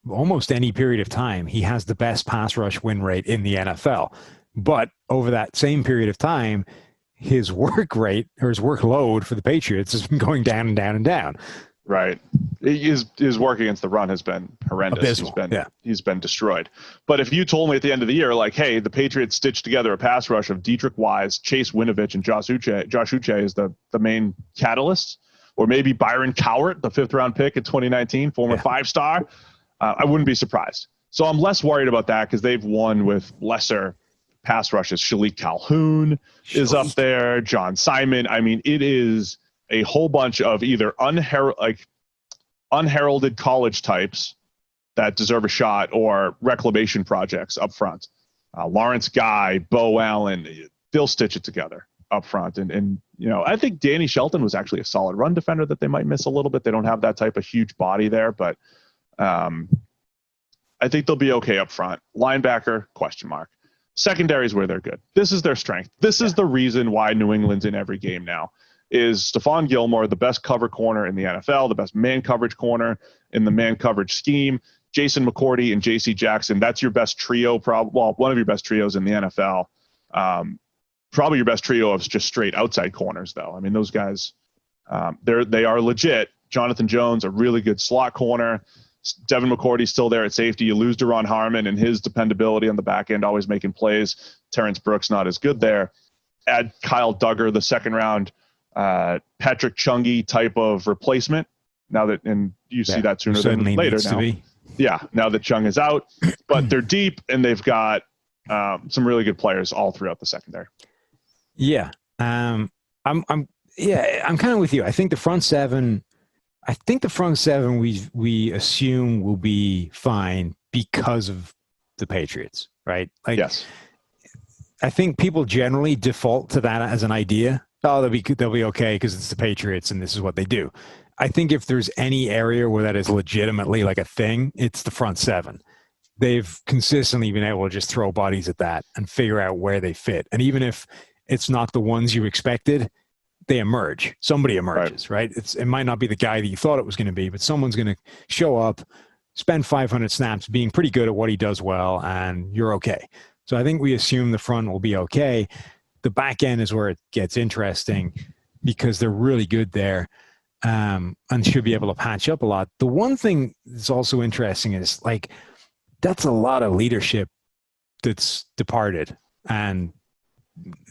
almost any period of time, he has the best pass rush win rate in the NFL. But over that same period of time, his work rate or his workload for the Patriots has been going down and down and down. Right. His work against the run has been horrendous. He's been destroyed. But if you told me at the end of the year, like, hey, the Patriots stitched together a pass rush of Dietrich Wise, Chase Winovich, and Josh Uche is the main catalyst, or maybe Byron Cowart, the fifth-round pick in 2019, former five-star, I wouldn't be surprised. So I'm less worried about that because they've won with lesser pass rushes. Shalik Calhoun is up there. John Simon. I mean, it is a whole bunch of either unheralded college types that deserve a shot or reclamation projects up front. Lawrence Guy, Bo Allen, they'll stitch it together up front. And I think Danny Shelton was actually a solid run defender that they might miss a little bit. They don't have that type of huge body there, but I think they'll be okay up front. Linebacker, question mark. Secondary is where they're good. This is their strength. This is the reason why New England's in every game now. Is Stephon Gilmore the best cover corner in the NFL, the best man coverage corner in the man coverage scheme? Jason McCourty and J.C. Jackson, that's your best trio, one of your best trios in the NFL. Probably your best trio of just straight outside corners, though. I mean, those guys, they are legit. Jonathan Jones, a really good slot corner. Devin McCourty's still there at safety. You lose Deron Harmon and his dependability on the back end, always making plays. Terrence Brooks not as good there. Add Kyle Duggar, the second round Patrick Chungy type of replacement. Now that, and you see that sooner than later now. Yeah, now that Chung is out, but they're deep and they've got some really good players all throughout the secondary. Yeah, I'm kind of with you. I think the front seven we assume will be fine because of the Patriots, right? Like, yes. I think people generally default to that as an idea. Oh, they'll be okay because it's the Patriots and this is what they do. I think if there's any area where that is legitimately like a thing, it's the front seven. They've consistently been able to just throw bodies at that and figure out where they fit. And even if it's not the ones you expected, they emerge. Somebody emerges, right? It might not be the guy that you thought it was going to be, but someone's going to show up, spend 500 snaps being pretty good at what he does well, and you're okay. So I think we assume the front will be okay. The back end is where it gets interesting because they're really good there and should be able to patch up a lot. The one thing that's also interesting is, like, that's a lot of leadership that's departed, and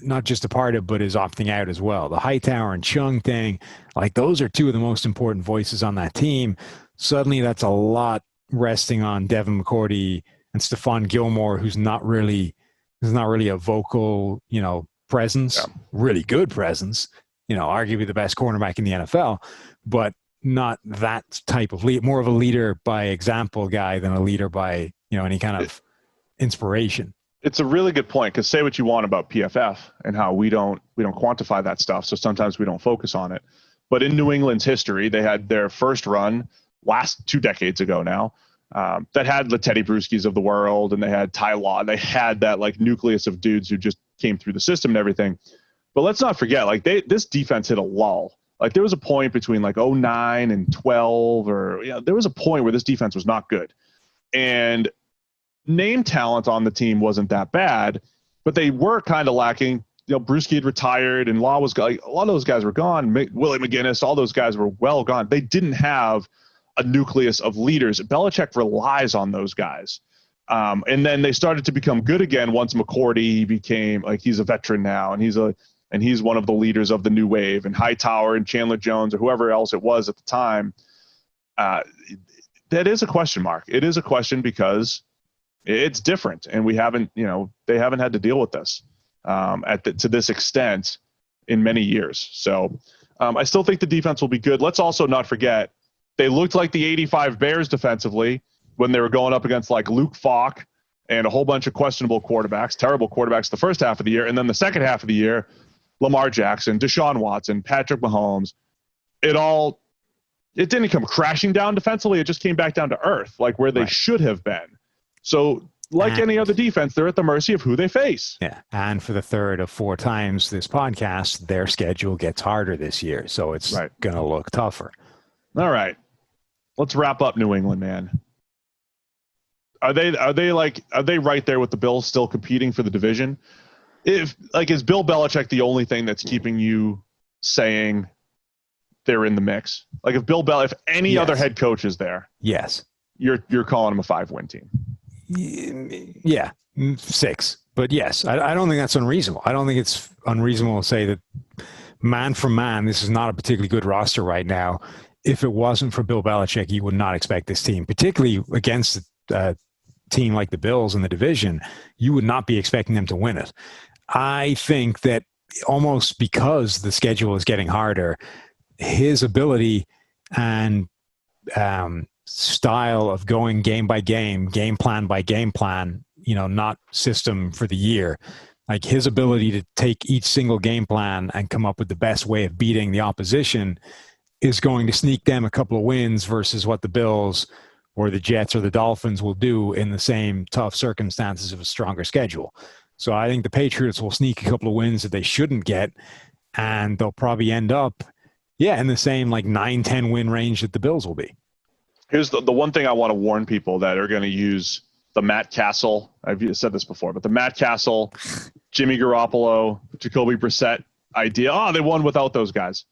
not just departed, but is opting out as well. The Hightower and Chung thing, like, those are two of the most important voices on that team. Suddenly that's a lot resting on Devin McCourty and Stephon Gilmore, who's not really a vocal, presence, really good presence, arguably the best cornerback in the NFL, but not that type of lead, more of a leader by example guy than a leader by, any kind of inspiration. It's a really good point, because say what you want about PFF and how we don't quantify that stuff, so sometimes we don't focus on it. But in New England's history, they had their first run last 2 decades ago now that had the Teddy Bruschi's of the world, and they had Ty Law. They had that like nucleus of dudes who just came through the system and everything. But let's not forget, like, this defense hit a lull. Like, there was a point between like 2009 and 12, or there was a point where this defense was not good, and name talent on the team wasn't that bad, but they were kind of lacking. Bruschi had retired, and Law was like, a lot of those guys were gone. Willie McGinnis, all those guys were well gone. They didn't have a nucleus of leaders. Belichick relies on those guys. And then they started to become good again once McCourty became, like, he's a veteran now, and he's one of the leaders of the new wave, and Hightower and Chandler Jones or whoever else it was at the time. That is a question mark. It is a question because it's different, and they haven't had to deal with this to this extent in many years. So I still think the defense will be good. Let's also not forget, they looked like the 85 Bears defensively when they were going up against like Luke Falk and a whole bunch of questionable quarterbacks, terrible quarterbacks the first half of the year. And then the second half of the year, Lamar Jackson, Deshaun Watson, Patrick Mahomes, it didn't come crashing down defensively. It just came back down to earth, like where they should have been. So like any other defense, they're at the mercy of who they face. Yeah. And for the third of 4 times this podcast, their schedule gets harder this year. So it's going to look tougher. All right. Let's wrap up New England, man. Are they right there with the Bills still competing for the division? Is Bill Belichick the only thing that's keeping you saying they're in the mix? Like if any other head coach is there, yes, you're calling them a 5-win team. Yeah, 6. But yes, I don't think that's unreasonable. I don't think it's unreasonable to say that man for man, this is not a particularly good roster right now. If it wasn't for Bill Belichick, you would not expect this team, particularly against a team like the Bills in the division, you would not be expecting them to win it. I think that almost because the schedule is getting harder, his ability and style of going game by game plan by game plan, not system for the year, like his ability to take each single game plan and come up with the best way of beating the opposition is going to sneak them a couple of wins versus what the Bills or the Jets or the Dolphins will do in the same tough circumstances of a stronger schedule. So I think the Patriots will sneak a couple of wins that they shouldn't get, and they'll probably end up, in the same 9-10 win range that the Bills will be. Here's the one thing I want to warn people that are going to use the Matt Castle. I've said this before, but the Matt Castle, Jimmy Garoppolo, Jacoby Brissett idea. Oh, they won without those guys.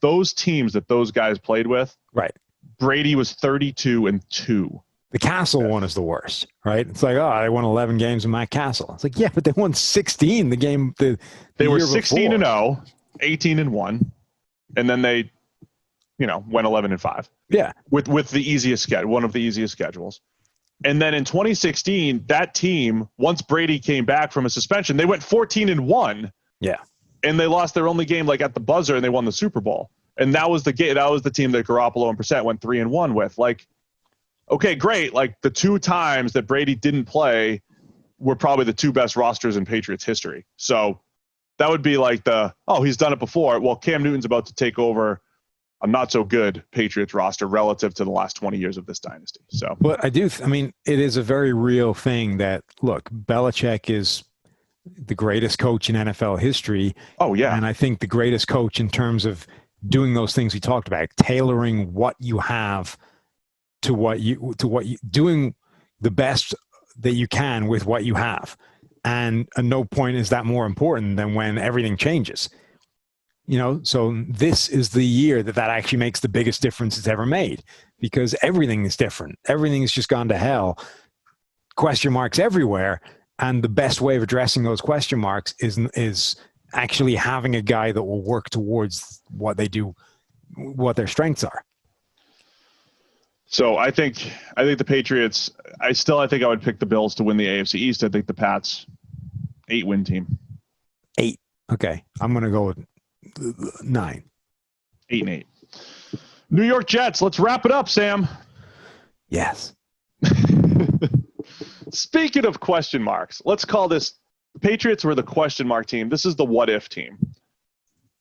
Those teams that those guys played with, right? Brady was 32-2. The Castle one is the worst, right? It's like, they won 11 games in Matt Castle. It's like, but they won 16 the game. They were 16-0, 18-1, and then they, went 11-5. Yeah, with the easiest schedule, one of the easiest schedules. And then in 2016, that team, once Brady came back from a suspension, they went 14-1. Yeah, and they lost their only game at the buzzer, and they won the Super Bowl. And that was the game. That was the team that Garoppolo and Brissett went 3-1 with. Okay, great. The 2 times that Brady didn't play were probably the 2 best rosters in Patriots history. So that would be he's done it before. Well, Cam Newton's about to take over a not so good Patriots roster relative to the last 20 years of this dynasty. So, but it is a very real thing that, look, Belichick is the greatest coach in NFL history. Oh yeah. And I think the greatest coach in terms of doing those things we talked about, tailoring what you have to what you doing the best that you can with what you have. And at no point is that more important than when everything changes. So this is the year that actually makes the biggest difference it's ever made, because everything is different. Everything has just gone to hell. Question marks everywhere. And the best way of addressing those question marks is actually having a guy that will work towards what they do, what their strengths are. So I think the Patriots, I think I would pick the Bills to win the AFC East. I think the Pats 8-win team. 8. Okay. I'm going to go with 9. 8-8. New York Jets. Let's wrap it up, Sam. Yes. Speaking of question marks, let's call this Patriots were the question mark team. This is the what if team,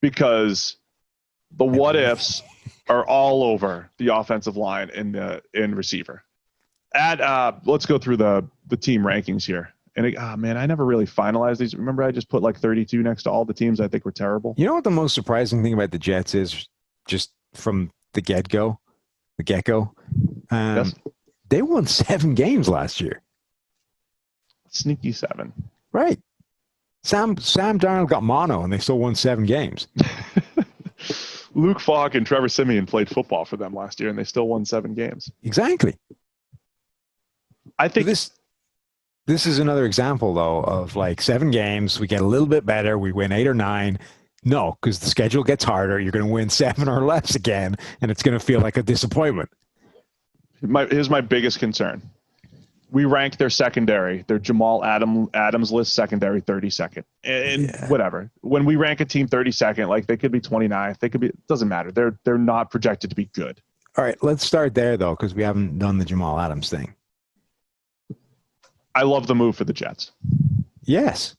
because the what ifs are all over the offensive line and receiver. Let's go through the team rankings here. And I never really finalized these. Remember, I just put 32 next to all the teams I think were terrible. You know what the most surprising thing about the Jets is, just from the get-go? Yes. They won 7 games last year. Sneaky 7. Right. Sam Darnold got mono, and they still won 7 games. Luke Falk and Trevor Siemian played football for them last year, and they still won 7 games. Exactly. I think this is another example, though, of 7 games. We get a little bit better. We win 8 or 9. No, because the schedule gets harder. You're going to win 7 or less again, and it's going to feel like a disappointment. Here's my biggest concern. We rank their secondary, their Jamal Adams list secondary 32nd. And whatever. When we rank a team 32nd, they could be 29th. They could be, it doesn't matter. They're not projected to be good. All right, let's start there, though, because we haven't done the Jamal Adams thing. I love the move for the Jets. Yes.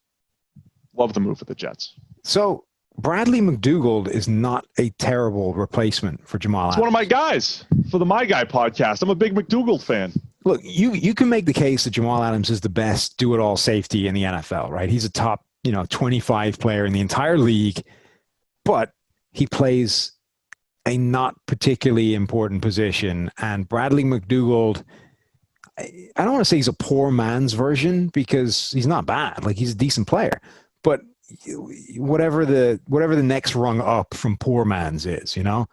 Love the move for the Jets. So Bradley McDougald is not a terrible replacement for Jamal Adams. It's one of my guys for the My Guy podcast. I'm a big McDougald fan. Look, you can make the case that Jamal Adams is the best do-it-all safety in the NFL, right? He's a top, 25 player in the entire league, but he plays a not particularly important position. And Bradley McDougald, I don't want to say he's a poor man's version because he's not bad. Like, he's a decent player, but whatever the next rung up from poor man's is, a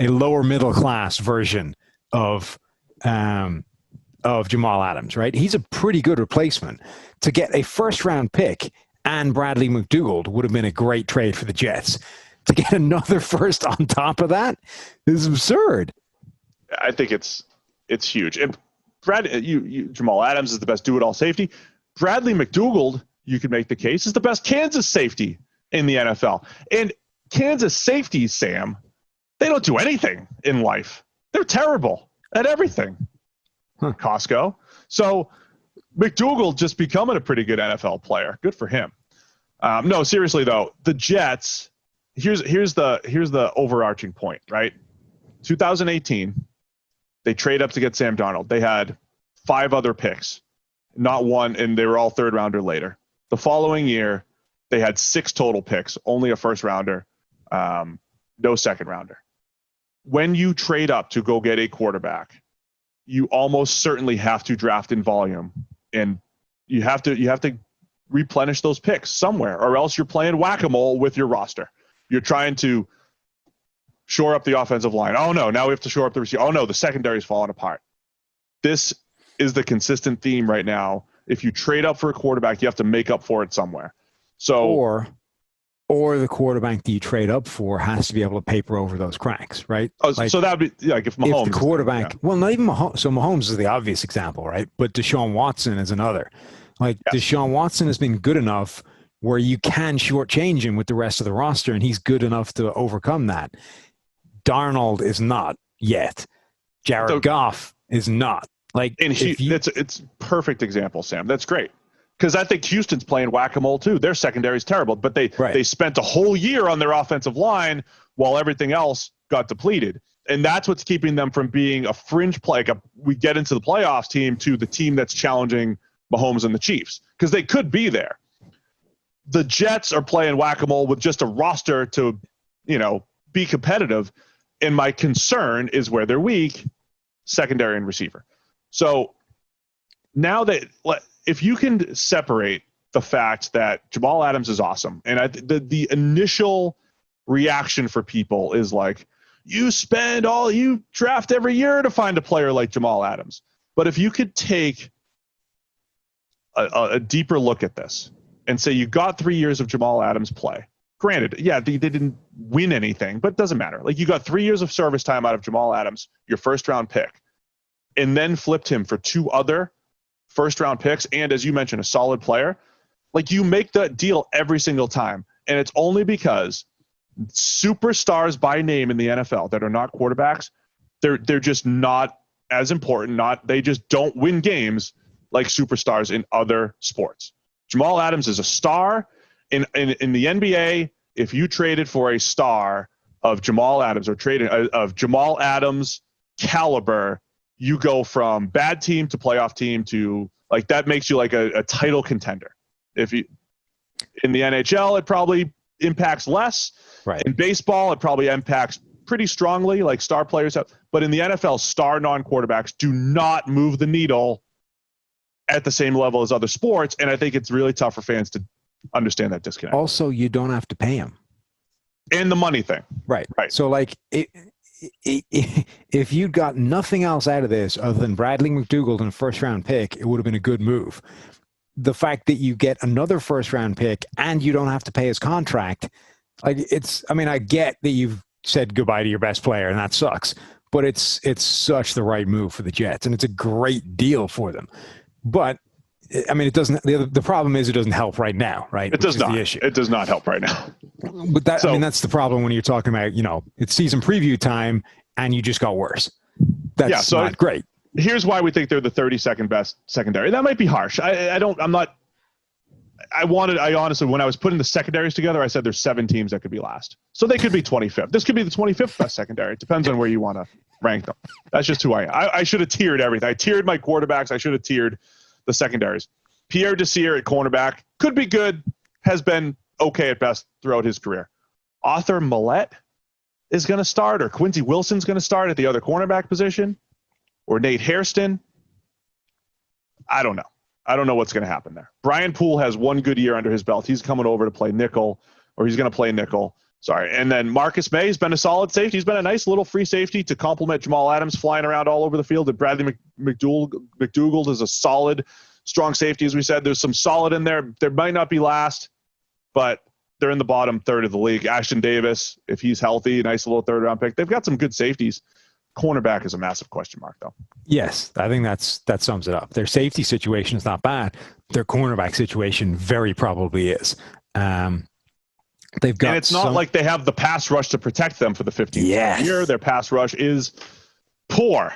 lower middle class version of Jamal Adams, right? He's a pretty good replacement. To get a first round pick and Bradley McDougald would have been a great trade for the Jets. To get another first on top of that is absurd. I think it's huge. And Jamal Adams is the best do-it-all safety. Bradley McDougald, you could make the case, is the best Kansas safety in the NFL. And Kansas safeties, Sam, they don't do anything in life. They're terrible at everything. Costco. So McDougald just becoming a pretty good NFL player. Good for him. No, seriously though, the Jets. Here's the overarching point, right? 2018, they trade up to get Sam Darnold. They had 5 other picks, not one, and they were all third rounder later. The following year, they had 6 total picks, only a first rounder, no second rounder. When you trade up to go get a quarterback, you almost certainly have to draft in volume, and you have to replenish those picks somewhere, or else you're playing whack-a-mole with your roster. You're trying to shore up the offensive line. Oh no, now we have to shore up the receiver. Oh no, the secondary's falling apart. This is the consistent theme right now. If you trade up for a quarterback, you have to make up for it somewhere. So or the quarterback that you trade up for has to be able to paper over those cracks, right? Oh, so that would be like if Mahomes. If the quarterback, well, not even Mahomes. So Mahomes is the obvious example, right? But Deshaun Watson is another. Like, yes. Deshaun Watson has been good enough where you can shortchange him with the rest of the roster, and he's good enough to overcome that. Darnold is not yet. Jared Goff is not. Like, and it's perfect example, Sam. That's great. Because I think Houston's playing whack-a-mole too. Their secondary is terrible, but they spent a whole year on their offensive line while everything else got depleted. And that's what's keeping them from being a fringe play. Like we get into the playoffs team to the team that's challenging Mahomes and the Chiefs, because they could be there. The Jets are playing whack-a-mole with just a roster to, be competitive. And my concern is where they're weak, secondary and receiver. So now that if you can separate the fact that Jamal Adams is awesome, and the initial reaction for people is like, you draft every year to find a player like Jamal Adams. But if you could take a deeper look at this and say you got 3 years of Jamal Adams play. Granted, yeah, they didn't win anything, but it doesn't matter. Like, you got 3 years of service time out of Jamal Adams, your first-round pick, and then flipped him for 2 other first-round picks and, as you mentioned, a solid player. Like, you make that deal every single time, and it's only because superstars by name in the NFL that are not quarterbacks, they're just not as important. They just don't win games like superstars in other sports. Jamal Adams is a star. In the NBA, if you traded for a star of Jamal Adams or traded of Jamal Adams caliber, you go from bad team to playoff team to, like, that makes you like a title contender. If you in the NHL, it probably impacts less. Right. In baseball, it probably impacts pretty strongly, like star players have. But in the NFL, star non-quarterbacks do not move the needle at the same level as other sports, and I think it's really tough for fans to understand that disconnect. Also, you don't have to pay him. And the money thing. Right. So, like, if you got nothing else out of this other than Bradley McDougald and a first-round pick, it would have been a good move. The fact that you get another first-round pick and you don't have to pay his contract, like, I get that you've said goodbye to your best player, and that sucks, but it's such the right move for the Jets, and it's a great deal for them. But I mean, it doesn't. The problem is it doesn't help right now, right? It does not. The issue. It does not help right now. But that's the problem when you're talking about, it's season preview time and you just got worse. That's not great. Here's why we think they're the 32nd best secondary. That might be harsh. I'm not I honestly, when I was putting the secondaries together, I said there's 7 teams that could be last. So they could be 25th. This could be the 25th best secondary. It depends on where you want to rank them. That's just who I am. I should have tiered everything. I tiered my quarterbacks. I should have tiered the secondaries. Pierre Desir at cornerback could be good, has been okay at best throughout his career. Arthur Millette is going to start, or Quincy Wilson's going to start at the other cornerback position, or Nate Hairston. I don't know. I don't know what's going to happen there. Brian Poole has one good year under his belt. He's coming over to play nickel, or he's going to play nickel. Sorry. And then Marcus May has been a solid safety. He's been a nice little free safety to complement Jamal Adams flying around all over the field. And Bradley McDougald is a solid, strong safety, as we said. There's some solid in there. There might not be last, but they're in the bottom third of the league. Ashton Davis, if he's healthy, nice little third-round pick. They've got some good safeties. Cornerback is a massive question mark, though. Yes, I think that sums it up. Their safety situation is not bad. Their cornerback situation very probably is. They've got, and it's not like they have the pass rush to protect them for the 15th year. Their pass rush is poor.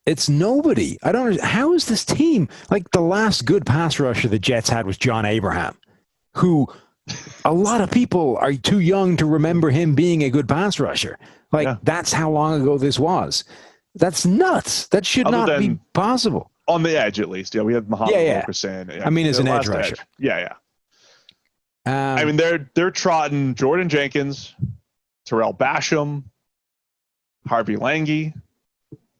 It's nobody. I don't understand. How is this team, like the last good pass rusher the Jets had was John Abraham, who a lot of people are too young to remember him being a good pass rusher. That's how long ago this was. That's nuts. That should not be possible. On the edge, at least. Yeah, we had Muhammad Wilkerson. I mean, as an edge rusher. Yeah. I mean, they're trotting Jordan Jenkins, Terrell Basham, Harvey Lange.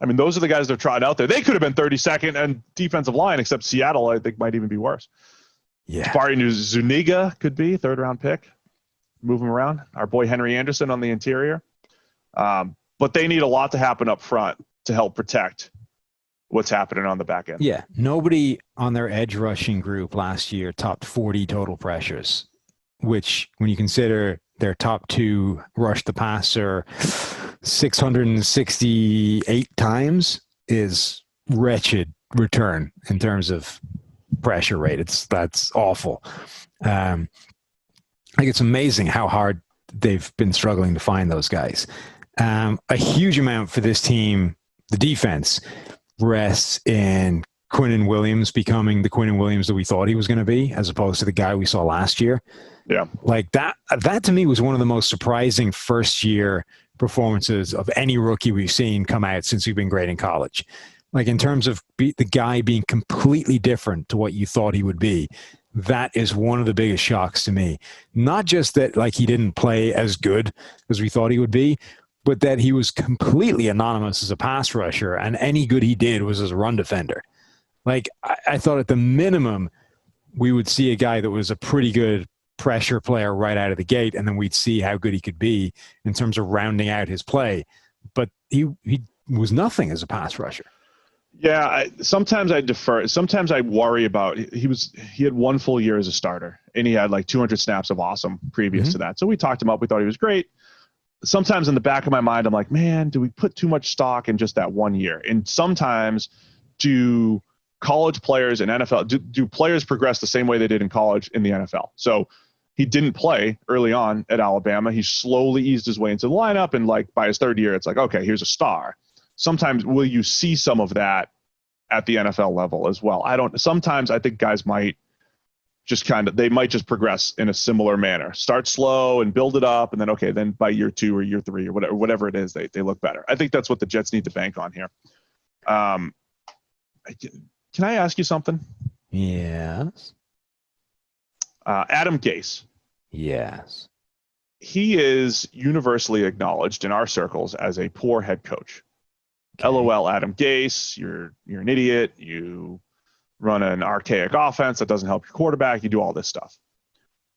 I mean, those are the guys they're trotting out there. They could have been 32nd and defensive line, except Seattle, I think, might even be worse. Yeah. Jabari Zuniga could be third-round pick. Move him around. Our boy Henry Anderson on the interior. But they need a lot to happen up front to help protect what's happening on the back end. Yeah. Nobody on their edge rushing group last year topped 40 total pressures, which when you consider their top 2 rushed the passer 668 times is wretched return in terms of pressure rate. That's awful. I think it's amazing how hard they've been struggling to find those guys. A huge amount for this team, the defense, rests in Quinnen Williams becoming the Quinnen Williams that we thought he was going to be, as opposed to the guy we saw last year. Yeah. Like that to me was one of the most surprising first-year performances of any rookie we've seen come out since we've been great in college. Like in terms of the guy being completely different to what you thought he would be, that is one of the biggest shocks to me. Not just that like he didn't play as good as we thought he would be, but that he was completely anonymous as a pass rusher, and any good he did was as a run defender. Like I thought at the minimum we would see a guy that was a pretty good pressure player right out of the gate, and then we'd see how good he could be in terms of rounding out his play. But he was nothing as a pass rusher. Yeah, sometimes I defer. Sometimes I worry about he had 1 full year as a starter, and he had like 200 snaps of awesome previous to that. So we talked him up. We thought he was great. Sometimes in the back of my mind, I'm like, man, do we put too much stock in just that 1 year? And sometimes do college players in NFL, do players progress the same way they did in college in the NFL? So he didn't play early on at Alabama. He slowly eased his way into the lineup. And like by his 3rd year, it's like, okay, here's a star. Sometimes will you see some of that at the NFL level as well? Sometimes I think guys might just they might just progress in a similar manner. Start slow and build it up. And then, okay, then by year 2 or year 3 or whatever it is, they look better. I think that's what the Jets need to bank on here. Can I ask you something? Yes. Adam Gase. Yes. He is universally acknowledged in our circles as a poor head coach. Okay. LOL, Adam Gase, you're an idiot. You run an archaic offense that doesn't help your quarterback. You do all this stuff.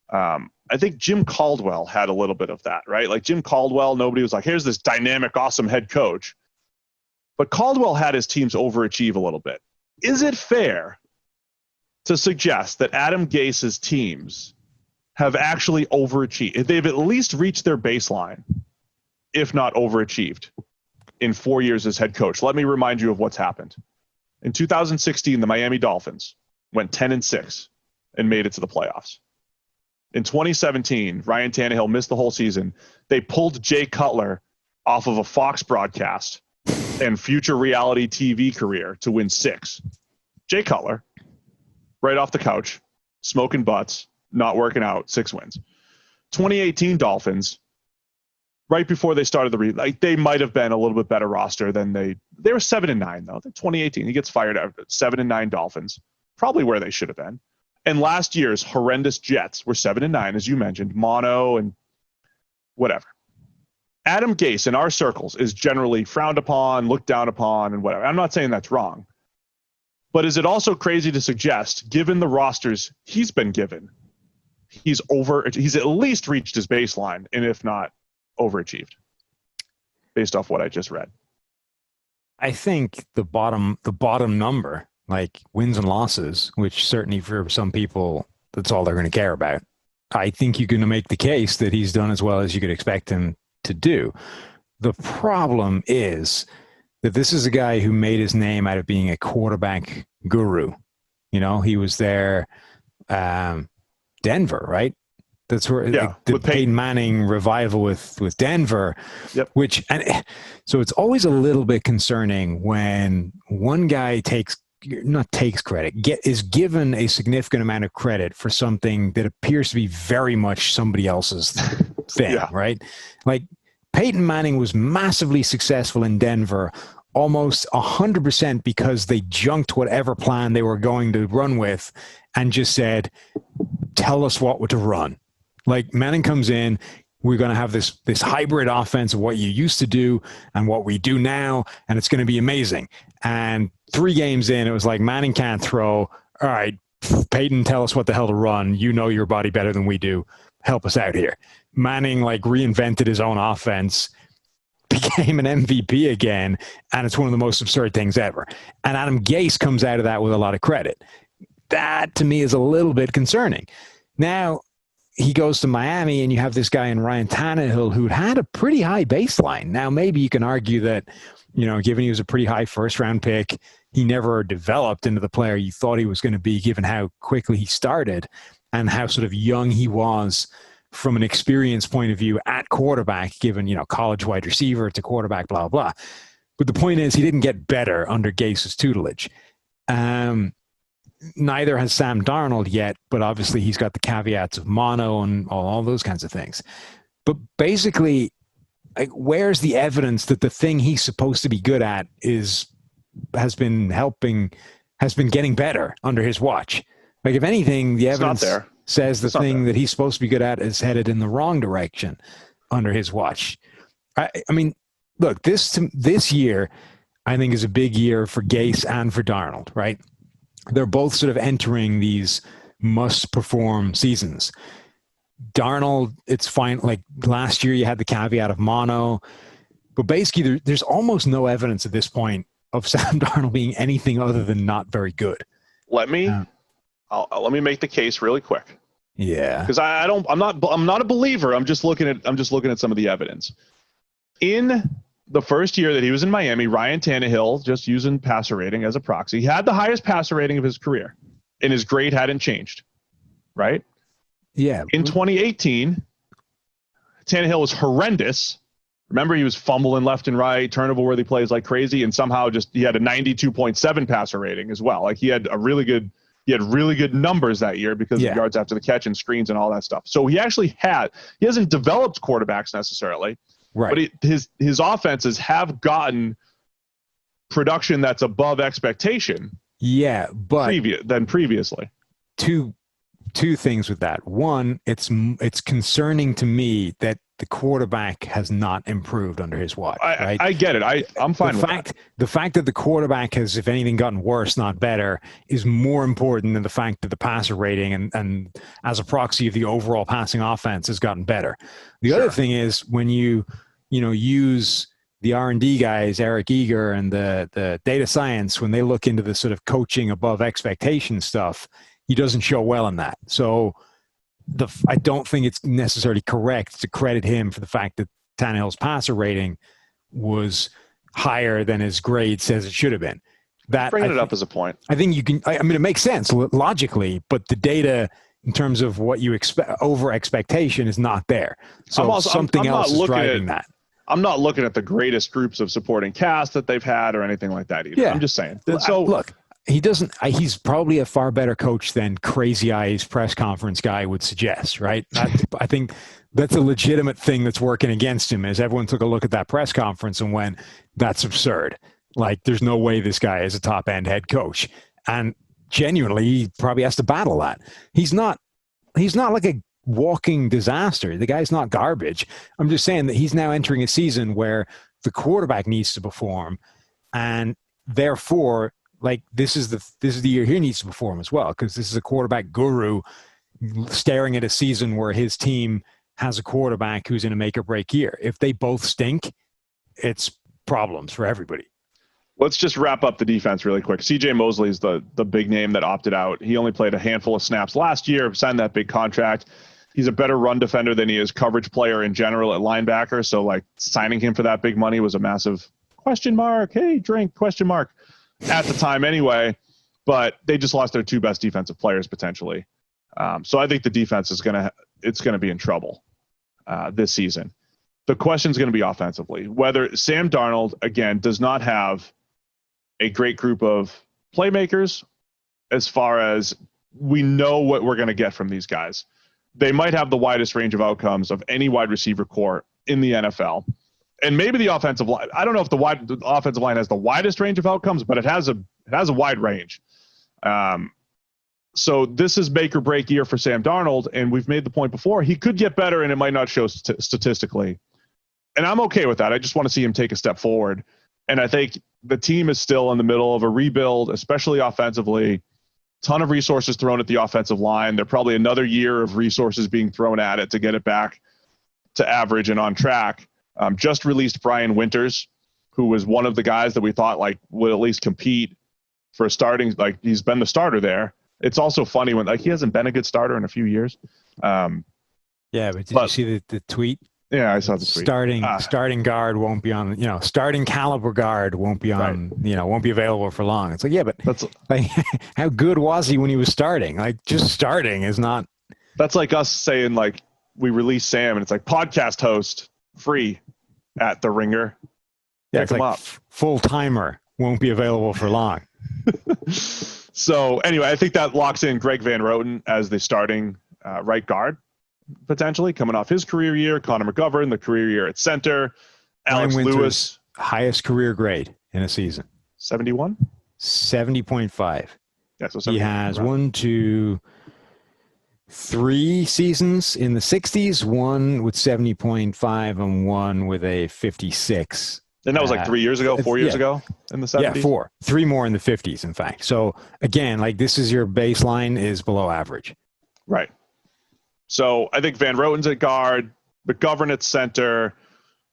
I think Jim Caldwell had a little bit of that, right? Like Jim Caldwell, nobody was like, here's this dynamic, awesome head coach. But Caldwell had his teams overachieve a little bit. Is it fair to suggest that Adam Gase's teams have actually overachieved? They've at least reached their baseline, if not overachieved, in 4 years as head coach. Let me remind you of what's happened. In 2016, the Miami Dolphins went 10-6 and made it to the playoffs. In 2017, Ryan Tannehill missed the whole season. They pulled Jay Cutler off of a Fox broadcast and future reality TV career to win 6. Jay Cutler, right off the couch, smoking butts, not working out, 6 wins. 2018 Dolphins, right before they started they might have been a little bit better roster than they were 7-9 though. 2018, he gets fired out. 7-9 Dolphins, probably where they should have been. And last year's horrendous Jets were 7-9, as you mentioned, mono and whatever. Adam Gase in our circles is generally frowned upon, looked down upon, and whatever. I'm not saying that's wrong. But is it also crazy to suggest, given the rosters he's been given, he's at least reached his baseline, and if not, overachieved, based off what I just read? I think the bottom number, like wins and losses, which certainly for some people, that's all they're going to care about. I think you're going to make the case that he's done as well as you could expect him to do. The problem is that this is a guy who made his name out of being a quarterback guru. You know, he was there, Denver, right? That's where the Peyton Manning revival with Denver, so it's always a little bit concerning when one guy is given a significant amount of credit for something that appears to be very much somebody else's thing, right? Like Peyton Manning was massively successful in Denver, almost 100% because they junked whatever plan they were going to run with and just said, tell us what to run. Like Manning comes in, we're going to have this hybrid offense of what you used to do and what we do now, and it's going to be amazing. And 3 games in, it was like, Manning can't throw. All right, Peyton, tell us what the hell to run. You know your body better than we do. Help us out here. Manning reinvented his own offense, became an MVP again, and it's one of the most absurd things ever. And Adam Gase comes out of that with a lot of credit. That, to me, is a little bit concerning. Now, he goes to Miami, and you have this guy in Ryan Tannehill who had a pretty high baseline. Now, maybe you can argue that, given he was a pretty high first-round pick, he never developed into the player you thought he was going to be, given how quickly he started and how sort of young he was from an experience point of view at quarterback, given, college wide receiver to quarterback, blah, blah. But the point is, he didn't get better under Gase's tutelage. Neither has Sam Darnold yet, but obviously he's got the caveats of mono and all those kinds of things. But basically, where's the evidence that the thing he's supposed to be good at has been getting better under his watch? Like, if anything, the evidence says the thing that he's supposed to be good at is headed in the wrong direction under his watch. I mean, look, this year, I think, is a big year for Gase and for Darnold, right? They're both sort of entering these must-perform seasons. Darnold, it's fine. Like last year, you had the caveat of mono, but basically, there's almost no evidence at this point of Sam Darnold being anything other than not very good. Let me make the case really quick. Yeah, because I'm not a believer. I'm just looking at some of the evidence. In the first year that he was in Miami, Ryan Tannehill, just using passer rating as a proxy, he had the highest passer rating of his career, and his grade hadn't changed, right? Yeah. In 2018, Tannehill was horrendous. Remember, he was fumbling left and right, turnover-worthy plays like crazy, and somehow he had a 92.7 passer rating as well. Like he had really good numbers that year because of yards after the catch and screens and all that stuff. So he hasn't developed quarterbacks necessarily. Right. But his offenses have gotten production that's above expectation. Yeah, but than previously. Two things with that. One, it's concerning to me that the quarterback has not improved under his watch. Right? I get it. I'm fine with that. The fact that the quarterback has, if anything, gotten worse, not better, is more important than the fact that the passer rating and as a proxy of the overall passing offense has gotten better. The other thing is when you use the R&D guys, Eric Eager and the data science, when they look into the sort of coaching above expectation stuff, he doesn't show well in that. So I don't think it's necessarily correct to credit him for the fact that Tannehill's passer rating was higher than his grade says it should have been. Bringing it up as a point. I think you can. I mean, it makes sense logically, but the data in terms of what you expect over expectation is not there. So something else is driving that. I'm not looking at the greatest groups of supporting cast that they've had or anything like that either. Yeah. I'm just saying. So look, He doesn't. He's probably a far better coach than Crazy Eyes press conference guy would suggest, right? I think that's a legitimate thing that's working against him. Is everyone took a look at that press conference and went, "That's absurd. Like, there's no way this guy is a top end head coach." And genuinely, he probably has to battle that. He's not like a walking disaster. The guy's not garbage. I'm just saying that he's now entering a season where the quarterback needs to perform, and therefore, like, this is the year he needs to perform as well, because this is a quarterback guru staring at a season where his team has a quarterback who's in a make or break year. If they both stink, it's problems for everybody. Let's just wrap up the defense really quick. CJ Mosley is the big name that opted out. He only played a handful of snaps last year, signed that big contract. He's a better run defender than he is coverage player in general at linebacker. So, like, signing him for that big money was a massive question mark. Hey, drink, question mark. At the time anyway, but they just lost their two best defensive players potentially. So I think the defense is going to be in trouble this season. The question is going to be offensively. Whether Sam Darnold, again, does not have a great group of playmakers as far as we know what we're going to get from these guys. They might have the widest range of outcomes of any wide receiver core in the NFL. And maybe the offensive line, I don't know if the offensive line has the widest range of outcomes, but it has a wide range. So this is make or break year for Sam Darnold, and we've made the point before, he could get better and it might not show statistically. And I'm okay with that. I just want to see him take a step forward. And I think the team is still in the middle of a rebuild, especially offensively. Ton of resources thrown at the offensive line. There's probably another year of resources being thrown at it to get it back to average and on track. Just released Brian Winters, who was one of the guys that we thought like would at least compete for a starting. Like, he's been the starter there. It's also funny when, like, he hasn't been a good starter in a few years. Yeah, but did you see the tweet? Yeah, I saw the tweet. Starting guard won't be on. Starting caliber guard won't be on. Right. Won't be available for long. It's like, yeah, but that's like, how good was he when he was starting? Like, just starting is not. That's like us saying, like, we release Sam and it's like podcast host free at the Ringer. Yeah, it's like full timer won't be available for long. So anyway, I think that locks in Greg Van Roten as the starting right guard, potentially coming off his career year. Connor McGovern, the career year at center. Alex Lewis, highest career grade in a season. 71? 70.5. Yeah, so he has 1, 2, 3 seasons in the 60s, one with 70.5 and one with a 56. And that was like 3 years ago, 4 years ago in the 70s? Yeah, 3 more in the 50s, in fact. So, again, like, this is your baseline is below average. Right. So I think Van Roten's at guard, McGovern at center,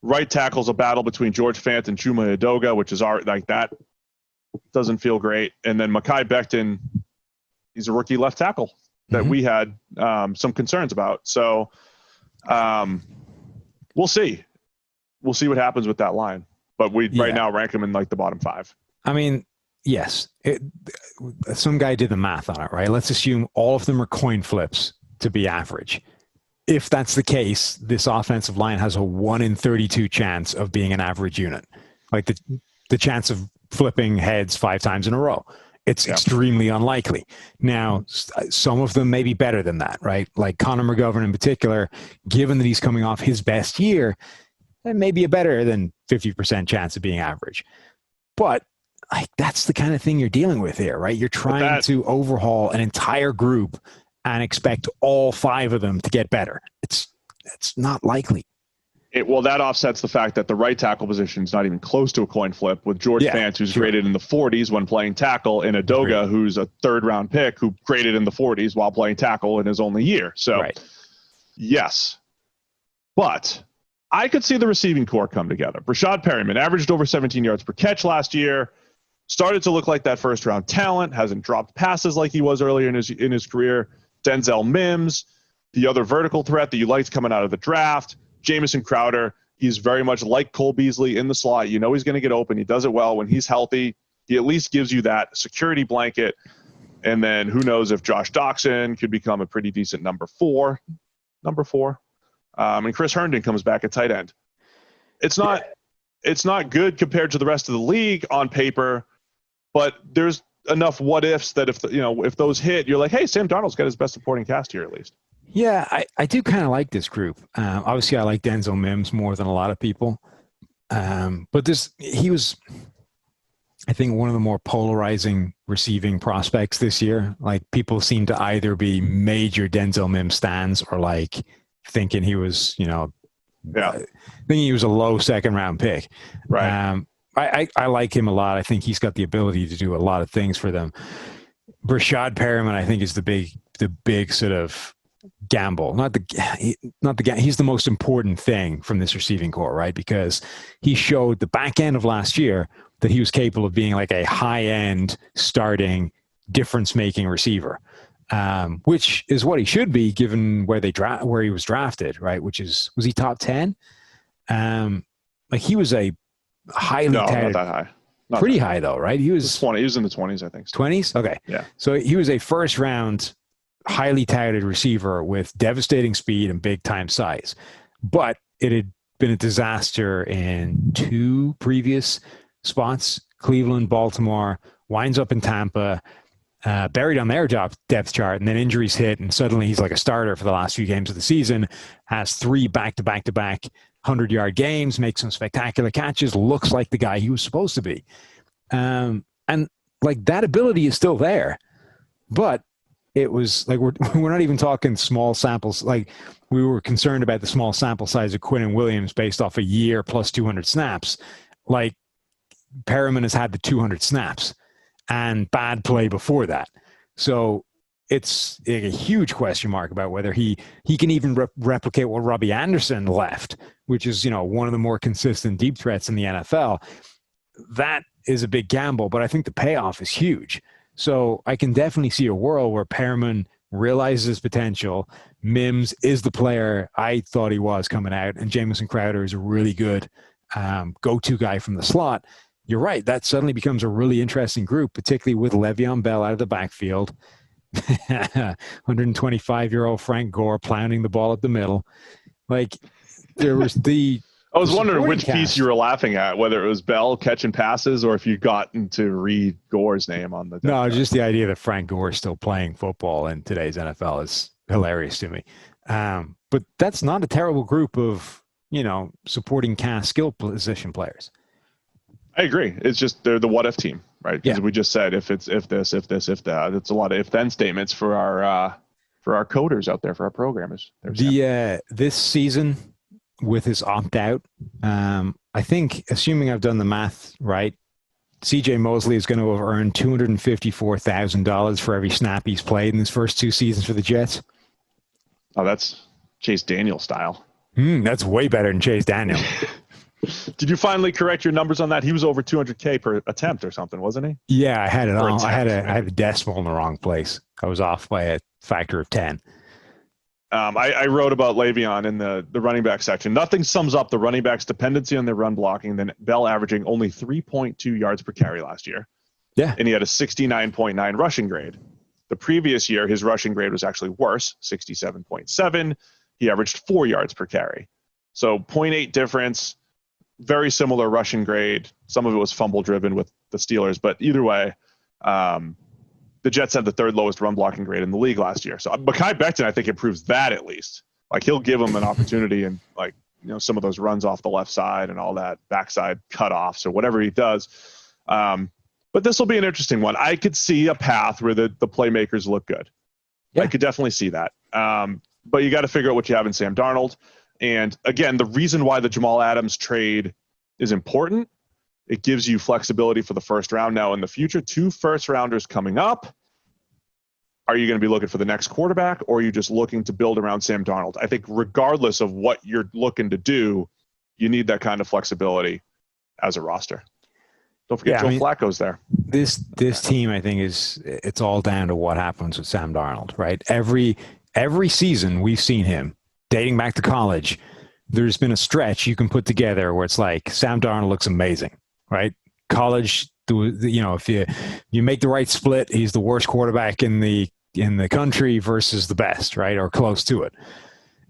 right tackle's a battle between George Fant and Chuma Edoga, which is like that doesn't feel great. And then Mekhi Becton, he's a rookie left tackle that we had some concerns about. So we'll see. We'll see what happens with that line. But we right now rank him in like the bottom 5. I mean, yes. Some guy did the math on it, right? Let's assume all of them are coin flips to be average. If that's the case, this offensive line has a 1 in 32 chance of being an average unit. Like the chance of flipping heads 5 times in a row. It's extremely unlikely. Now, some of them may be better than that, right? Like Connor McGovern in particular, given that he's coming off his best year, it may be a better than 50% chance of being average. But like, that's the kind of thing you're dealing with here, right? You're trying to overhaul an entire group and expect all 5 of them to get better. It's not likely. Well, that offsets the fact that the right tackle position is not even close to a coin flip with George Fant, who's graded in the 40s when playing tackle, and Edoga, who's a 3rd-round pick, who graded in the 40s while playing tackle in his only year. So, yes. But I could see the receiving core come together. Brashad Perryman averaged over 17 yards per catch last year, started to look like that first-round talent, hasn't dropped passes like he was earlier in his career. Denzel Mims, the other vertical threat that you liked coming out of the draft. Jamison Crowder, he's very much like Cole Beasley in the slot. You know he's going to get open. He does it well. When he's healthy, he at least gives you that security blanket. And then who knows if Josh Doxson could become a pretty decent number 4. And Chris Herndon comes back at tight end. It's not good compared to the rest of the league on paper, but there's enough what ifs that if those hit, you're like, hey, Sam Darnold's got his best supporting cast here at least. Yeah, I do kind of like this group. Obviously, I like Denzel Mims more than a lot of people. But he was, I think, one of the more polarizing receiving prospects this year. Like, people seem to either be major Denzel Mims stans or like thinking he was, thinking he was a low second round pick. Right. I like him a lot. I think he's got the ability to do a lot of things for them. Brashad Perriman, I think, is the big sort of gamble. He's the most important thing from this receiving core, right? Because he showed the back end of last year that he was capable of being like a high-end starting difference-making receiver, which is what he should be given where he was drafted, right? Was he top 10? Like, he was a highly touted, not that high. Pretty high though, right? He was 20. He was in the 20s, I think. 20s? Okay. Yeah. So he was a first round, highly touted receiver with devastating speed and big time size. But it had been a disaster in 2 previous spots, Cleveland, Baltimore, winds up in Tampa, buried on their depth chart, and then injuries hit, and suddenly he's like a starter for the last few games of the season, has 3 back-to-back 100-yard games, makes some spectacular catches, looks like the guy he was supposed to be. And like, that ability is still there, but it was like, we're not even talking small samples. Like, we were concerned about the small sample size of Quinnen Williams based off a year plus 200 snaps. Like, Perriman has had the 200 snaps and bad play before that. So it's a huge question mark about whether he can even replicate what Robbie Anderson left, which is, one of the more consistent deep threats in the NFL. That is a big gamble, but I think the payoff is huge. So I can definitely see a world where Perriman realizes his potential. Mims is the player I thought he was coming out, and Jamison Crowder is a really good go-to guy from the slot. You're right. That suddenly becomes a really interesting group, particularly with Le'Veon Bell out of the backfield. 125-year-old Frank Gore pounding the ball up the middle. Like, there was I was wondering which piece you were laughing at, whether it was Bell catching passes or if you gotten to read Gore's name on the. No, just the idea that Frank Gore is still playing football in today's NFL is hilarious to me. But that's not a terrible group of, supporting cast skill position players. I agree. It's just they're the what if team, right? Because we just said if this, if that. It's a lot of if then statements for our coders out there, for our programmers. This season with his opt out, I think, assuming I've done the math right, CJ Mosley is going to have earned $254,000 for every snap he's played in his first 2 seasons for the Jets. Oh, that's Chase Daniel style. That's way better than Chase Daniel. Did you finally correct your numbers on that? He was over 200K per attempt or something, wasn't he? Yeah, I had it on. I had a decimal in the wrong place. I was off by a factor of 10. I wrote about Le'Veon in the running back section. Nothing sums up the running back's dependency on their run blocking than Bell averaging only 3.2 yards per carry last year. Yeah. And he had a 69.9 rushing grade. The previous year, his rushing grade was actually worse, 67.7. He averaged 4 yards per carry. So 0.8 difference. Very similar rushing grade. Some of it was fumble driven with the Steelers, but either way, the Jets had the 3rd lowest run blocking grade in the league last year. So Mekhi Becton, I think, improves that at least. Like, he'll give him an opportunity and, like, some of those runs off the left side and all that backside cutoffs or whatever he does. But this will be an interesting one. I could see a path where the playmakers look good. Yeah. I could definitely see that. But you got to figure out what you have in Sam Darnold. And again, the reason why the Jamal Adams trade is important, it gives you flexibility for the first round. Now in the future, 2 first rounders coming up. Are you going to be looking for the next quarterback, or are you just looking to build around Sam Darnold? I think regardless of what you're looking to do, you need that kind of flexibility as a roster. Don't forget Joe Flacco's there. This team, I think, it's all down to what happens with Sam Darnold, right? Every season we've seen him, dating back to college, there's been a stretch you can put together where it's like Sam Darnold looks amazing, right? College, if you make the right split, he's the worst quarterback in the country versus the best, right, or close to it.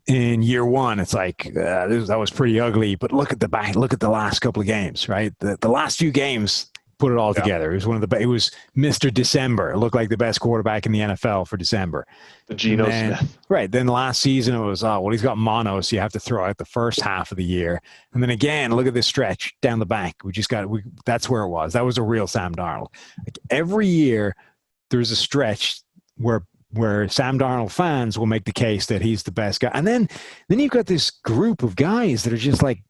In year 1, it's like that was pretty ugly. But look at the last couple of games, right? The last few games, put it all together. It was one of the. It was Mr. December. It looked like the best quarterback in the NFL for December. The Geno Smith. Right. Then last season it was, he's got mono, so you have to throw out the first half of the year. And then again, look at this stretch down the bank. That's where it was. That was a real Sam Darnold. Like every year, there's a stretch where Sam Darnold fans will make the case that he's the best guy. And then you've got this group of guys that are just like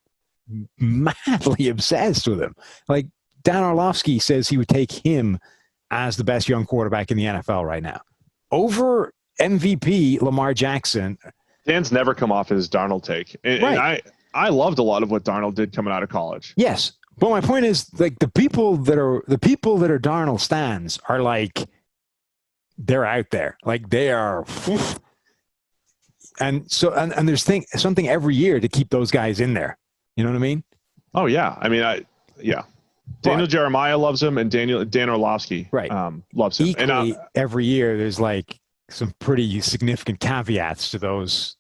madly obsessed with him. Like Dan Orlovsky says he would take him as the best young quarterback in the NFL right now over MVP Lamar Jackson. Dan's never come off his Darnold take. And I loved a lot of what Darnold did coming out of college. Yes. But my point is, like, the people that are Darnold stans are like, they're out there. Like they are. And so, and there's something every year to keep those guys in there. You know what I mean? Oh yeah. I mean, Daniel Jeremiah loves him, and Dan Orlovsky loves him. Equally, and every year there's like some pretty significant caveats to those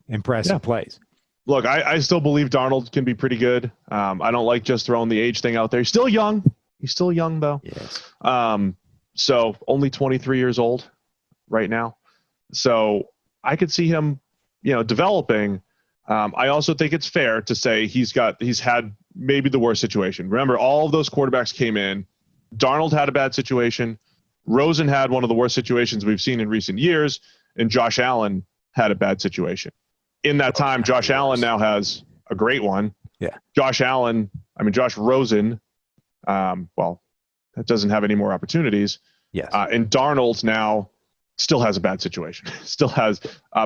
impressive plays. Look, I still believe Darnold can be pretty good. I don't like just throwing the age thing out there. He's still young. He's still young though. Yes. So only 23 years old right now. So I could see him, developing. I also think it's fair to say he's had maybe the worst situation. Remember, all of those quarterbacks came in. Darnold had a bad situation. Rosen had one of the worst situations we've seen in recent years, and Josh Allen had a bad situation. In that time, Josh Allen now has a great one. Yeah. Josh Rosen, that doesn't have any more opportunities. Yes. And Darnold now still has a bad situation. Still has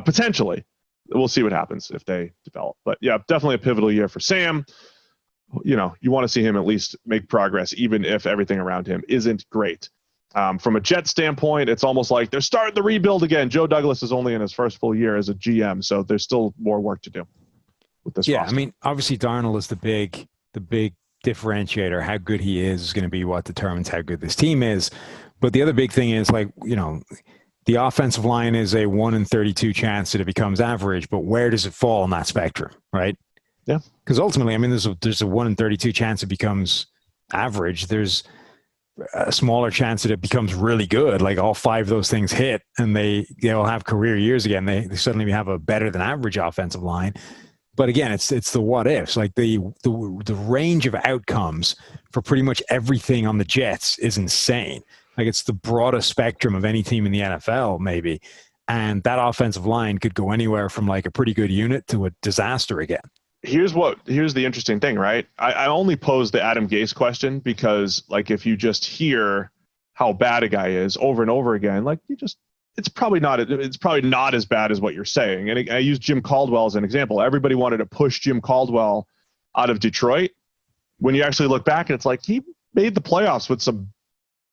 potentially. We'll see what happens if they develop. But yeah, definitely a pivotal year for Sam. You want to see him at least make progress, even if everything around him isn't great. From a Jets standpoint, it's almost like they're starting the rebuild again. Joe Douglas is only in his first full year as a GM, so there's still more work to do with this roster. I mean, obviously Darnold is the big differentiator. How good he is going to be what determines how good this team is. But the other big thing is, like, the offensive line is a 1 in 32 chance that it becomes average, but where does it fall on that spectrum, right? Yeah. Because ultimately, I mean, there's a 1 in 32 chance it becomes average. There's a smaller chance that it becomes really good. Like all 5 of those things hit and they'll have career years again. They suddenly have a better than average offensive line. But again, it's the what ifs. Like the range of outcomes for pretty much everything on the Jets is insane. Like it's the broadest spectrum of any team in the NFL, maybe. And that offensive line could go anywhere from like a pretty good unit to a disaster again. Here's the interesting thing, right? I only posed the Adam Gase question because, like, if you just hear how bad a guy is over and over again, like, it's probably not as bad as what you're saying. And I use Jim Caldwell as an example. Everybody wanted to push Jim Caldwell out of Detroit. When you actually look back, and it's like he made the playoffs with some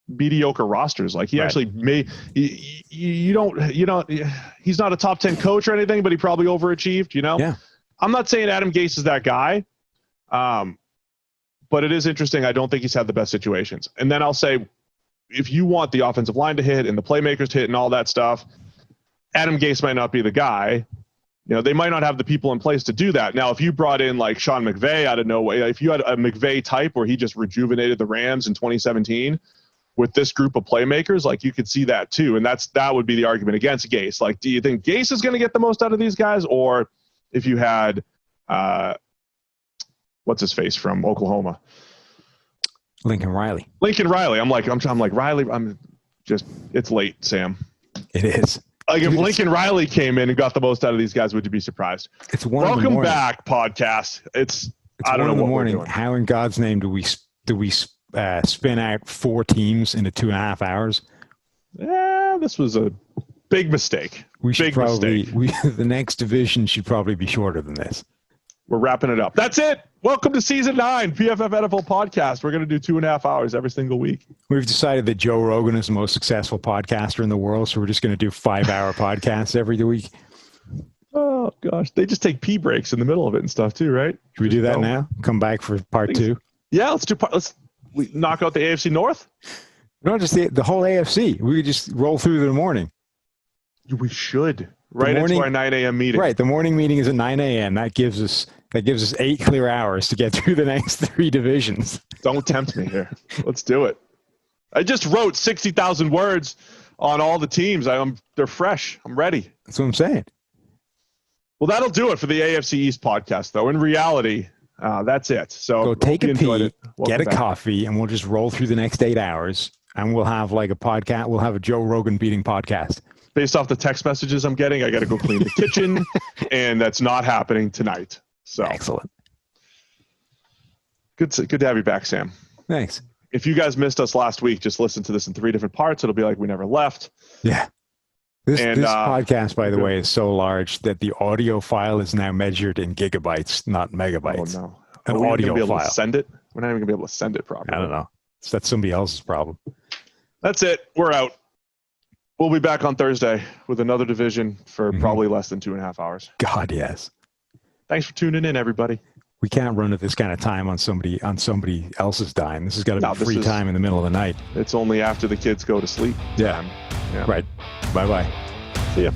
mediocre rosters. Like he actually made. He's not a top 10 coach or anything, but he probably overachieved. Yeah. I'm not saying Adam Gase is that guy, but it is interesting. I don't think he's had the best situations. And then I'll say, if you want the offensive line to hit and the playmakers to hit and all that stuff, Adam Gase might not be the guy. They might not have the people in place to do that. Now, if you brought in like Sean McVay out of nowhere, if you had a McVay type where he just rejuvenated the Rams in 2017 with this group of playmakers, like you could see that too. And that would be the argument against Gase. Like, do you think Gase is going to get the most out of these guys, or if you had, what's his face from Oklahoma? Lincoln Riley. I'm like Riley. It's late, Sam. It is. Like if Lincoln Riley came in and got the most out of these guys, would you be surprised? It's 1 in the morning. Welcome back, podcast. It's I don't 1 know in the what morning. We're doing. How in God's name do we spin out 4 teams into 2.5 hours? Yeah, this was a big mistake. The next division should probably be shorter than this. We're wrapping it up. That's it. Welcome to season 9, PFF NFL podcast. We're going to do 2.5 hours every single week. We've decided that Joe Rogan is the most successful podcaster in the world, so we're just going to do 5-hour podcasts every week. Oh gosh, they just take pee breaks in the middle of it and stuff too, right? Should we do that now? Come back for part 2? Yeah, let's knock out the AFC North. No, just the whole AFC. We could just roll through the morning. We should. Right into our 9 a.m. meeting. Right. The morning meeting is at 9 a.m. That gives us 8 clear hours to get through the next 3 divisions. Don't tempt me here. Let's do it. I just wrote 60,000 words on all the teams. They're fresh. I'm ready. That's what I'm saying. Well, that'll do it for the AFC East podcast, though. In reality, that's it. So go take a pee, get a coffee, and we'll just roll through the next 8 hours, and we'll have like a podcast. We'll have a Joe Rogan beating podcast. Based off the text messages I'm getting, I got to go clean the kitchen, and that's not happening tonight. So excellent. Good to have you back, Sam. Thanks. If you guys missed us last week, just listen to this in 3 different parts. It'll be like we never left. Yeah. This podcast, by the way, is so large that the audio file is now measured in gigabytes, not megabytes. Oh, no. An audio be able file. To send it? We're not even going to be able to send it properly. I don't know. That's somebody else's problem. That's it. We're out. We'll be back on Thursday with another division for probably less than 2.5 hours. God, yes. Thanks for tuning in, everybody. We can't run at this kind of time on somebody else's dime. This has got to be free time in the middle of the night. It's only after the kids go to sleep. Yeah. Right. Bye-bye. See ya.